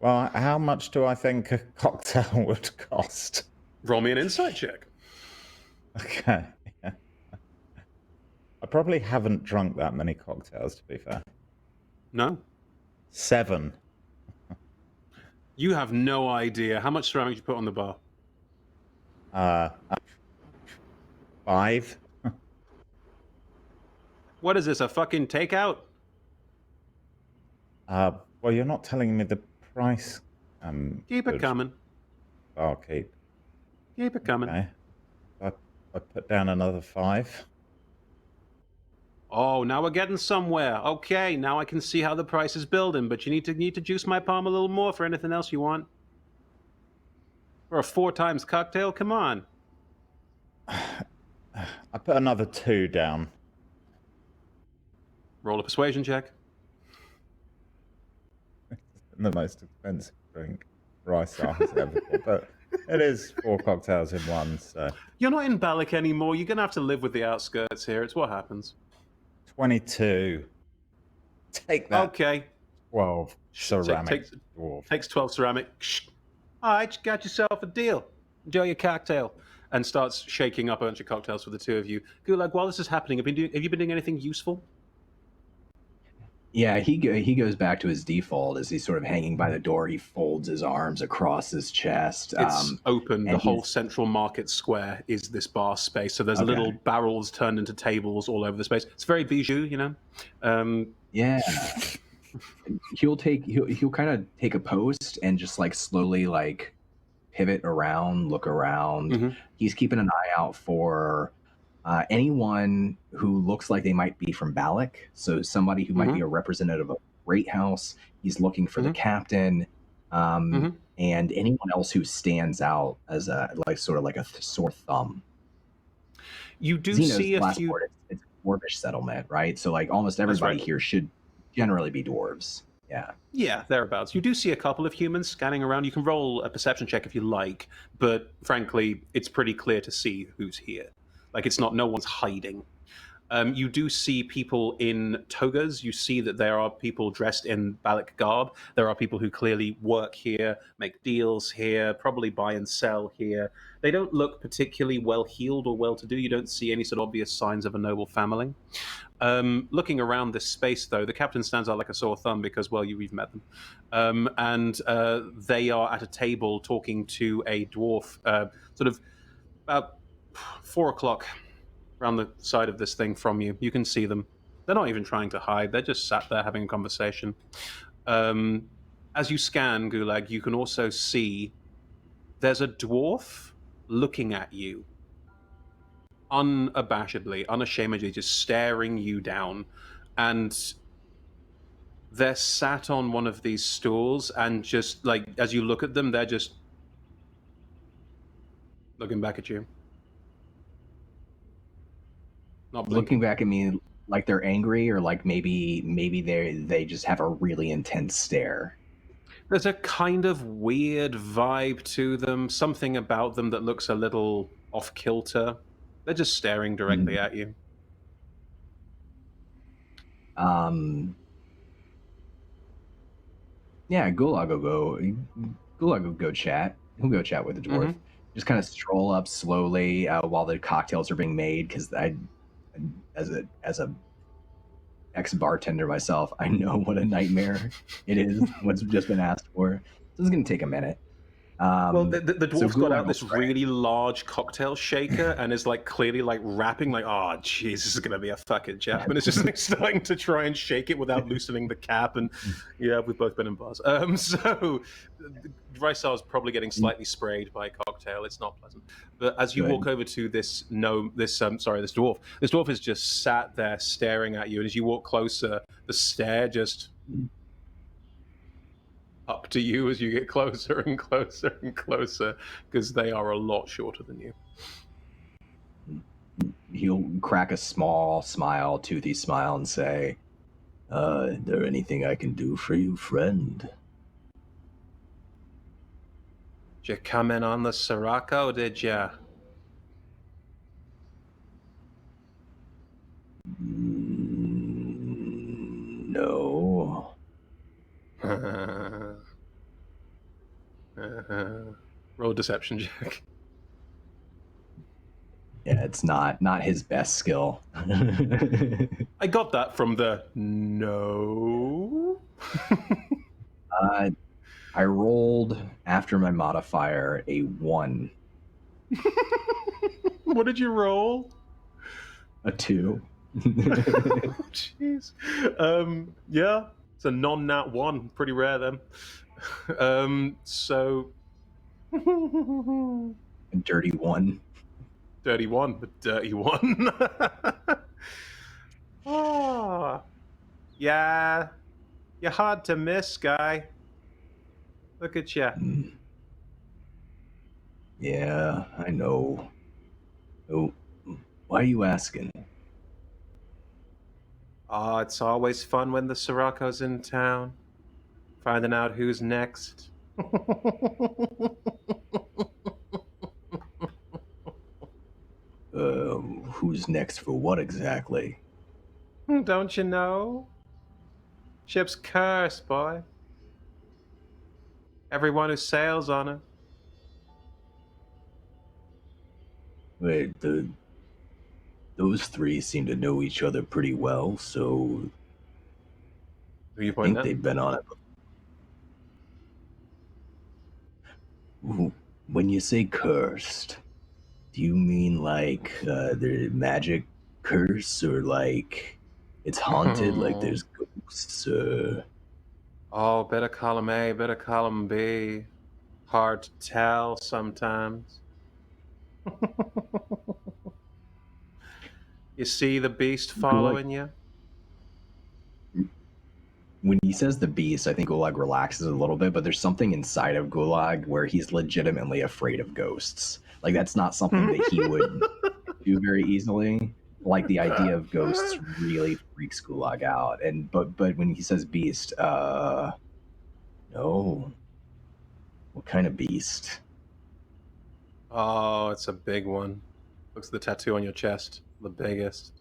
Well, how much do I think a cocktail would cost? Roll me an insight check. Okay. Yeah. I probably haven't drunk that many cocktails, to be fair. No? 7. You have no idea. How much ceramic did you put on the bar? 5. What is this, a fucking takeout? Well, you're not telling me the price. Keep it coming. I'll keep. Keep it coming. Okay. I put down another 5. Oh, now we're getting somewhere. Okay, now I can see how the price is building, but you need to juice my palm a little more for anything else you want. For a 4 times cocktail, come on. I put another 2 down. Roll a persuasion check. The most expensive drink rice has ever bought, but it is 4 cocktails in one, so You're not in Balak anymore. You're going to have to live with the outskirts here. It's what happens. 22. Take that. Okay. 12 ceramic Take- dwarf. Takes 12 ceramic. All right, you got yourself a deal. Enjoy your cocktail. And starts shaking up a bunch of cocktails for the two of you. Gulag, while this is happening, have you been doing anything useful? Yeah, he goes back to his default as he's sort of hanging by the door. He folds his arms across his chest. It's open. The and whole he's- central market square is this bar space. So there's Okay. little barrels turned into tables all over the space. It's very bijou, you know. Yeah. he'll kind of take a post and just like slowly like pivot around, look around. Mhm. He's keeping an eye out for anyone who looks like they might be from Balak, so somebody who might be a representative of Great House. He's looking for the captain, and anyone else who stands out as a sort of like a sore thumb. You do Xeno's see a last few. word, it's a dwarvish settlement, right? So like almost everybody here should generally be dwarves. Yeah, thereabouts. You do see a couple of humans scanning around. You can roll a perception check if you like, but frankly, it's pretty clear to see who's here. Like, it's not, no one's hiding. You do see people in togas. You see that there are people dressed in Balak garb. There are people who clearly work here, make deals here, probably buy and sell here. They don't look particularly well-heeled or well-to-do. You don't see any sort of obvious signs of a noble family. Looking around this space, though, the captain stands out like a sore thumb because, well, we've met them. And they are at a table talking to a dwarf, sort of about 4 o'clock around the side of this thing from you. You can see them. They're not even trying to hide. They're just sat there having a conversation. As you scan, Gulag, you can also see there's a dwarf looking at you unabashedly, unashamedly, just staring you down. And they're sat on one of these stools, and just like, as you look at them, they're just looking back at you. Not Looking blinking. back at me like they're angry, or like maybe they just have a really intense stare. There's a kind of weird vibe to them, something about them that looks a little off kilter. They're just staring directly at you. Yeah, Gulag will go chat. He'll go chat with the dwarf. Just kind of stroll up slowly while the cocktails are being made, because as a ex-bartender myself, I know what a nightmare it is, what's just been asked for. So it's going to take a minute. Well, the dwarf's got out this Gulag really large cocktail shaker and is like clearly like rapping like, oh, jeez, this is going to be a fucking jam. And it's just like starting to try and shake it without loosening the cap. And yeah, we've both been in bars. So Rysar's probably getting slightly sprayed by cocktail. It's not pleasant. But as you walk over to this dwarf is just sat there staring at you. And as you walk closer, the stare just up to you as you get closer and closer and closer, because they are a lot shorter than you. He'll crack a small smile, toothy smile, and say, is there anything I can do for you, friend? Did you come in on the Sirocco, did ya? No. Roll a deception check. Yeah, it's not his best skill. I got that from the no. I rolled after my modifier a 1. What did you roll? A 2. Jeez. Yeah, it's a non-nat 1. Pretty rare then. So A dirty 1. dirty 1, but dirty 1. Oh, yeah, you're hard to miss, guy. Look at you. Yeah, I know. Oh, why are you asking? Oh, it's always fun when the Sirocco's in town. Finding out who's next. Who's next for what exactly? Don't you know? Ship's cursed, boy. Everyone who sails on it. Wait, those three seem to know each other pretty well, so Who you I pointing think at? they've been on it. When you say cursed, do you mean like the magic curse, or like it's haunted, like there's ghosts? Oh, better column A, better column B. Hard to tell sometimes. You see the beast following you? When he says the beast, I think Gulag relaxes a little bit, but there's something inside of Gulag where he's legitimately afraid of ghosts. Like, that's not something that he would do very easily. Like, the idea of ghosts really freaks Gulag out. But when he says beast, no. What kind of beast? Oh, it's a big one. Looks at the tattoo on your chest. The biggest.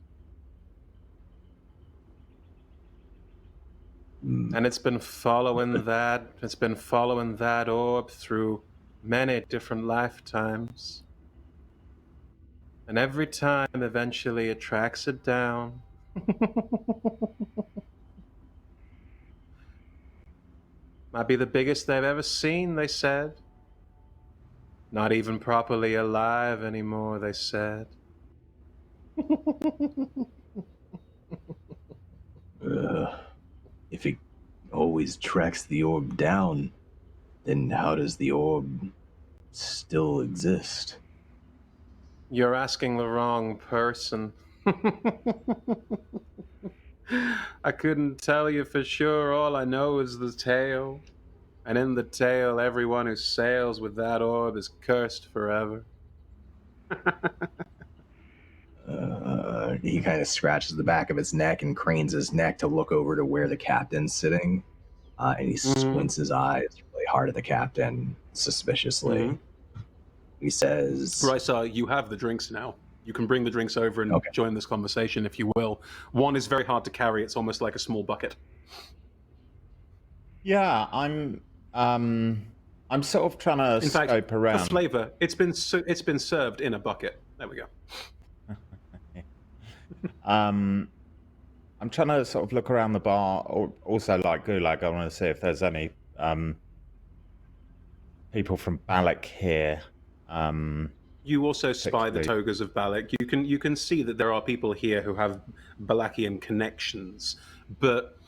And it's been following that. It's been following that orb through many different lifetimes. And every time, eventually, it tracks it down. Might be the biggest they've ever seen, they said. Not even properly alive anymore, they said. If it always tracks the orb down, then how does the orb still exist? You're asking the wrong person. I couldn't tell you for sure. All I know is the tale. And in the tale, everyone who sails with that orb is cursed forever. He kind of scratches the back of his neck and cranes his neck to look over to where the captain's sitting. And he squints his eyes really hard at the captain, suspiciously. He says... Bryce, you have the drinks now. You can bring the drinks over and join this conversation if you will. One is very hard to carry. It's almost like a small bucket. Yeah, I'm sort of trying to scope around. For flavor, it's been served in a bucket. There we go. I'm trying to sort of look around the bar. Also, like Gulag, I want to see if there's any people from Balak here. You also spy the togas of Balak. You can see that there are people here who have Balakian connections, but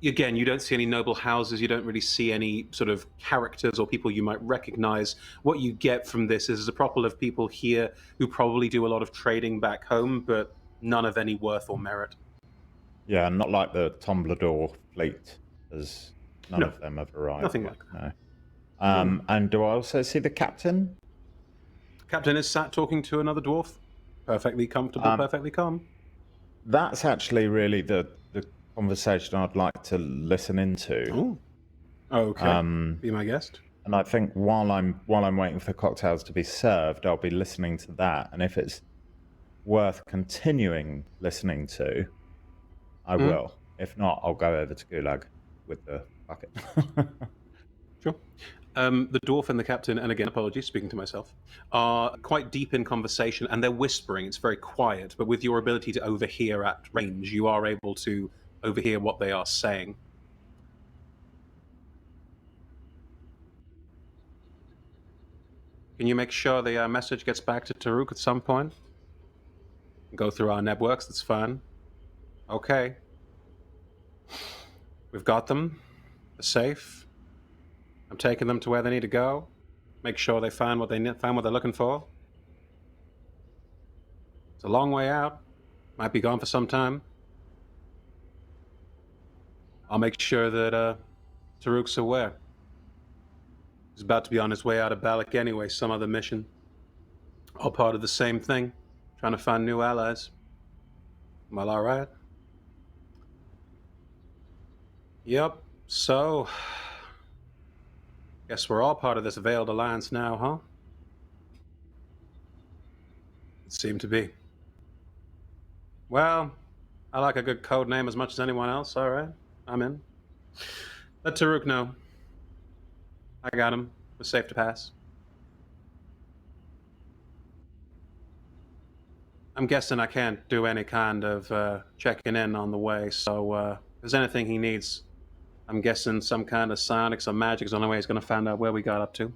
again, you don't see any noble houses. You don't really see any sort of characters or people you might recognize. What you get from this is a couple of people here who probably do a lot of trading back home, but none of any worth or merit. Yeah, not like the Tomblador fleet, as none of them have arrived. Nothing like that. No. And do I also see the captain? Captain is sat talking to another dwarf. Perfectly comfortable, perfectly calm. That's actually really the conversation I'd like to listen into. Oh, okay. Be my guest. And I think while I'm waiting for the cocktails to be served, I'll be listening to that. And if it's worth continuing listening to, I will. If not, I'll go over to Gulag with the bucket. Sure. The dwarf and the captain, and again, apologies, speaking to myself, are quite deep in conversation, and they're whispering. It's very quiet, but with your ability to overhear at range, you are able to overhear what they are saying. Can you make sure the message gets back to Taruk at some point? Go through our networks, that's fine. Okay. We've got them. They're safe. I'm taking them to where they need to go. Make sure they find what they're looking for. It's a long way out. Might be gone for some time. I'll make sure that Taruk's aware. He's about to be on his way out of Balak anyway, some other mission. All part of the same thing. Trying to find new allies. Well, all right. Yep, so... guess we're all part of this veiled alliance now, huh? It seemed to be. Well, I like a good code name as much as anyone else, all right. I'm in. Let Taruk know. I got him. It was safe to pass. I'm guessing I can't do any kind of checking in on the way, so if there's anything he needs, I'm guessing some kind of psionics or magic is the only way he's going to find out where we got up to.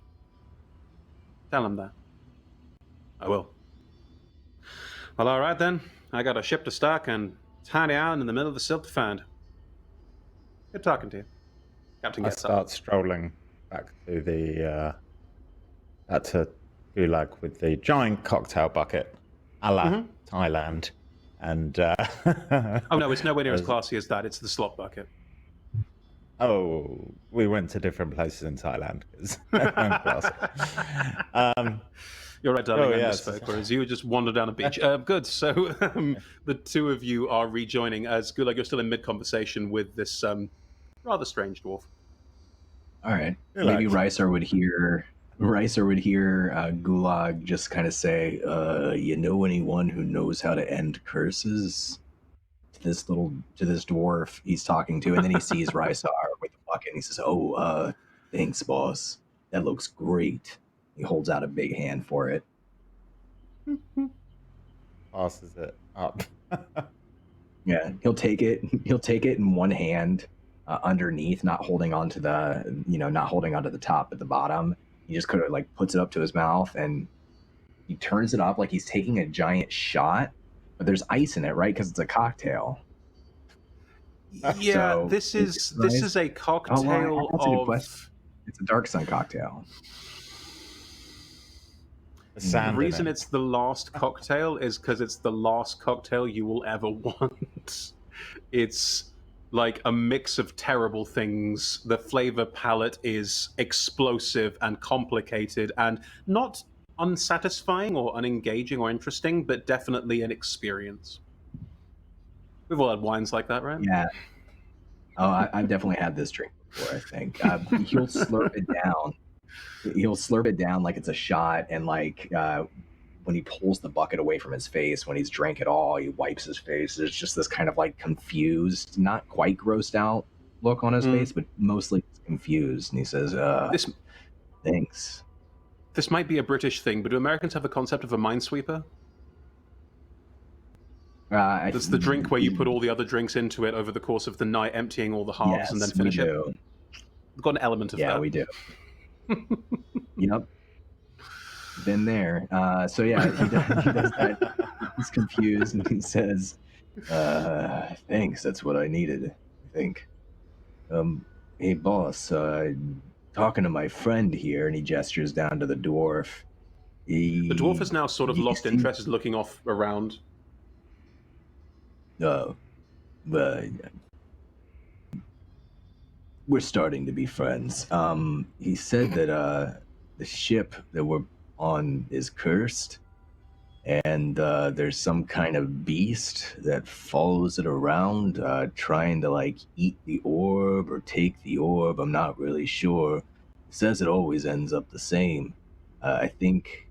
Tell him that. I will. Well, all right then. I got a ship to stock and tiny island in the middle of the Silt to find. Good talking to you. Captain gets up. I start strolling back to the back to Gulag with the giant cocktail bucket, a la Thailand, And Oh no, it's nowhere near as classy as that. It's the slop bucket. Oh, we went to different places in Thailand. You're right, darling. I yes. misspoke. Whereas you just wandered down a beach. Good. So the two of you are rejoining as Gulag. You're still in mid-conversation with this rather strange dwarf. All right. Maybe Rysar would hear Gulag just kind of say, you know anyone who knows how to end curses? To this dwarf he's talking to, and then he sees Rysar with the bucket and he says, "Oh, thanks, boss. That looks great." He holds out a big hand for it. Passes it up. Yeah, he'll take it in one hand, underneath, not holding onto the top at the bottom. He just kind of like puts it up to his mouth and he turns it up like he's taking a giant shot, but there's ice in it, right? Because it's a cocktail. Yeah, So, this is a cocktail that's a good of. question. It's a Dark Sun cocktail. The reason it's the last cocktail is because it's the last cocktail you will ever want. It's like a mix of terrible things. The flavor palette is explosive and complicated and not unsatisfying or unengaging or interesting, but definitely an experience. We've all had wines like that, right? Yeah. Oh, I've definitely had this drink before, I think. He'll slurp it down. He'll slurp it down like it's a shot, and like when he pulls the bucket away from his face, when he's drank it all, he wipes his face. There's just this kind of like confused, not quite grossed out look on his face, but mostly confused. And he says, thanks. This might be a British thing, but do Americans have the concept of a minesweeper? That's the drink where you put all the other drinks into it over the course of the night, emptying all the halves and then finish it. We've got an element of that. Yeah, we do. Yep. Been there. So yeah, he does that. He's confused and he says, thanks, that's what I needed, I think. Hey boss, talking to my friend here, and he gestures down to the dwarf. The dwarf has now sort of lost interest, is looking off around. But we're starting to be friends. He said that the ship that we're on is cursed, and there's some kind of beast that follows it around, trying to like eat the orb or take the orb. I'm not really sure. Says it always ends up the same. I think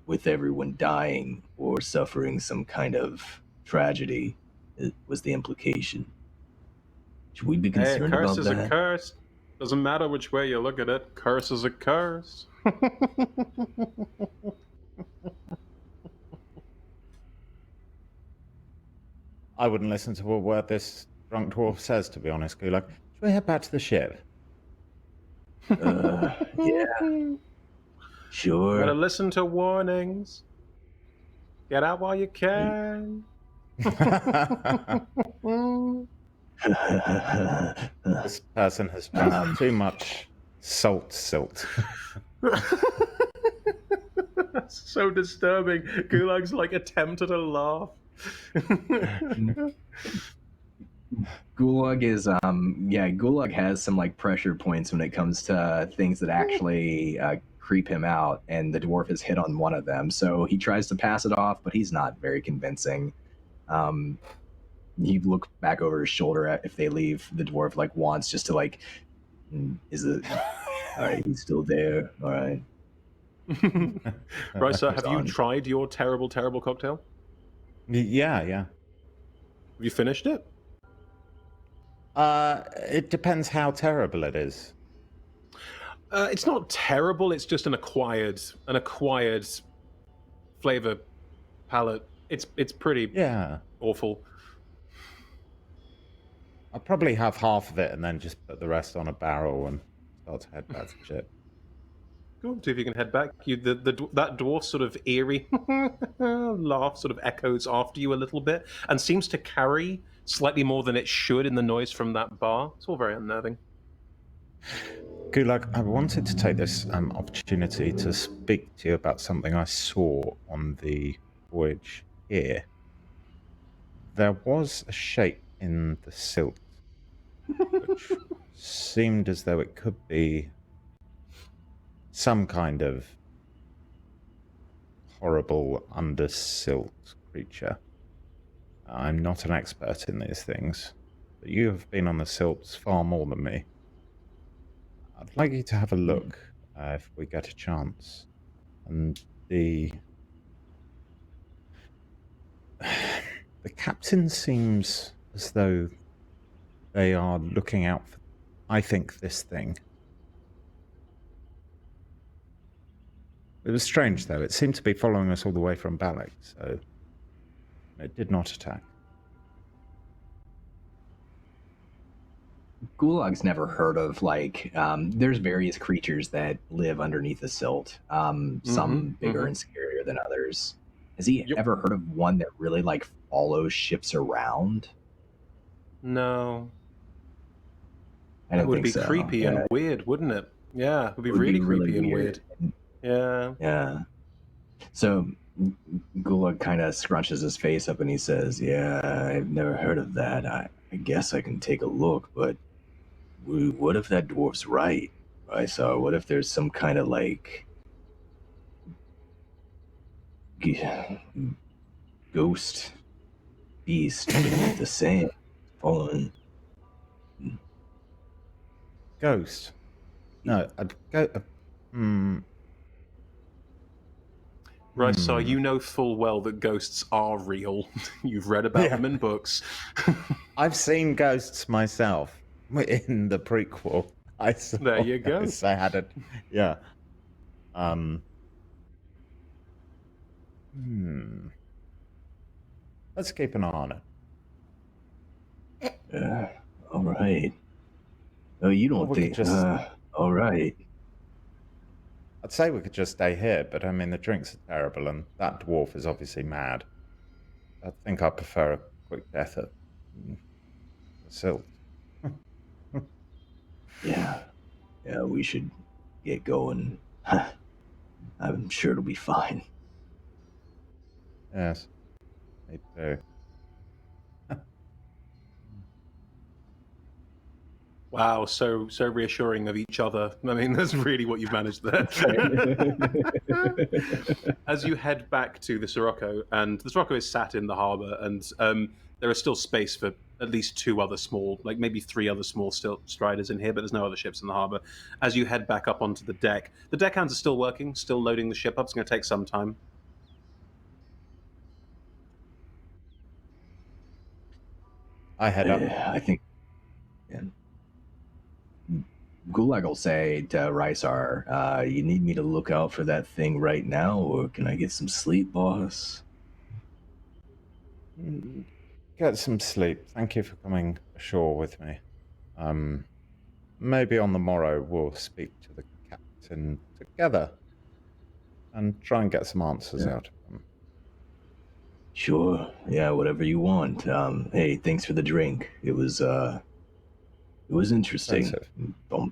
with everyone dying or suffering some kind of tragedy, it was the implication. Should we be concerned about that? Curse is a curse. Doesn't matter which way you look at it. Curse is a curse. I wouldn't listen to a word this drunk dwarf says, to be honest, Gulag. Should we head back to the ship? Yeah. Sure. Gotta listen to warnings. Get out while you can. This person has drunk too much silt. That's so disturbing. Gulag's like attempt at a laugh. Gulag has some like pressure points when it comes to things that actually creep him out, and the dwarf has hit on one of them. So he tries to pass it off, but he's not very convincing. He looks back over his shoulder if they leave. The dwarf like wants just to like, is it all right? He's still there. All right. Right, so have you tried your terrible cocktail? Yeah. Have you finished it? It depends how terrible it is. It's not terrible. It's just an acquired flavor palette. It's pretty awful. I'll probably have half of it and then just put the rest on a barrel and start to head back to the ship. Cool. See if you can head back. That dwarf sort of eerie laugh sort of echoes after you a little bit and seems to carry slightly more than it should in the noise from that bar. It's all very unnerving. Gulag, I wanted to take this opportunity to speak to you about something I saw on the voyage here. there was a shape in the silt, which seemed as though it could be some kind of horrible under-silt creature. I'm not an expert in these things, but you have been on the silts far more than me. I'd like you to have a look if we get a chance. And the captain seems as though they are looking out for, I think, this thing. It was strange, though. It seemed to be following us all the way from Balak, so it did not attack. Gulag's never heard of, like, there's various creatures that live underneath the silt, some bigger and scarier than others. Has he ever heard of one that really, like, follows ships around? No. I That don't would think be so. creepy and weird, wouldn't it? Yeah, it would be really creepy and weird. Yeah. Yeah. So Gulag kind of scrunches his face up and he says, "Yeah, I've never heard of that. I guess I can take a look, but what if that dwarf's right? So what if there's some kind of, like, ghost beast beneath the sand following?" Ghost? No, I'd go... Right, so you know full well that ghosts are real. You've read about them in books. I've seen ghosts myself in the prequel. I saw There you go. ghosts. I had it. Yeah. Let's keep an eye on it. All right. Oh, you don't think... all right. I'd say we could just stay here, but I mean, the drinks are terrible, and that dwarf is obviously mad. I think I prefer a quick death at the silt. Yeah, we should get going. I'm sure it'll be fine. Yes, me too. Wow, so reassuring of each other. I mean, that's really what you've managed there. As you head back to the Sirocco, and the Sirocco is sat in the harbour, and there is still space for at least two other small, like maybe three other small striders in here, but there's no other ships in the harbour. As you head back up onto the deckhands are still working, still loading the ship up. It's going to take some time. I head up. I think... Yeah. Gulag will say to Rysar, "You need me to look out for that thing right now, or can I get some sleep, boss?" Get some sleep. Thank you for coming ashore with me. Maybe on the morrow we'll speak to the captain together and try and get some answers out of him. Sure. Yeah, whatever you want. Hey, thanks for the drink. It was interesting. I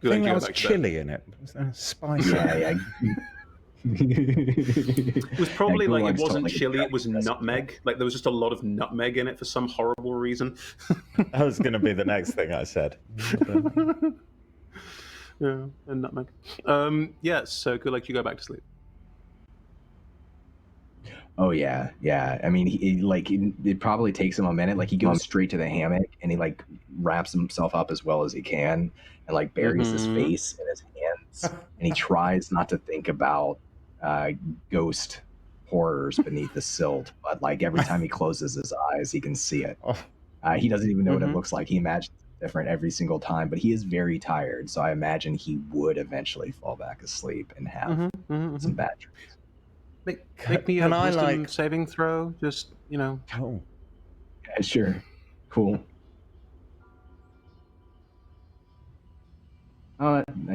think there was chili in it. Was there spicy? Yeah. It was probably like, it wasn't like chili, it was nutmeg. Like, there was just a lot of nutmeg in it for some horrible reason. That was going to be the next thing I said. Yeah, and nutmeg. So good luck, you go back to sleep. Oh yeah. I mean, it probably takes him a minute. Like, he goes straight to the hammock and he, like, wraps himself up as well as he can and, like, buries his face in his hands, and he tries not to think about ghost horrors beneath the silt. But, like, every time he closes his eyes, he can see it. He doesn't even know what it looks like. He imagines it's different every single time, but he is very tired. So I imagine he would eventually fall back asleep and have some bad dreams. Make me a wisdom saving throw, just, you know. Oh. Yeah, sure. Cool.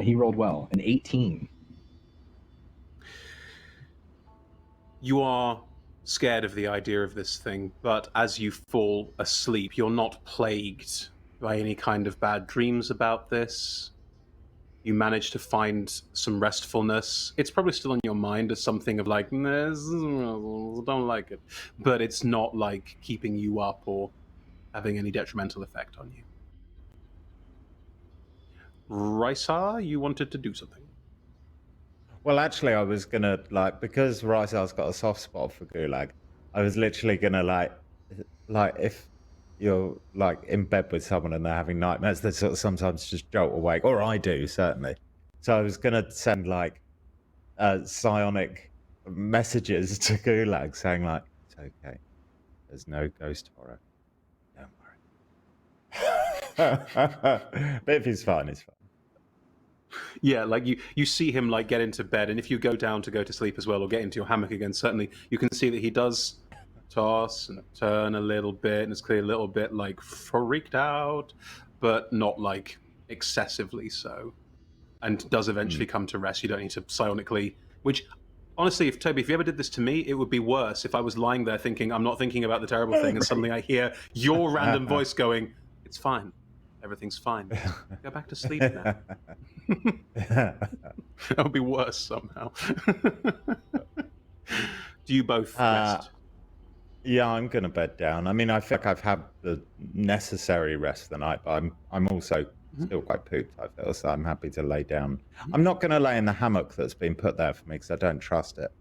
He rolled well. An 18. You are scared of the idea of this thing, but as you fall asleep, you're not plagued by any kind of bad dreams about this. You manage to find some restfulness. It's probably still on your mind as something of like, nah, don't like it. But it's not like keeping you up or having any detrimental effect on you. Rysar, you wanted to do something. Well, actually, I was gonna because Rysar's got a soft spot for Gulag. I was literally gonna if you're like in bed with someone and they're having nightmares, they sort of sometimes just jolt awake, or I do certainly. So I was gonna send psionic messages to Gulag saying like, "It's okay, there's no ghost horror, don't worry." But if he's fine, he's fine. Yeah, like you see him like get into bed, and if you go down to go to sleep as well or get into your hammock again, certainly you can see that he does toss and turn a little bit, and it's clearly a little bit like freaked out, but not like excessively so, and does eventually come to rest. You don't need to psionically, which honestly, if you ever did this to me, it would be worse if I was lying there thinking I'm not thinking about the terrible thing, and suddenly I hear your random voice going, "It's fine. Everything's fine. Go back to sleep now." That would be worse somehow. Do you both rest? Yeah, I'm gonna bed down. I mean, I feel like I've had the necessary rest for the night, but I'm also still quite pooped, I feel, so I'm happy to lay down. I'm not gonna lay in the hammock that's been put there for me because I don't trust it.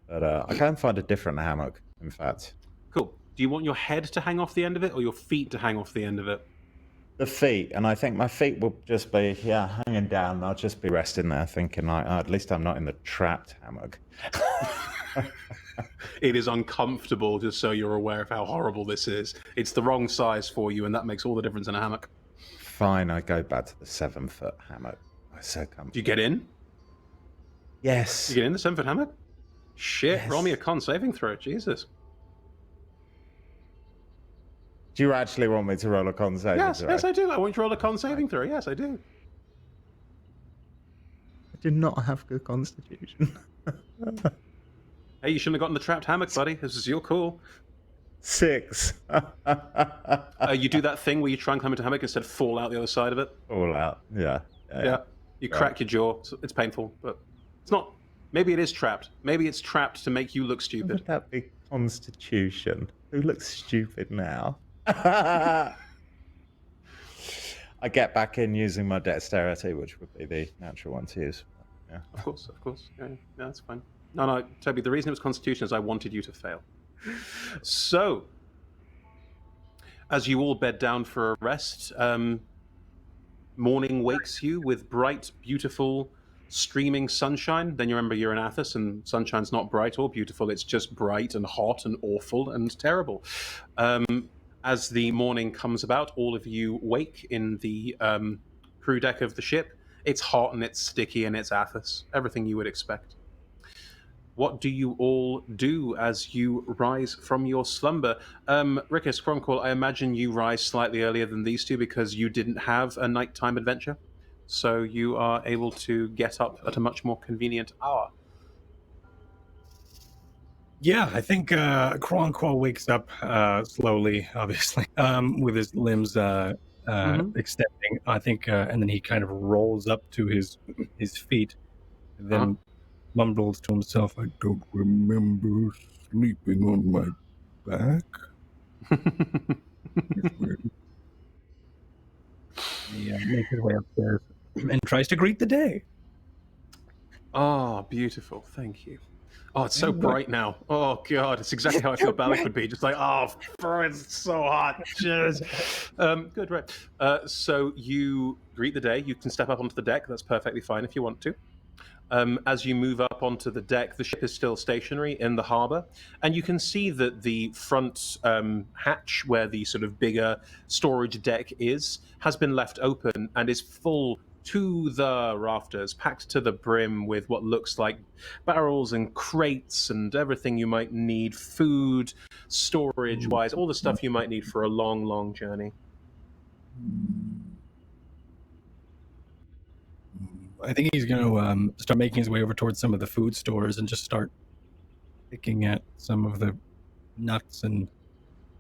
But I can find a different hammock, in fact. Cool. Do you want your head to hang off the end of it or your feet to hang off the end of it? The feet, and I think my feet will just be hanging down. I'll just be resting there, thinking like, oh, at least I'm not in the trapped hammock. It is uncomfortable, just so you're aware of how horrible this is. It's the wrong size for you, and that makes all the difference in a hammock. Fine, I go back to the 7-foot hammock. I'm so comfortable. Do you get in? Yes. You get in the 7-foot hammock? Shit, Yes. Roll me a con saving throw, Jesus. Do you actually want me to roll a con saving throw? Yes, I do. I want you to roll a con saving throw. Yes, I do. I do not have good constitution. Hey, you shouldn't have gotten the trapped hammock, buddy. This is your call. 6. You do that thing where you try and climb into a hammock instead of fall out the other side of it. All out. Yeah. You crack your jaw. So it's painful, but it's not. Maybe it is trapped. Maybe it's trapped to make you look stupid. Would that be constitution? Who looks stupid now? I get back in using my dexterity, which would be the natural one to use. Yeah. Of course. Yeah, that's fine. No, Toby, the reason it was Constitution is I wanted you to fail. So, as you all bed down for a rest, morning wakes you with bright, beautiful, streaming sunshine. Then you remember you're in Athos, and sunshine's not bright or beautiful. It's just bright and hot and awful and terrible. As the morning comes about, all of you wake in the crew deck of the ship. It's hot and it's sticky and it's Athos. Everything you would expect. What do you all do as you rise from your slumber? Rickus, Chromcall, I imagine you rise slightly earlier than these two because you didn't have a nighttime adventure. So you are able to get up at a much more convenient hour. Yeah, I think Cronqual wakes up slowly, obviously, with his limbs extending. I think, and then he kind of rolls up to his feet, and then mumbles to himself, I don't remember sleeping on my back. He makes his way upstairs and tries to greet the day. Oh, beautiful. Thank you. Oh, it's so bright now. Oh, God. It's exactly how I feel Balak would be. Just like, it's so hot. Cheers. Good, right. So you greet the day. You can step up onto the deck. That's perfectly fine if you want to. As you move up onto the deck, the ship is still stationary in the harbor. And you can see that the front hatch, where the sort of bigger storage deck is, has been left open and is full to the rafters, packed to the brim with what looks like barrels and crates and everything you might need, food, storage-wise, all the stuff you might need for a long, long journey. I think he's going to start making his way over towards some of the food stores and just start picking at some of the nuts and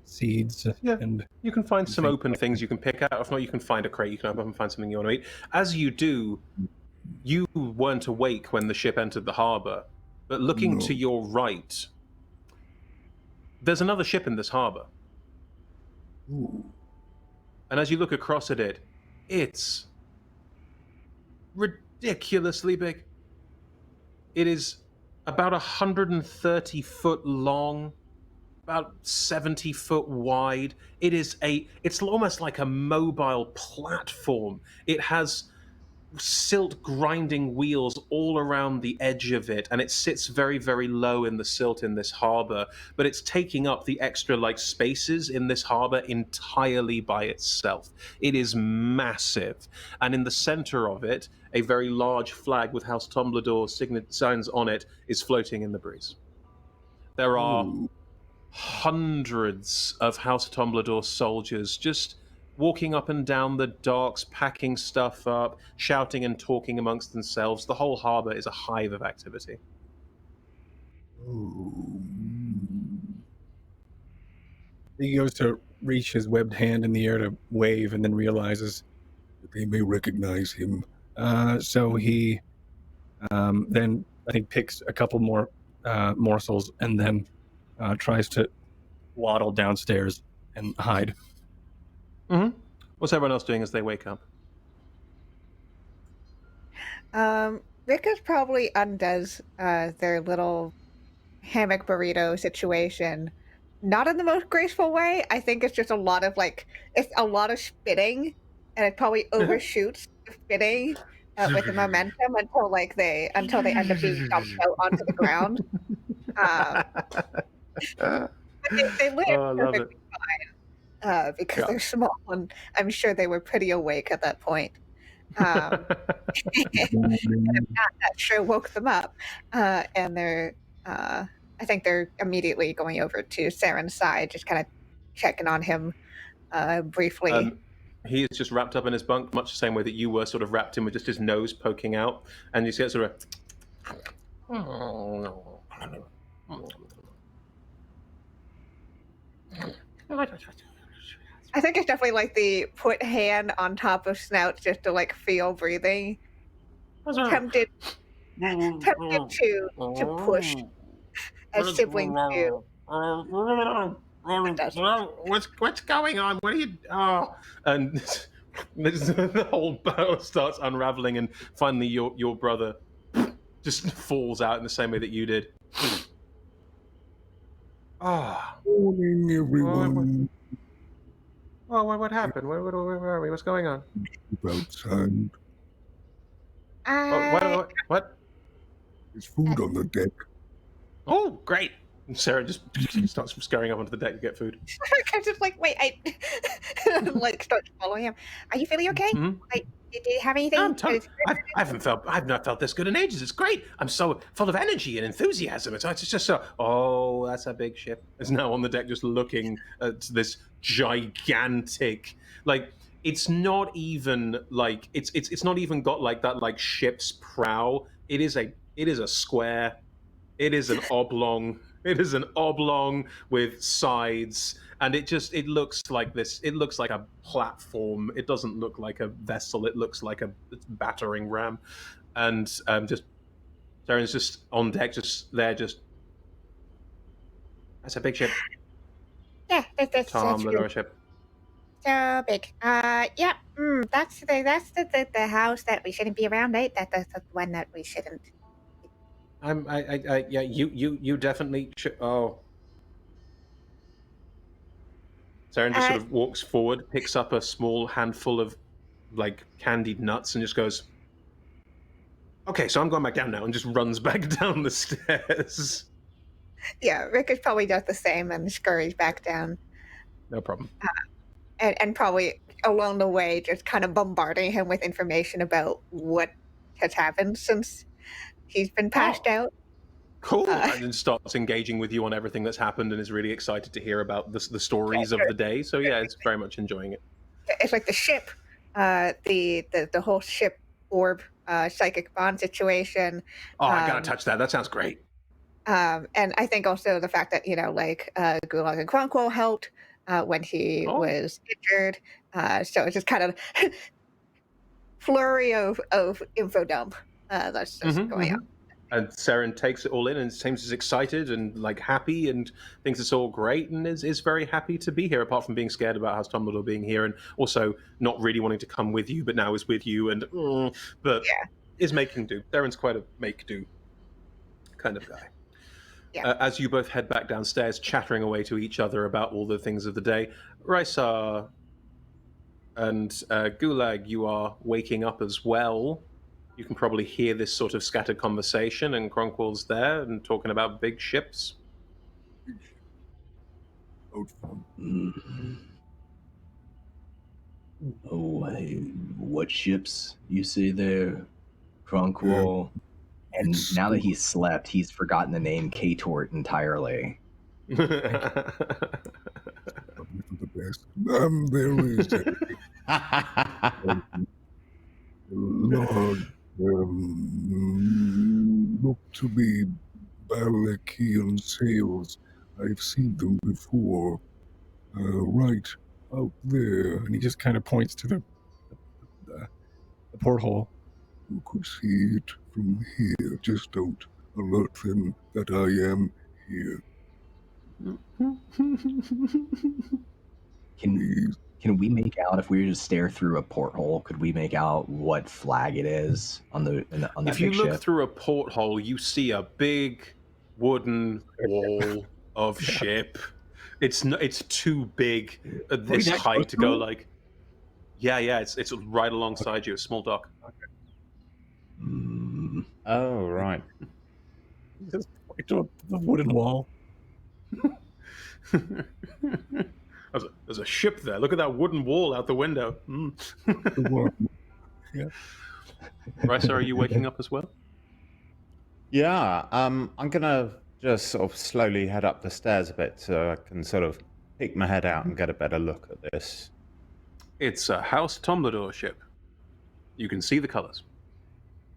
seeds. Yeah, and you can find some open things you can pick out. If not, you can find a crate you can open up and find something you want to eat. As you do, you weren't awake when the ship entered the harbor, but looking No. to your right, there's another ship in this harbor. Ooh. And as you look across at it, it's ridiculously big. It is about 130 foot long, about 70 foot wide. It's almost like a mobile platform. It has silt grinding wheels all around the edge of it, and it sits very, very low in the silt in this harbor, but it's taking up the extra spaces in this harbor entirely by itself. It is massive, and in the center of it, a very large flag with House Tomblador signs on it is floating in the breeze. There are Ooh. hundreds of House Tomblador soldiers just walking up and down the docks, packing stuff up, shouting and talking amongst themselves. The whole harbor is a hive of activity. Ooh. He goes to reach his webbed hand in the air to wave, and then realizes That they may recognize him. so he then I think picks a couple more morsels and then tries to waddle downstairs and hide. Mm-hmm. What's everyone else doing as they wake up? Rickus probably undoes their little hammock burrito situation. Not in the most graceful way. I think it's just a lot of it's a lot of spitting, and it probably overshoots the spitting with the momentum until they end up being dumped out onto the ground. But they live Oh, I love it. perfectly fine because they're small, and I'm sure they were pretty awake at that point. And if not, that sure woke them up, and they're. I think they're immediately going over to Saren's side, just kind of checking on him briefly. He is just wrapped up in his bunk, much the same way that you were sort of wrapped in with just his nose poking out, and you see it sort of. I think it's definitely the put hand on top of snout just to feel breathing. Tempted to push as siblings do. What's going on? What are you? Oh, and the whole battle starts unraveling, and finally, your brother just falls out in the same way that you did. Ah. Morning, everyone. Oh, what happened? Where are we? What's going on? Outside. What? There's food on the deck. Oh, great! And Sarah just starts scurrying up onto the deck to get food. I'm just wait, I start following him. Are you feeling okay? Mm-hmm. Do you have anything? I've not felt this good in ages. It's great. I'm so full of energy and enthusiasm. It's just so. Oh, that's a big ship. It's now on the deck, just looking at this gigantic. It's not even it's not even got that ship's prow. It is a square. It is an oblong. It is an oblong with sides, and it looks like this. It looks like a platform. It doesn't look like a vessel. It looks like a battering ram, and just Darren's just on deck, just there, just. That's a big ship. Yeah, that's Tomblador ship. so big. Yeah. That's the house that we shouldn't be around, right? That's the one that we shouldn't. Yeah, you definitely should. Oh. Saren just sort of walks forward, picks up a small handful of candied nuts, and just goes, "Okay, so I'm going back down now," and just runs back down the stairs. Yeah, Rick probably does the same and scurries back down. No problem. And probably along the way, just kind of bombarding him with information about what has happened since he's been passed out. Cool. And then starts engaging with you on everything that's happened and is really excited to hear about the stories of the day. So yeah, it's very much enjoying it. It's like the ship, the whole ship orb psychic bond situation. Oh, I gotta touch that. That sounds great. And I think also the fact that Gulag and Kronquo helped when he was injured. So it's just kind of flurry of info dump. that's just going on. And Seren takes it all in and seems as excited and like happy and thinks it's all great and is very happy to be here, apart from being scared about House Tomblador being here and also not really wanting to come with you, but now is with you and but is making do. Seren's quite a make do kind of guy. Yeah. As you both head back downstairs, chattering away to each other about all the things of the day, Raisar and Gulag, you are waking up as well. You can probably hear this sort of scattered conversation, and Cronquill's there and talking about big ships. Oh, hey, what ships you say there, Cronquill? And now that he's slept, he's forgotten the name K-Tort entirely. The best. There is a large, look to be Balakian sails. I've seen them before. Right out there. And he just kind of points to the porthole. You could see it from here. Just don't alert them that I am here. Can we make out, if we were to stare through a porthole, could we make out what flag it is on that If you big look ship? through a porthole, you see a big wooden wall of ship. It's too big at this height to go like. Yeah, it's right alongside you. A small dock. Oh, right. Just point to the wooden wall. There's a ship there. Look at that wooden wall out the window. Yeah. Raisar, are you waking up as well? Yeah, I'm gonna just sort of slowly head up the stairs a bit so I can sort of peek my head out and get a better look at this. It's a House Tomblador ship. You can see the colors.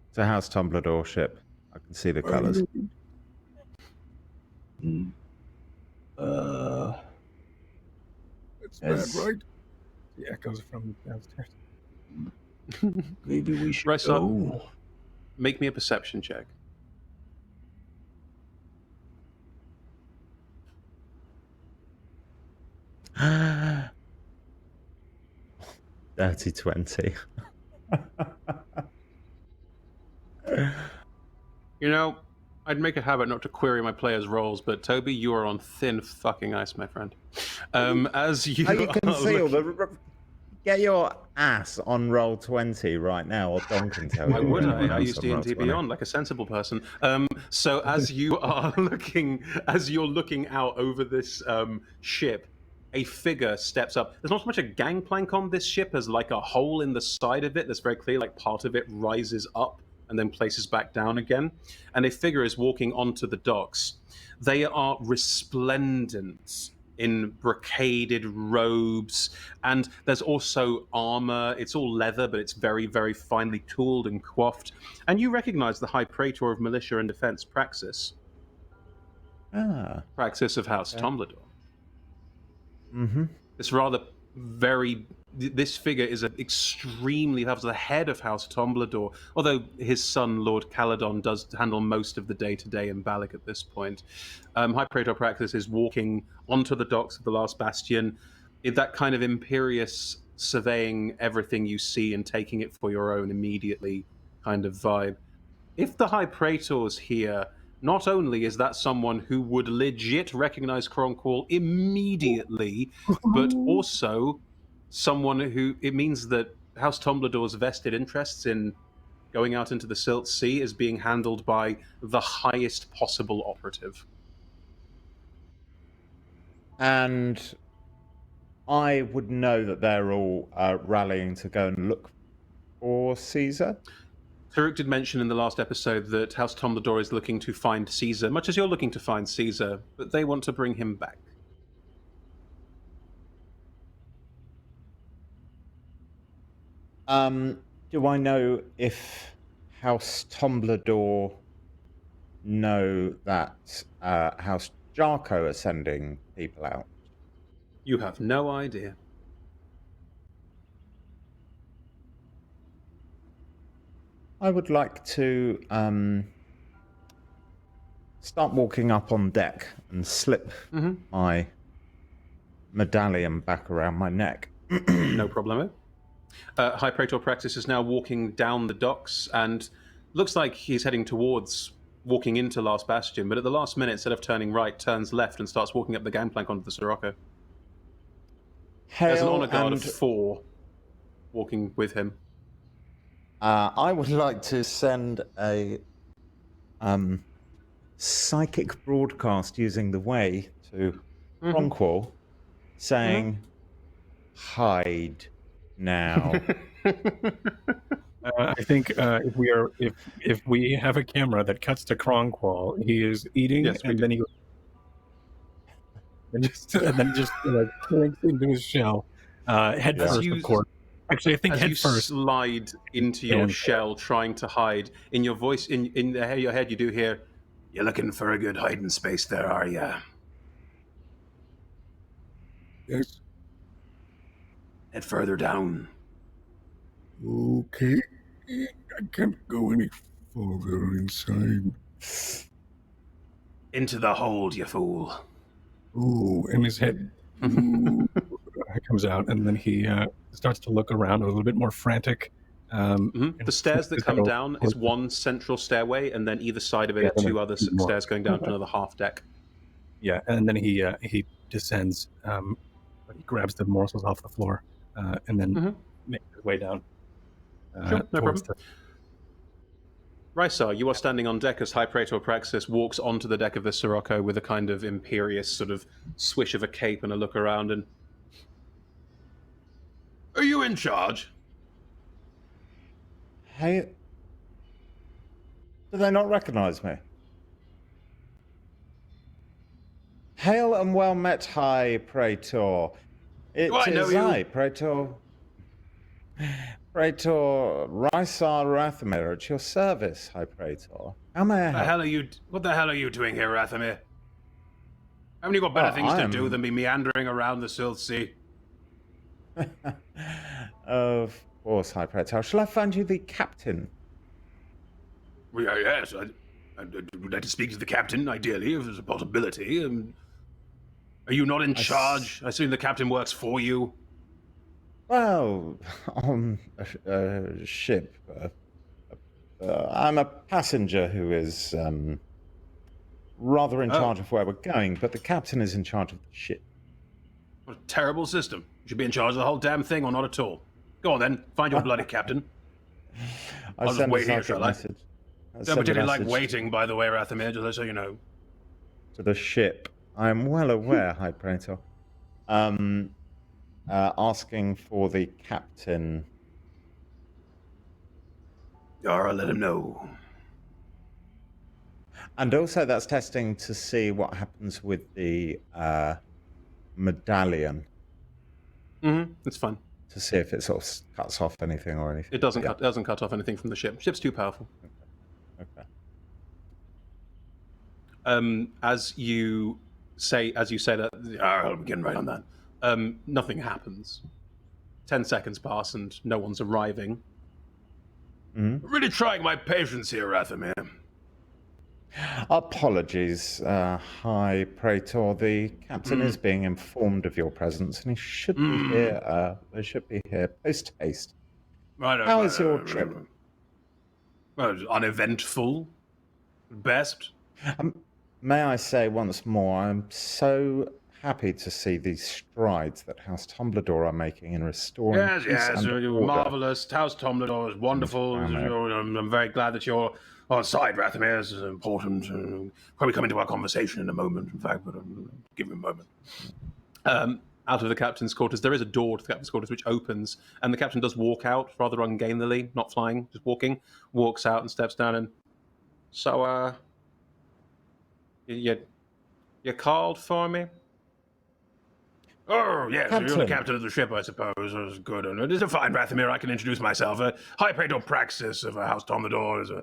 It's a House Tomblador ship. I can see the colors. That's bad, right? The echoes from downstairs. Maybe we should Raisar, go. make me a perception check. Dirty 20. You know, I'd make a habit not to query my players' roles, but Toby, you are on thin fucking ice, my friend. As you, You can are see all looking- the... Get your ass on roll 20 right now, or Don can tell you. Why would your I? I ass use on roll D&D 20. Beyond like a sensible person. So as you are as you're looking out over this ship, a figure steps up. There's not so much a gangplank on this ship as like a hole in the side of it that's very clear, like part of it rises up and then places back down again. And a figure is walking onto the docks. They are resplendent in brocaded robes, and there's also armor. It's all leather, but it's very, very finely tooled and coiffed. And you recognize the High Praetor of Militia and Defense, Praxis. Praxis of House Tomblador. Mm-hmm. This figure is extremely powerful, the head of House Tomblador, although his son, Lord Caledon, does handle most of the day-to-day in Balak at this point. High Praetor Praxis is walking onto the docks of the Last Bastion, in that kind of imperious, surveying everything you see and taking it for your own immediately kind of vibe. If the High Praetor's here, not only is that someone who would legit recognize Cronquall immediately, but also someone who, it means that House Tomblador's vested interests in going out into the Silt Sea is being handled by the highest possible operative. And I would know that they're all rallying to go and look for Caesar. Taruk did mention in the last episode that House Tomblador is looking to find Caesar, much as you're looking to find Caesar, but they want to bring him back. Do I know if House Tomblador know that House Jarko are sending people out? You have no idea. I would like to start walking up on deck and slip my medallion back around my neck. No problemo. High Praetor Praxis is now walking down the docks and looks like he's heading towards walking into Last Bastion, but at the last minute, instead of turning right, turns left and starts walking up the gangplank onto the Sirocco. There's an honor guard of 4 walking with him. I would like to send a psychic broadcast using the way to Ronqual saying, hide now. I think if we have a camera that cuts to Kronqual, he is eating, and then he goes, and then just like clinks into his shell, head first, of course. Actually, I think head first. As you slide into your shell, trying to hide, in your voice, in your head, you do hear, "You're looking for a good hiding space, there, are ya?" Yes. Head further down. Okay. I can't go any further inside. Into the hold, you fool. Oh, And his head comes out, and then he starts to look around a little bit more frantic. The stairs that come down is one central stairway, and then either side of it are 2 other stairs going down to another half deck. Yeah, and then he descends, but he grabs the morsels off the floor, and then makes his way down. Sure, no problem. Rysar, you are standing on deck as High Praetor Praxis walks onto the deck of the Sirocco with a kind of imperious sort of swish of a cape and a look around and... Are you in charge? Hey, do they not recognize me? Hail and well met, High Praetor. It is I, Praetor Rysar Rathomir, at your service, High Praetor. How may I help? What the hell are you doing here, Rathomir? Haven't you got better things to do than be meandering around the Silt Sea? Of course, High Praetor. Shall I find you the captain? Well, yes, I would like to speak to the captain, ideally, if there's a possibility. Are you not in charge? I assume the captain works for you. Well, on a ship, I'm a passenger who is rather in charge of where we're going, but the captain is in charge of the ship. What a terrible system. You should be in charge of the whole damn thing, or not at all. Go on then, find your bloody captain. I'll just wait here, shall I? Don't particularly like waiting, by the way, Rathomir, just so you know. To the ship. I am well aware, High Praetor. Asking for the captain. I'll let him know. And also that's testing to see what happens with the medallion. It's fun. To see if it sort of cuts off anything or anything. It doesn't cut off anything from the ship. Ship's too powerful. Okay. As you say that, I'll begin right on that. Nothing happens. 10 seconds pass and no one's arriving. Really trying my patience here, Rathomir. Apologies, High Praetor. The captain is being informed of your presence, and he should be here. They should be here post haste. How is your trip? Uneventful. Best. May I say once more, I'm so happy to see these strides that House Tomblador are making in restoring Yes, you're marvelous. House Tomblador is wonderful. I'm very glad that you're on side, Rathomir. This is important. Probably come into our conversation in a moment, in fact, but give me a moment. Out of the captain's quarters, there is a door to the captain's quarters which opens, and the captain does walk out rather ungainlily, not flying, just walking. Walks out and steps down and... So, you called for me? Oh, yes, Captain. You're the captain of the ship, I suppose. That's good. It is a fine, Rathomir. I can introduce myself. High Praetor Praxis of House Tomblador.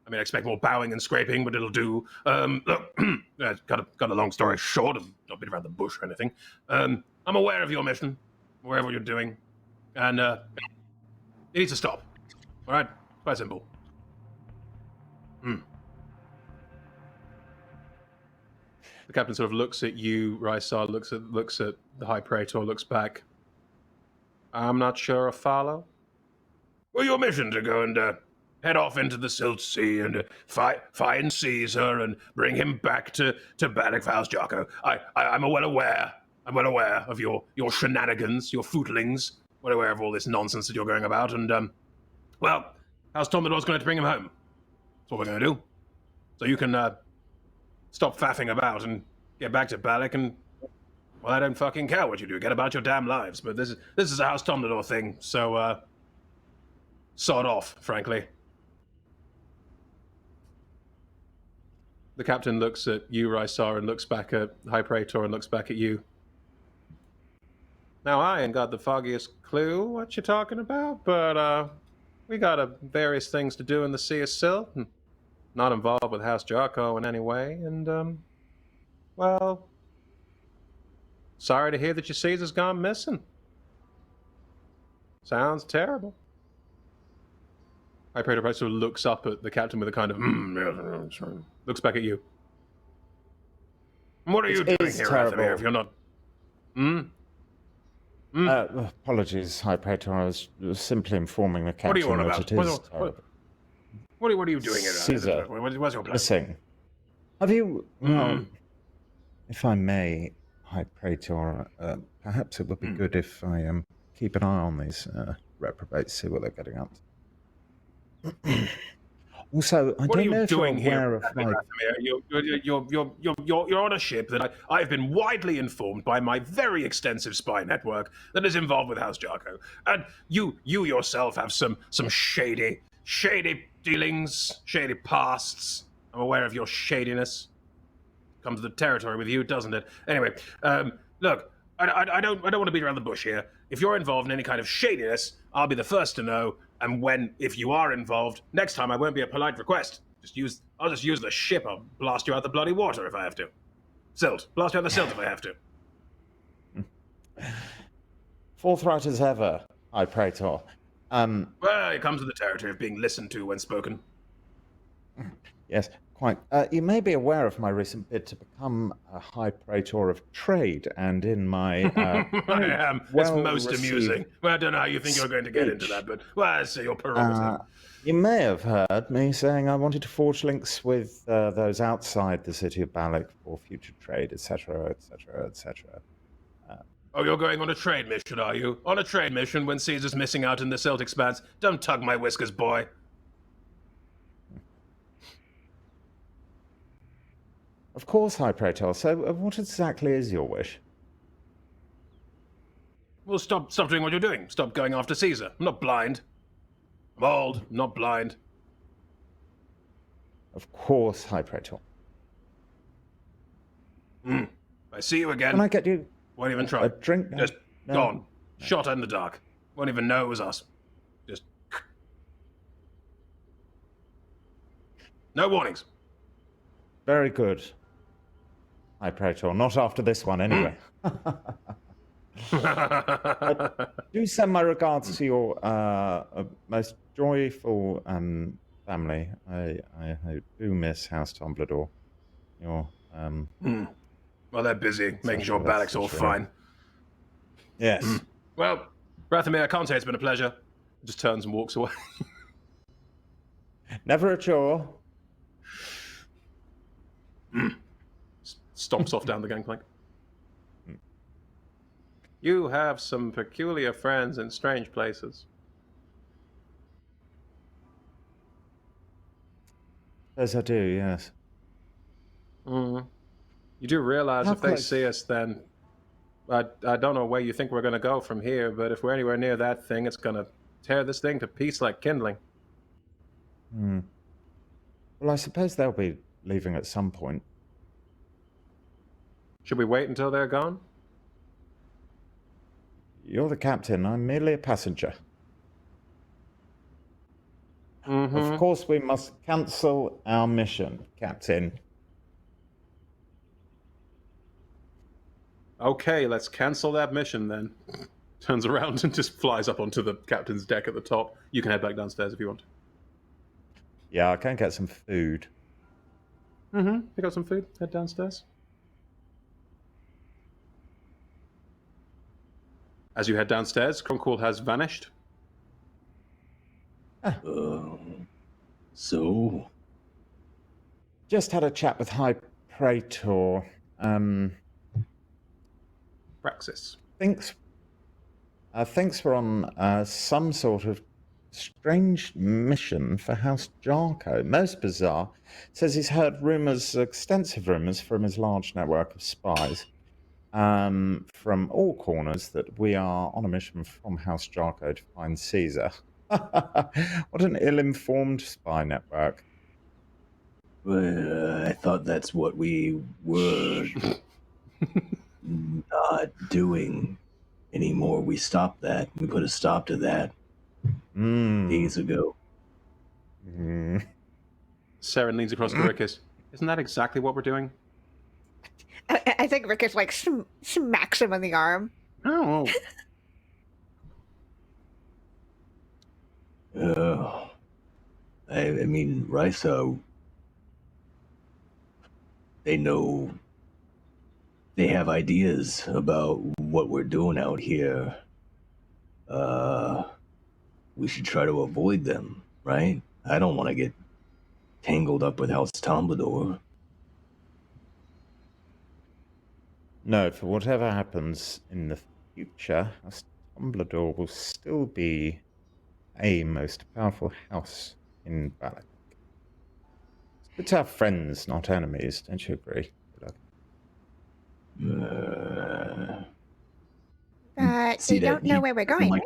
I expect more bowing and scraping, but it'll do. Look, got a long story short. I'm not beating around the bush or anything. I'm aware of your mission, aware of what you're doing, and it needs to stop. All right? Quite simple. The captain sort of looks at you, Rysar, looks at the High Praetor, looks back. I'm not sure I follow. Well, your mission to go and head off into the Silt Sea and find Caesar and bring him back to Balak for House Jocko. I'm well aware of your shenanigans, your footlings. Well aware of all this nonsense that you're going about, and well, House Tomblador's going to bring him home. That's what we're going to do. So you can stop faffing about and get back to Balak, and well, I don't fucking care what you do. Get about your damn lives. But this is a House Tomblador thing, so sod off, frankly. The captain looks at you, Rysar, and looks back at High Praetor and looks back at you. Now, I ain't got the foggiest clue what you're talking about, but we got various things to do in the Sea of Silt, and not involved with House Jocko in any way, and well, sorry to hear that your Caesar's gone missing. Sounds terrible. High Praetor sort of looks up at the captain with a kind of looks back at you. What are you doing here, Rathmir, if you're not? Apologies, High Praetor. I was simply informing the captain What are you on that about? it is terrible. What are you doing here, Caesar, what's your plan? listen. Have you... Well, if I may, High Praetor, perhaps it would be good if I keep an eye on these reprobates, see what they're getting up to. Also, I don't know if you're aware of my... You're on a ship that I've been widely informed by my very extensive spy network that is involved with House Jocko. And you yourself have some shady dealings, shady pasts. I'm aware of your shadiness. Comes with the territory with you, doesn't it? Anyway, look, I don't want to beat around the bush here. If you're involved in any kind of shadiness, I'll be the first to know. And if you are involved, next time I won't be a polite request. I'll just use the ship. I'll blast you out the bloody water if I have to. Silt. Blast you out the silt if I have to. Forthright as ever, High Praetor. Well, it comes with the territory of being listened to when spoken. Yes, quite. You may be aware of my recent bid to become a High Praetor of Trade, and in my... I am. It's most amusing. Well, I don't know how you think you're going to get into that, but, well, I see your prerogative. You may have heard me saying I wanted to forge links with those outside the city of Balak for future trade, etc., etc., etc. Oh, you're going on a trade mission, are you? On a trade mission when Caesar's missing out in the Silt Expanse? Don't tug my whiskers, boy. Of course, High Praetor. So, what exactly is your wish? Well, stop doing what you're doing. Stop going after Caesar. I'm not blind. I'm old. I'm not blind. Of course, High Praetor. I see you again. Can I get you... Won't even try. A drink? Just gone. No. Shot in the dark. Won't even know it was us. Just... No warnings. Very good. High Praetor. Not after this one, anyway. Do send my regards to your most joyful family. I do miss House Tomblador. Your Well, they're busy making sure Balak's all fine. Yes. Well, Rathmir, I can't say it's been a pleasure. Just turns and walks away. Never a chore. Stomps off down the gangplank. You have some peculiar friends in strange places. Yes, I do, yes. You do realize if they see us, then I don't know where you think we're going to go from here, but if we're anywhere near that thing, it's going to tear this thing to pieces like kindling. Well, I suppose they'll be leaving at some point. Should we wait until they're gone? You're the captain. I'm merely a passenger. Of course, we must cancel our mission, Captain. Okay, let's cancel that mission then. Turns around and just flies up onto the captain's deck at the top. You can head back downstairs if you want. Yeah, I can get some food. Pick up some food, head downstairs. As you head downstairs, Cronqual has vanished. So, Just had a chat with High Praetor. Praxis. Thinks we're on some sort of strange mission for House Jarko. Most bizarre. Says he's heard extensive rumors from his large network of spies, from all corners, that we are on a mission from House Jarko to find Caesar. What an ill-informed spy network. I thought that's what we were not doing anymore. We stopped that. We put a stop to that days ago. Saren leans across to Rickus. Isn't that exactly what we're doing? I think Rickus like smacks him on the arm. Oh. I mean, Raiso, they know, they have ideas about what we're doing out here. We should try to avoid them, right? I don't want to get tangled up with House Tomblador. No, for whatever happens in the future, House Tomblador will still be a most powerful house in Balak. It's good to have friends, not enemies, don't you agree? You don't know where we're going, right?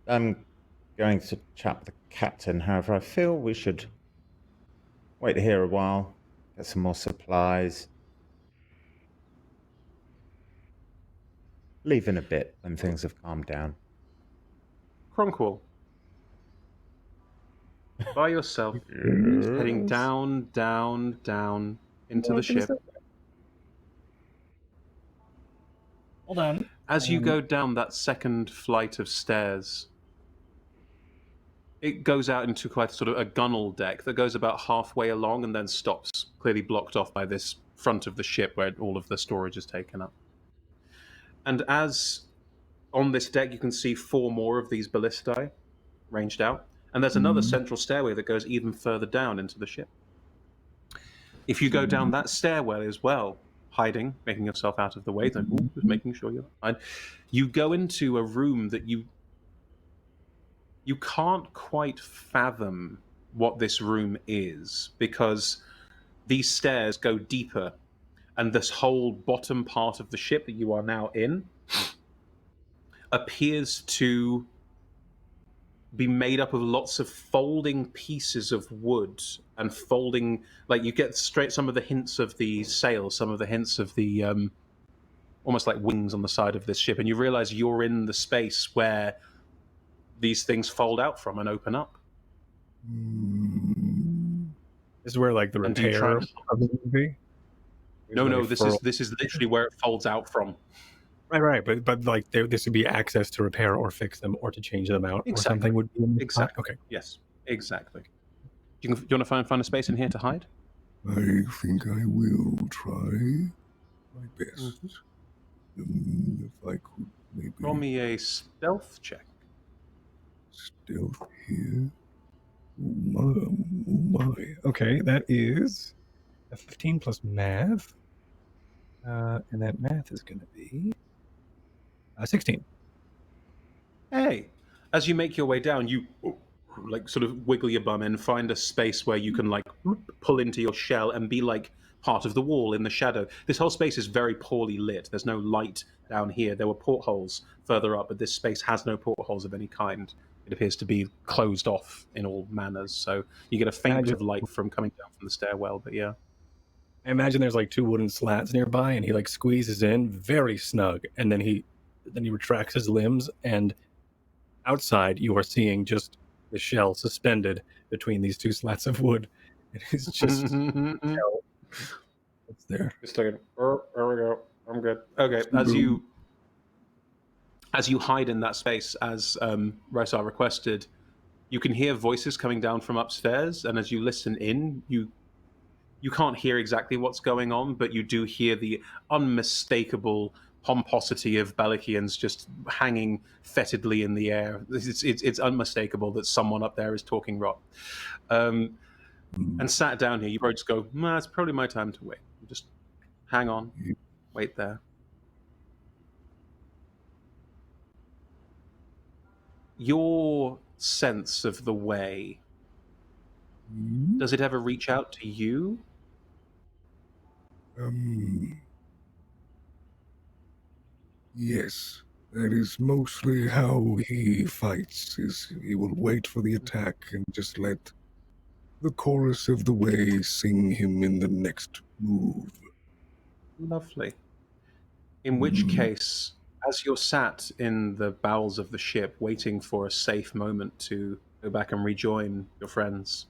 I'm going to chat with the captain. However, I feel we should wait here a while, get some more supplies. Leave in a bit when things have calmed down. Cronqual. By yourself, heading down into the ship. Hold on. As you go down that second flight of stairs, it goes out into quite sort of a gunnel deck that goes about halfway along and then stops, clearly blocked off by this front of the ship where all of the storage is taken up. And as on this deck, you can see 4 more of these ballistae ranged out. And there's another central stairway that goes even further down into the ship. If you go down that stairway as well, hiding, making yourself out of the way, then just making sure you're fine, you go into a room that you can't quite fathom what this room is, because these stairs go deeper, and this whole bottom part of the ship that you are now in appears to be made up of lots of folding pieces of wood and folding, like you get straight some of the hints of the sails, some of the hints of the almost like wings on the side of this ship, and you realize you're in the space where these things fold out from and open up. This is where like the repair of the movie. No, this is literally where it folds out from. Right, but like this would be access to repair or fix them or to change them out or something would be exactly. Okay. Yes, exactly. Do you want to find a space in here to hide? I think I will try my best. If I could maybe... Roll me a stealth check. Stealth here. Oh my. Okay, that is a 15 plus math. And that math is going to be 16. Hey, as you make your way down, you like sort of wiggle your bum and find a space where you can like pull into your shell and be like part of the wall in the shadow. This whole space is very poorly lit. There's no light down here. There were portholes further up, but this space has no portholes of any kind. It appears to be closed off in all manners, so you get a faint bit of light from coming down from the stairwell, but yeah. I imagine there's like 2 wooden slats nearby, and he like squeezes in very snug, and then he retracts his limbs, and outside you are seeing just the shell suspended between these 2 slats of wood. It is just shell. It's there. Just a second. There we go. I'm good. Okay, as you as you hide in that space, as Rysar requested, you can hear voices coming down from upstairs, and as you listen in, you can't hear exactly what's going on, but you do hear the unmistakable pomposity of Balakians just hanging fetidly in the air. It's unmistakable that someone up there is talking rot. And sat down here, you probably just go, nah, it's probably my time to wait. Just hang on, wait there. Your sense of the way, does it ever reach out to you? Yes, that is mostly how he fights, is he will wait for the attack and just let the chorus of the way sing him in the next move. Lovely. In which case, as you're sat in the bowels of the ship, waiting for a safe moment to go back and rejoin your friends,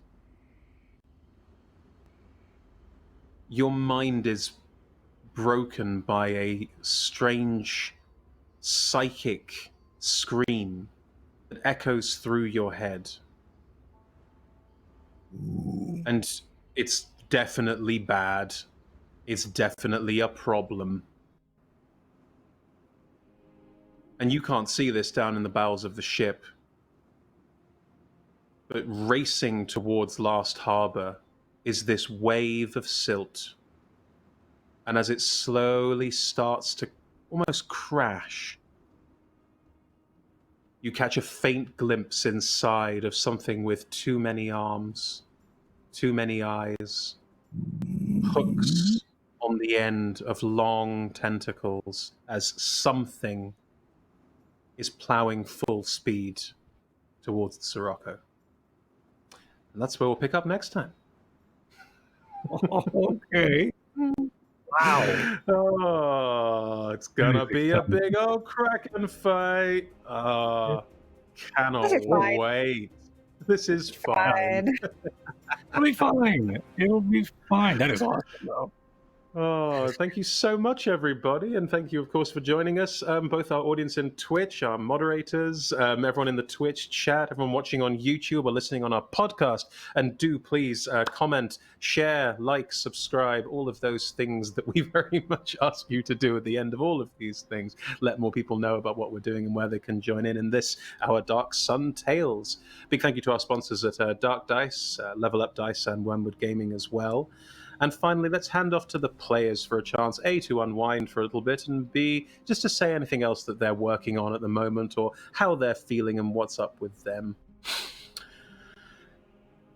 your mind is broken by a strange psychic scream that echoes through your head. And it's definitely bad. It's definitely a problem. And you can't see this down in the bowels of the ship, but racing towards Last Harbor is this wave of silt. And as it slowly starts to almost crash, you catch a faint glimpse inside of something with too many arms, too many eyes, hooks on the end of long tentacles as something is plowing full speed towards the Sirocco. And that's where we'll pick up next time. Okay. Wow. Oh, it's gonna be a big old Kraken fight. Cannot This is fine. wait. This is fine. It'll be fine. It'll be fine. That is awesome, though. Oh, thank you so much, everybody. And thank you, of course, for joining us, both our audience in Twitch, our moderators, everyone in the Twitch chat, everyone watching on YouTube or listening on our podcast. And do please comment, share, like, subscribe, all of those things that we very much ask you to do at the end of all of these things. Let more people know about what we're doing and where they can join in this, our Dark Sun Tales. Big thank you to our sponsors at Dark Dice, Level Up Dice, and Wormwood Gaming as well. And finally, let's hand off to the players for a chance, A, to unwind for a little bit, and B, just to say anything else that they're working on at the moment or how they're feeling and what's up with them.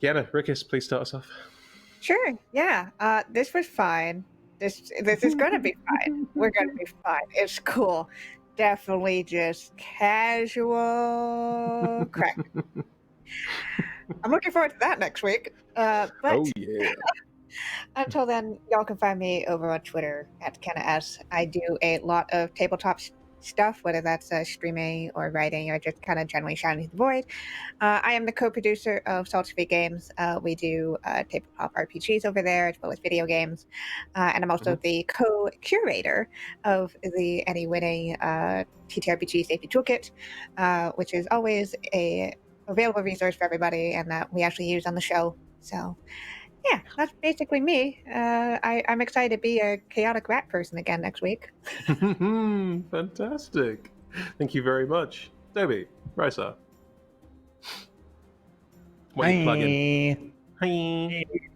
Gianna, Rickus, please start us off. Sure. Yeah. This was fine. This is gonna be fine. We're gonna be fine. It's cool. Definitely just casual crack. I'm looking forward to that next week. But Oh, yeah. until then, y'all can find me over on Twitter at KennaS. I do a lot of tabletop stuff, whether that's streaming or writing or just kind of generally shouting the void. I am the co-producer of Salt Games. We do tabletop RPGs over there as well as video games. And I'm also the co-curator of the Any Winning TTRPG Safety Toolkit, which is always a available resource for everybody and that we actually use on the show. So yeah, that's basically me. I'm excited to be a chaotic rat person again next week. Fantastic. Thank you very much. Toby, Risa. What are you plugging?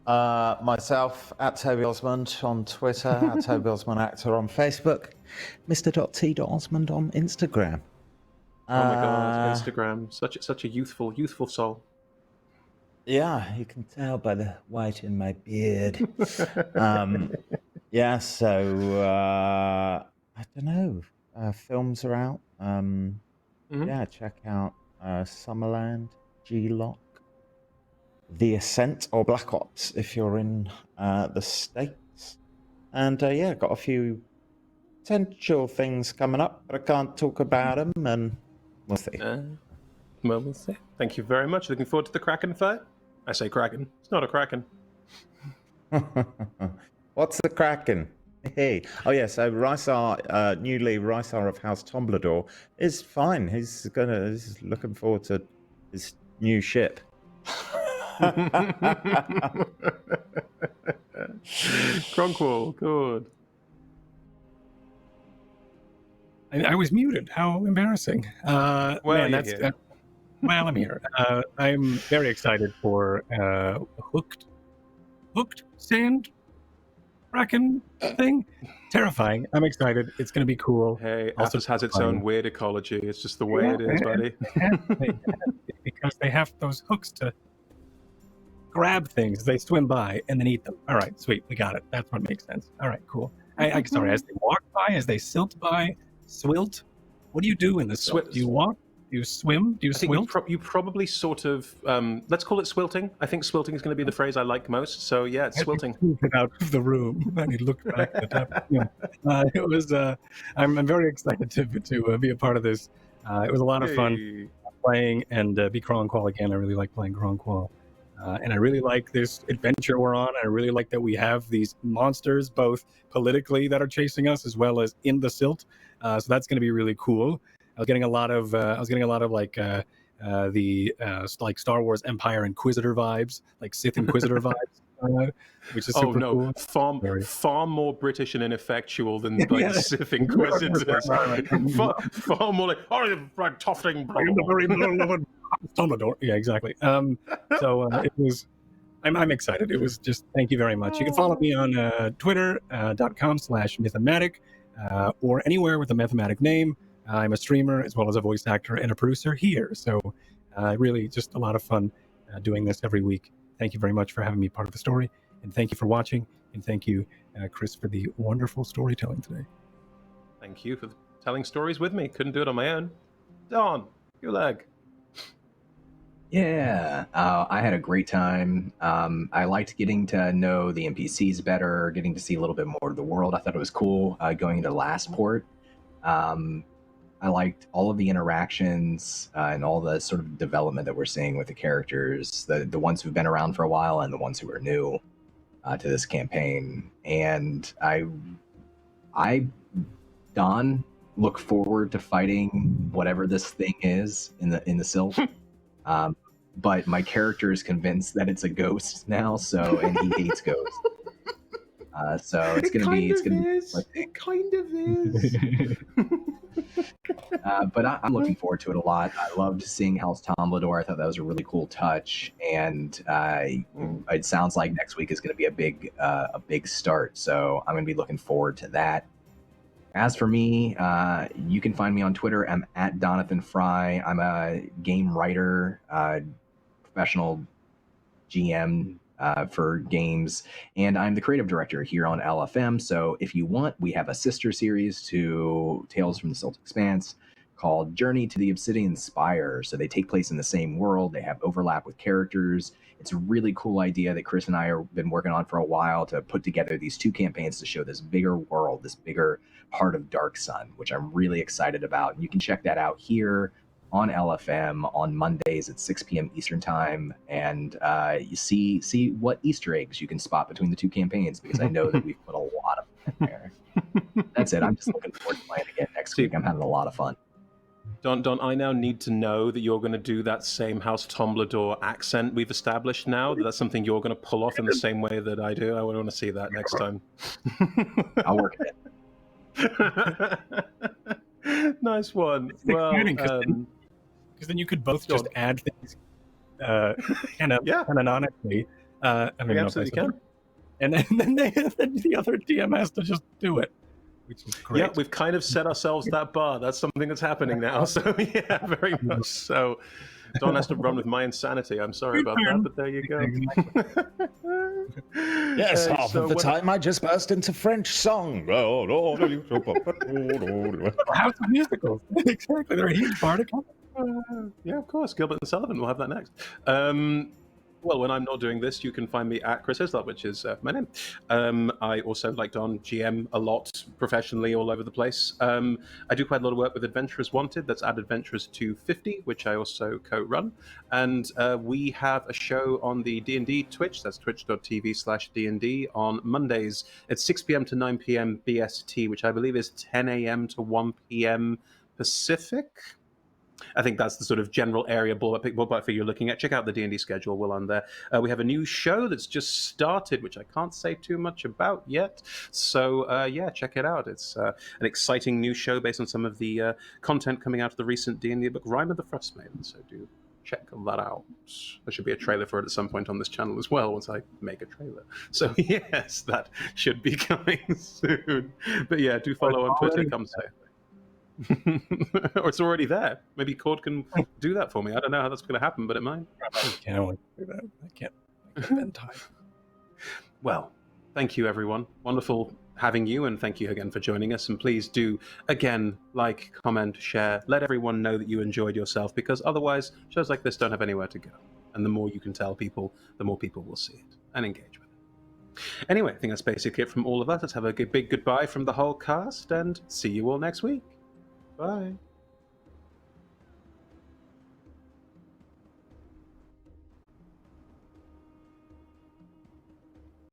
Hi. Myself, at Toby Osmond on Twitter, at Toby Osmond Actor on Facebook, Mr. T. Osmond on Instagram. Oh my God, Instagram. Such a youthful soul. Yeah, you can tell by the white in my beard. Yeah, so I don't know. Films are out. Yeah, check out Summerland, G-Lock, The Ascent, or Black Ops if you're in the States. And yeah, got a few potential things coming up, but I can't talk about them, and we'll see. Well, we'll see. Thank you very much. Looking forward to the Kraken fight. I say Kraken. It's not a Kraken. What's the Kraken? Hey. Oh yeah, so Rysar, new lead Rysar of House Tomblador is fine. He's looking forward to his new ship. Cronqual, good. I was muted. How embarrassing. Well, Man, you're that's here. well, I'm here. I'm very excited for hooked sand bracken thing. Terrifying. I'm excited. It's going to be cool. Hey, Also Athos has its terrifying. own weird ecology. It's just the way Yeah, it is, buddy. Because they have those hooks to grab things. They swim by and then eat them. All right, sweet. We got it. That's what makes sense. All right, cool. Sorry, as they walk by, as they silt by, swilt. What do you do in the silt? Do you walk? Do you swim? Do you I think you, swilt? you probably sort of, let's call it swilting. I think swilting is going to be the phrase I like most. So yeah, it's swilting. Get out of the room and he looked back at the it was. I'm very excited to be a part of this. It was a lot of fun Hey. playing and be Cronqual again. I really like playing Cronqual. And I really like this adventure we're on. I really like that we have these monsters, both politically that are chasing us, as well as in the silt. So that's going to be really cool. I was getting a lot of like like Star Wars Empire Inquisitor vibes, like Sith Inquisitor vibes, which is super cool. Far more British and ineffectual than like Sith Inquisitors. far more like toffling. Tomblador. Yeah, exactly. It was. I'm excited. It was just. Thank you very much. You can follow me on Twitter.com/Mythematic or anywhere with a Mythematic name. I'm a streamer as well as a voice actor and a producer here. So, really, just a lot of fun doing this every week. Thank you very much for having me part of the story, and thank you for watching, and thank you, Chris, for the wonderful storytelling today. Thank you for telling stories with me. Couldn't do it on my own. Don, Gulag. Yeah, I had a great time. I liked getting to know the NPCs better, getting to see a little bit more of the world. I thought it was cool going into Last Port. I liked all of the interactions and all the sort of development that we're seeing with the characters, the ones who've been around for a while and the ones who are new to this campaign. And Don, look forward to fighting whatever this thing is in the Silt. But my character is convinced that it's a ghost now, and he hates ghosts. So it's gonna be. It kind of is. But I'm looking forward to it a lot. I loved seeing House Tomblador. I thought that was a really cool touch, and it sounds like next week is going to be a big start. So I'm going to be looking forward to that. As for me, you can find me on Twitter. I'm at Donathan Fry. I'm a game writer, professional GM for games, and I'm the creative director here on LFM. So if you want, we have a sister series to Tales from the Silt Expanse called Journey to the Obsidian Spire. So they take place in the same world. They have overlap with characters. It's a really cool idea that Chris and I have been working on for a while to put together these two campaigns to show this bigger world, this bigger part of Dark Sun, which I'm really excited about. And you can check that out here on LFM on Mondays at 6 p.m. Eastern Time, and you see what Easter eggs you can spot between the two campaigns, because I know that we've put a lot of them in there. That's it. I'm just looking forward to playing again next week. I'm having a lot of fun. Don, I now need to know that you're going to do that same House Tomblador accent we've established now. That's something you're going to pull off in the same way that I do. I want to see that next time. I'll work it. Nice one. It's Well, exciting because then you could both just add things canonically. I mean, we absolutely can. And then the other DM has to just do it, which is great. Yeah, we've kind of set ourselves that bar. That's something that's happening now. So yeah, very much so. Don has to run with my insanity. I'm sorry about that, but there you go. Yes, half of the time I just burst into French song. House of musicals. Exactly. They're a huge part of yeah, of course. Gilbert and Sullivan will have that next. Well, when I'm not doing this, you can find me at Chris Hislop, which is my name. I also like to GM a lot professionally all over the place. I do quite a lot of work with Adventurers Wanted. That's at Adventurers 250, which I also co-run. And we have a show on the D&D Twitch. That's twitch.tv/D&D on Mondays at 6 p.m. to 9 p.m. BST, which I believe is 10 a.m. to 1 p.m. Pacific. I think that's the sort of general area ballpark figure you're looking at. Check out the D&D schedule. We're on there. We have a new show that's just started, which I can't say too much about yet. So, yeah, check it out. It's an exciting new show based on some of the content coming out of the recent D&D book, Rime of the Frostmaiden. So do check that out. There should be a trailer for it at some point on this channel as well, once I make a trailer. So, yes, that should be coming soon. But, yeah, do follow on Twitter. Come say it. Or it's already there. Maybe Cord can do that for me. I don't know how that's going to happen, but it might. I can't do that. I can't spend time. Well, thank you, everyone. Wonderful having you, and thank you again for joining us. And please do, again, like, comment, share. Let everyone know that you enjoyed yourself, because otherwise, shows like this don't have anywhere to go. And the more you can tell people, the more people will see it and engage with it. Anyway, I think that's basically it from all of us. Let's have a big goodbye from the whole cast, and see you all next week. Bye.